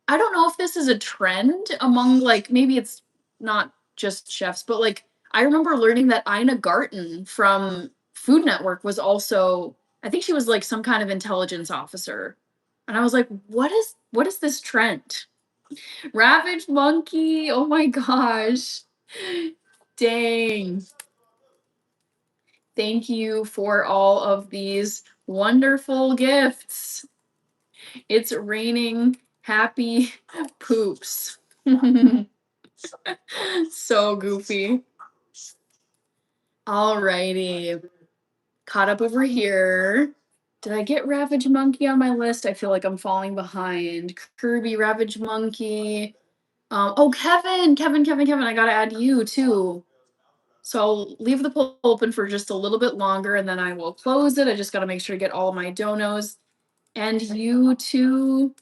I don't know if this is a trend among, like, maybe it's not just chefs, but like, I remember learning that Ina Garten from Food Network was also, I think she was like some kind of intelligence officer. And I was like, what is this trend? Ravage Monkey. Oh my gosh. Dang. Thank you for all of these wonderful gifts. It's raining happy poops. So goofy. Alrighty. Caught up over here. Did I get Ravage Monkey on my list? I feel like I'm falling behind. Kirby, Ravage Monkey. Oh, Kevin. I gotta add you too. So I'll leave the poll open for just a little bit longer and then I will close it. I just got to make sure to get all of my donos. And you too,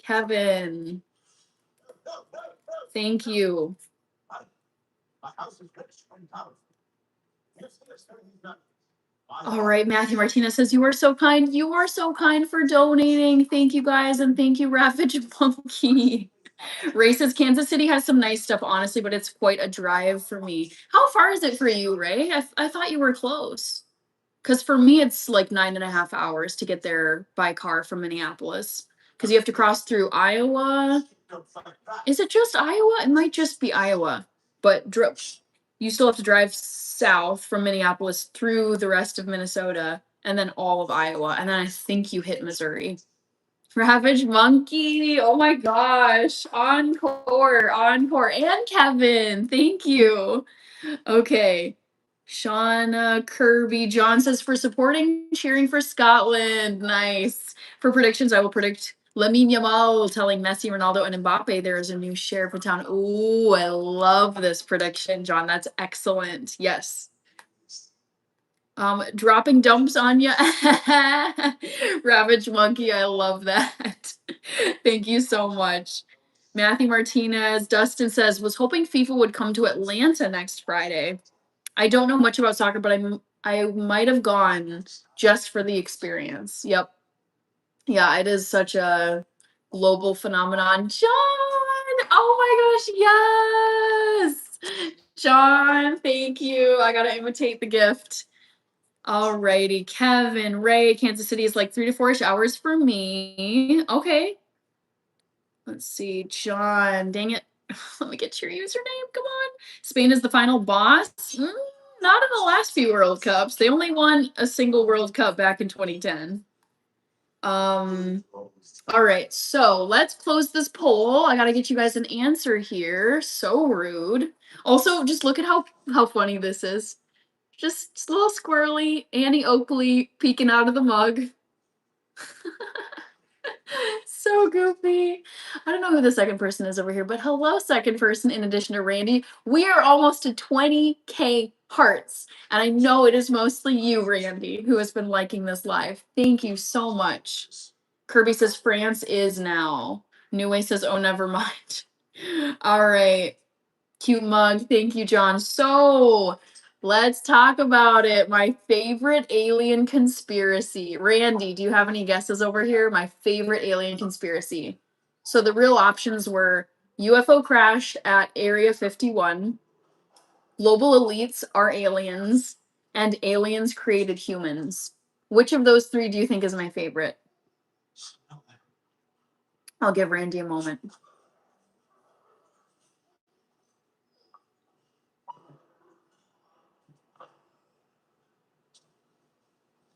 Kevin. Thank you. All right, Matthew Martinez says, you are so kind. You are so kind for donating. Thank you guys. And thank you, Ravage Monkey. Ray says Kansas City has some nice stuff, honestly, but it's quite a drive for me. How far is it for you, Ray? I thought you were close. Because for me, it's like 9.5 hours to get there by car from Minneapolis. Because you have to cross through Iowa. Is it just Iowa? It might just be Iowa. But you still have to drive south from Minneapolis through the rest of Minnesota and then all of Iowa. And then I think you hit Missouri. Ravage Monkey. Oh my gosh. Encore. And Kevin. Thank you. Okay. Shauna Kirby John says for supporting, cheering for Scotland. Nice. For predictions, I will predict Lamine Yamal telling Messi, Ronaldo, and Mbappe there is a new sheriff of town. Ooh, I love this prediction, John. That's excellent. Yes. Dropping dumps on you. Ravage Monkey, I love that. Thank you so much. Matthew Martinez, Dustin says, was hoping FIFA would come to Atlanta next Friday. I don't know much about soccer, but I might have gone just for the experience. Yep. Yeah, it is such a global phenomenon. John! Oh my gosh, yes! John, thank you. I gotta imitate the gift. Alrighty, Kevin, Ray, Kansas City is like 3 to 4-ish hours for me. Okay. Let's see, John, dang it. Let me get your username. Come on. Spain is the final boss. Not in the last few World Cups. They only won a single World Cup back in 2010. All right, so let's close this poll. I gotta get you guys an answer here. So rude. Also, just look at how funny this is. Just a little squirrely Annie Oakley peeking out of the mug. So goofy. I don't know who the second person is over here, but hello, second person, in addition to Randy. We are almost to 20K hearts. And I know it is mostly you, Randy, who has been liking this live. Thank you so much. Kirby says France is now. New Way says, oh, never mind. All right. Cute mug. Thank you, John. So let's talk about it. My favorite alien conspiracy. Randy, do you have any guesses over here? My favorite alien conspiracy. So the real options were UFO crash at Area 51, global elites are aliens, and aliens created humans. Which of those three do you think is my favorite? I'll give Randy a moment.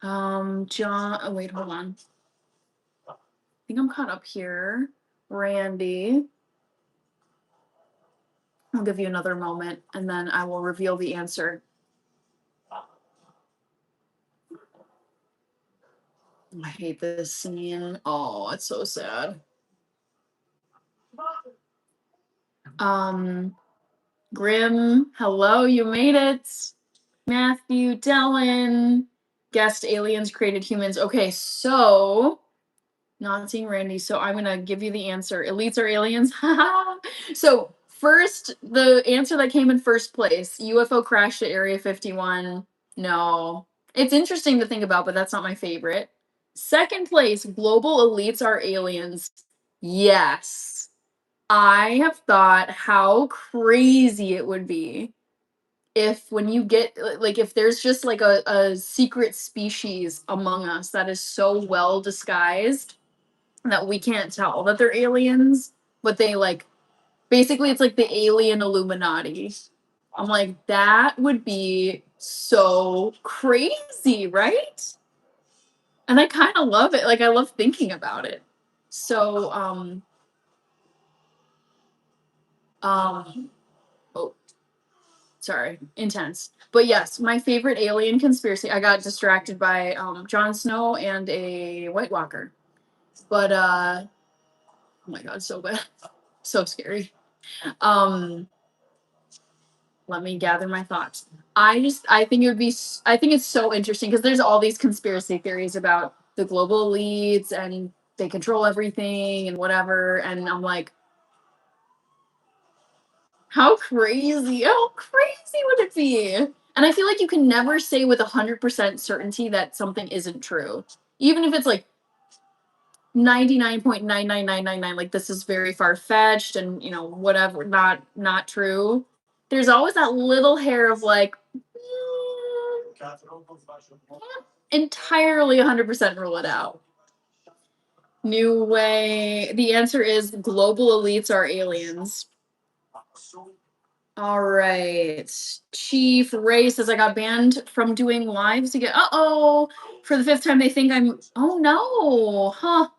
John, oh wait, hold on. I think I'm caught up here. Randy. I'll give you another moment and then I will reveal the answer. I hate this scene. Oh, it's so sad. Grim, hello, you made it. Matthew, Dellen, guessed aliens created humans. Okay, so not seeing Randy, so I'm gonna give you the answer. Elites are aliens. So first, the answer that came in first place, UFO crashed at Area 51. No. It's interesting to think about, but that's not my favorite. Second place, global elites are aliens. Yes. I have thought how crazy it would be if when you get like if there's just like a secret species among us that is so well disguised that we can't tell that they're aliens, but they like basically it's like the alien Illuminati. I'm like, that would be so crazy, right? And I kind of love it. Like I love thinking about it. So oh sorry, intense. But yes, my favorite alien conspiracy. I got distracted by Jon Snow and a White Walker. But oh my god, so bad. So scary. Um let me gather my thoughts. I think it would be I think it's so interesting because there's all these conspiracy theories about the global elites and they control everything and whatever, and I'm like, how crazy, would it be? And I feel like you can never say with 100% certainty that something isn't true, even if it's like 99.99999, like this is very far fetched and you know whatever, not true. There's always that little hair of like, can't entirely 100% rule it out. New Way. The answer is global elites are aliens. All right. Chief Ray says I got banned from doing lives again. Uh-oh. For the fifth time, they think I'm. Oh no. Huh.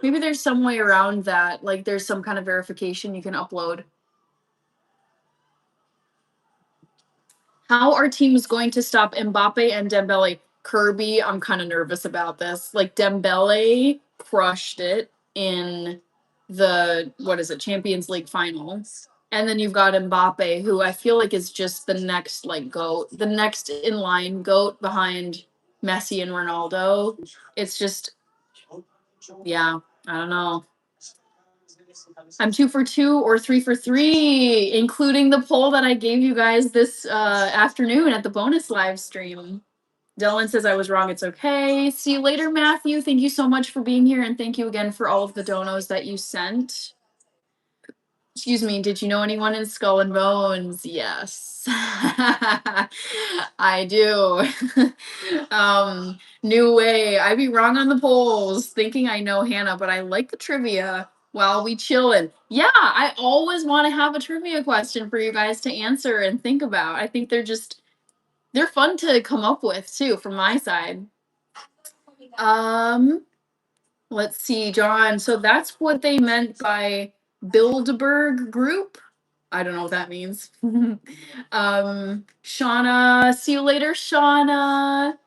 Maybe there's some way around that. Like there's some kind of verification you can upload. How are teams going to stop Mbappe and Dembele? Kirby, I'm kind of nervous about this. Like Dembele crushed it in the what is it, Champions League finals. And then you've got Mbappe, who I feel like is just the next like goat, the next in line goat behind Messi and Ronaldo. It's just yeah, I don't know. I'm 2 for 2 or 3 for 3, including the poll that I gave you guys this afternoon at the bonus live stream. Dylan says I was wrong. It's okay. See you later, Matthew. Thank you so much for being here. And thank you again for all of the donos that you sent. Excuse me, did you know anyone in Skull and Bones? Yes. I do. New way. I be wrong on the polls, thinking I know Hannah, but I like the trivia while we chillin'. Yeah, I always want to have a trivia question for you guys to answer and think about. I think they're fun to come up with too from my side. Let's see, John. So that's what they meant by Bilderberg Group. I don't know what that means. Shauna, see you later, Shauna.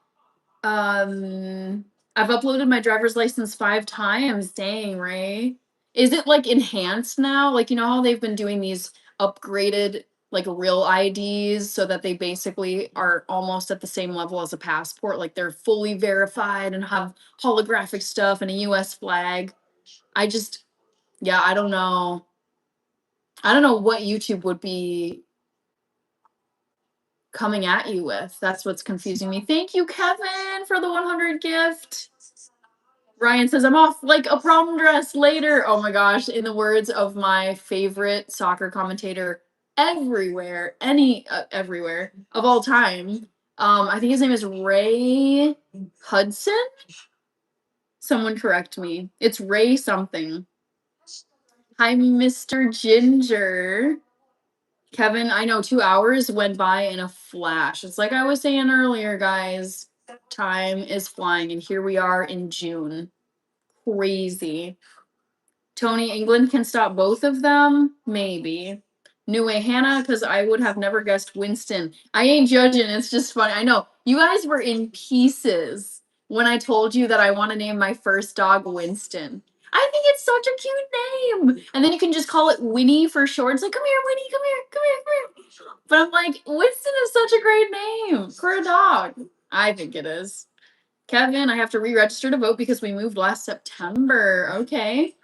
I've uploaded my driver's license 5 times. Dang, Ray. Is it like enhanced now? Like, you know how they've been doing these upgraded like real IDs so that they basically are almost at the same level as a passport. Like they're fully verified and have holographic stuff and a US flag. I just, yeah, I don't know. I don't know what YouTube would be coming at you with. That's what's confusing me. Thank you, Kevin, for the 100 gift. Ryan says, I'm off like a prom dress later. Oh my gosh. In the words of my favorite soccer commentator everywhere of all time. I think his name is Ray Hudson. Someone correct me. It's Ray something. Hi, Mr. Ginger. Kevin, I know 2 hours went by in a flash. It's like I was saying earlier, guys. Time is flying, and here we are in June. Crazy. Tony, England can stop both of them? Maybe. New Way Hannah, because I would have never guessed Winston. I ain't judging. It's just funny. I know. You guys were in pieces when I told you that I want to name my first dog Winston. I think it's such a cute name. And then you can just call it Winnie for short. It's like, come here, Winnie, come here, come here, come here. But I'm like, Winston is such a great name for a dog. I think it is. Kevin, I have to re-register to vote because we moved last September. Okay.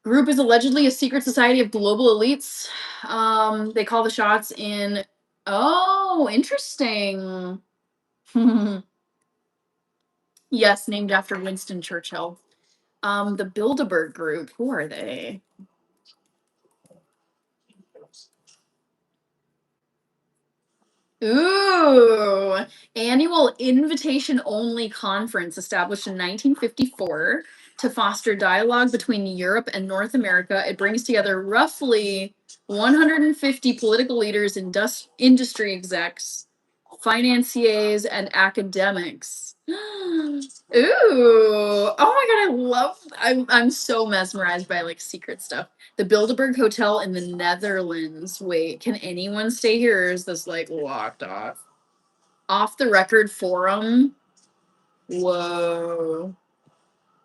Group is allegedly a secret society of global elites. They call the shots in. Oh, interesting. Yes, named after Winston Churchill. The Bilderberg Group. Who are they? Ooh, annual invitation only conference established in 1954 to foster dialogue between Europe and North America. It brings together roughly 150 political leaders, industry execs, financiers, and academics. Ooh, oh my god, I'm so mesmerized by like secret stuff. The Bilderberg Hotel in the Netherlands. Wait, can anyone stay here or is this like locked off? Off the record forum? Whoa.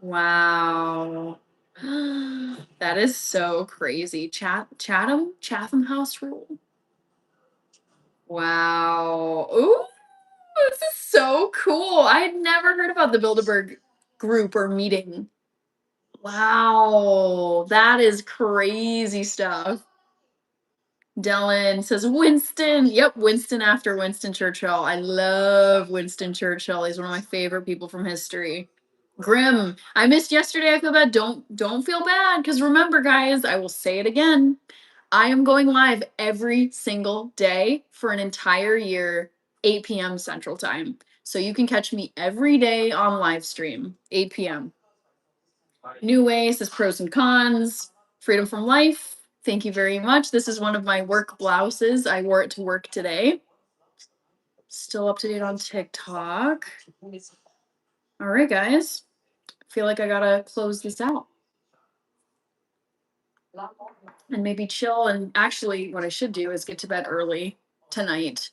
Wow. That is so crazy. Chatham House rule. Wow. Ooh, this is so cool. I had never heard about the Bilderberg group or meeting. Wow, that is crazy stuff. Dylan says Winston. Yep, Winston after Winston Churchill. I love Winston Churchill. He's one of my favorite people from history. Grim. I missed yesterday. I feel bad. Don't feel bad because remember, guys, I will say it again. I am going live every single day for an entire year, 8 p.m. Central Time. So you can catch me every day on live stream, 8 p.m. New Way says pros and cons. Freedom from life. Thank you very much. This is one of my work blouses. I wore it to work today. Still up to date on TikTok. All right, guys. I feel like I gotta close this out. And maybe chill. And actually, what I should do is get to bed early tonight.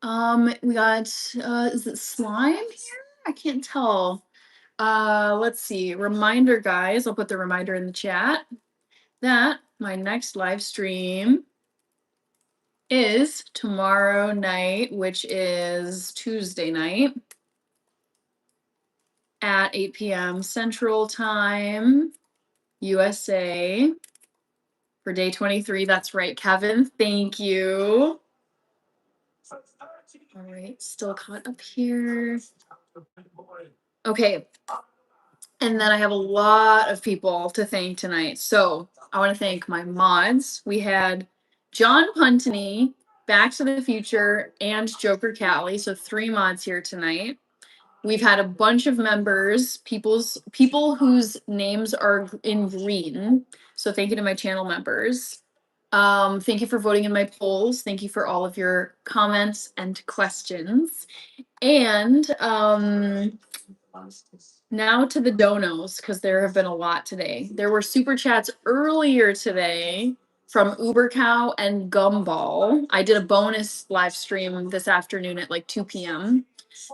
We got is it slime here? I can't tell. Let's see. Reminder, guys. I'll put the reminder in the chat that my next live stream is tomorrow night, which is Tuesday night at 8 p.m. Central Time, USA, for day 23. That's right, Kevin. Thank you. All right, still caught up here. Okay. And then I have a lot of people to thank tonight. So I want to thank my mods. We had John Puntney, Back to the Future, and Joker Callie. So 3 mods here tonight. We've had a bunch of members, people whose names are in green. So thank you to my channel members. Thank you for voting in my polls. Thank you for all of your comments and questions. And now to the donos, because there have been a lot today. There were super chats earlier today from Uber Cow and Gumball. I did a bonus live stream this afternoon at like 2 p.m.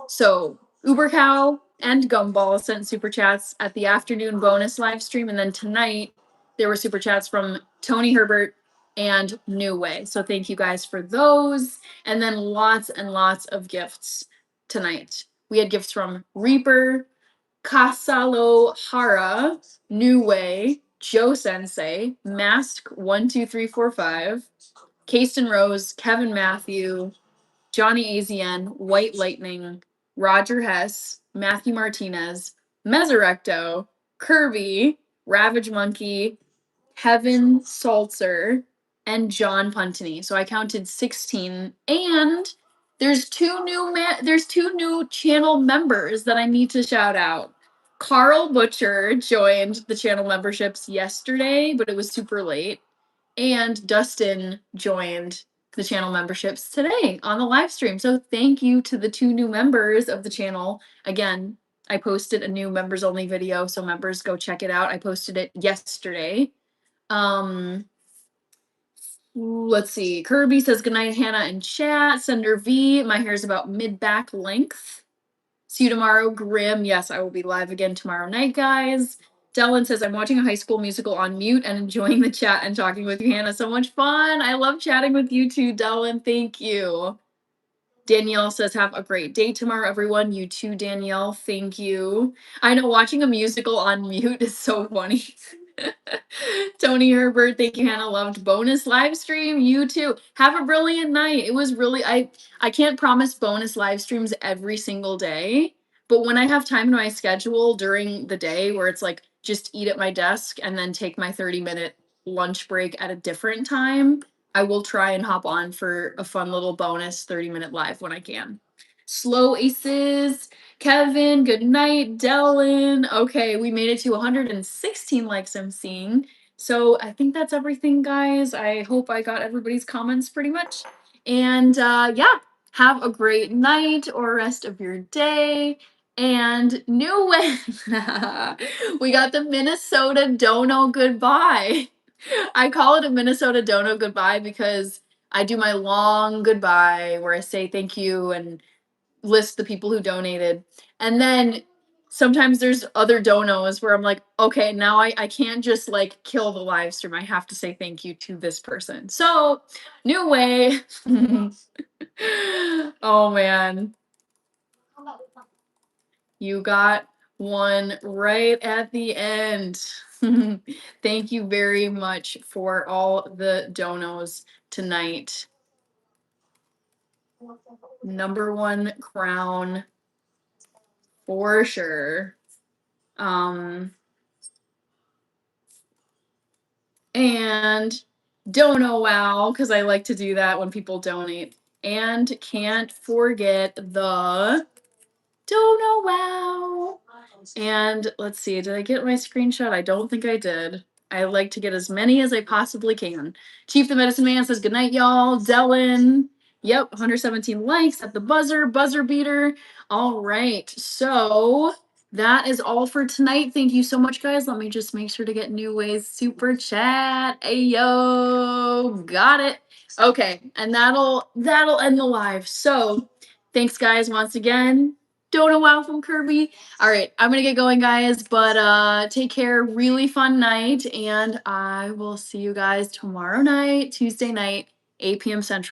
So Uber Cow and Gumball sent super chats at the afternoon bonus live stream. And then tonight there were super chats from Tony Herbert and New Way. So thank you guys for those. And then lots and lots of gifts tonight. We had gifts from Reaper, Kasalo Hara, New Way, Joe Sensei, Mask12345, Kasten Rose, Kevin Matthew, Johnny AZN, White Lightning, Roger Hess, Matthew Martinez, Mesorecto, Kirby, Ravage Monkey, Kevin Salzer, and John Puntney. So I counted 16. And there's two new channel members that I need to shout out. Carl Butcher joined the channel memberships yesterday, but it was super late. And Dustin joined the channel memberships today on the live stream. So thank you to the 2 new members of the channel. Again, I posted a new members only video, so members go check it out. I posted it yesterday. Let's see. Kirby says goodnight, Hannah in chat. Sender V, my hair's about mid-back length. See you tomorrow, Grim. Yes, I will be live again tomorrow night, guys. Dylan says, I'm watching a High School Musical on mute and enjoying the chat and talking with you, Hannah. So much fun. I love chatting with you too, Dylan. Thank you. Danielle says, have a great day tomorrow, everyone. You too, Danielle. Thank you. I know watching a musical on mute is so funny. Tony Herbert, thank you, Hannah. Loved bonus live stream. You too. Have a brilliant night. It was really, I can't promise bonus live streams every single day, but when I have time in my schedule during the day where it's like just eat at my desk and then take my 30-minute lunch break at a different time, I will try and hop on for a fun little bonus 30-minute live when I can. Slow Aces, Kevin, good night. Dylan. Okay, we made it to 116 likes I'm seeing. So I think that's everything, guys. I hope I got everybody's comments pretty much. And yeah, have a great night or rest of your day. And New Way, we got the Minnesota Dono goodbye. I call it a Minnesota Dono goodbye because I do my long goodbye where I say thank you and list the people who donated. And then sometimes there's other donos where I'm like, okay, now I can't just like kill the live stream. I have to say thank you to this person. So, New Way. Oh man. You got one right at the end. Thank you very much for all the donos tonight. Number 1 crown for sure. And Dono Wow, because I like to do that when people donate. And can't forget the Dono Wow. And let's see, did I get my screenshot? I don't think I did. I like to get as many as I possibly can. Chief the Medicine Man says, good night, y'all. Dylan. Yep, 117 likes at the buzzer beater. All right, so that is all for tonight. Thank you so much, guys. Let me just make sure to get New Ways super chat. Ayo, got it. Okay, and that'll end the live. So thanks guys once again. Donut Wow from Kirby. All right, I'm gonna get going, guys, but take care. Really fun night, and I will see you guys tomorrow night, Tuesday night, 8 p.m. Central.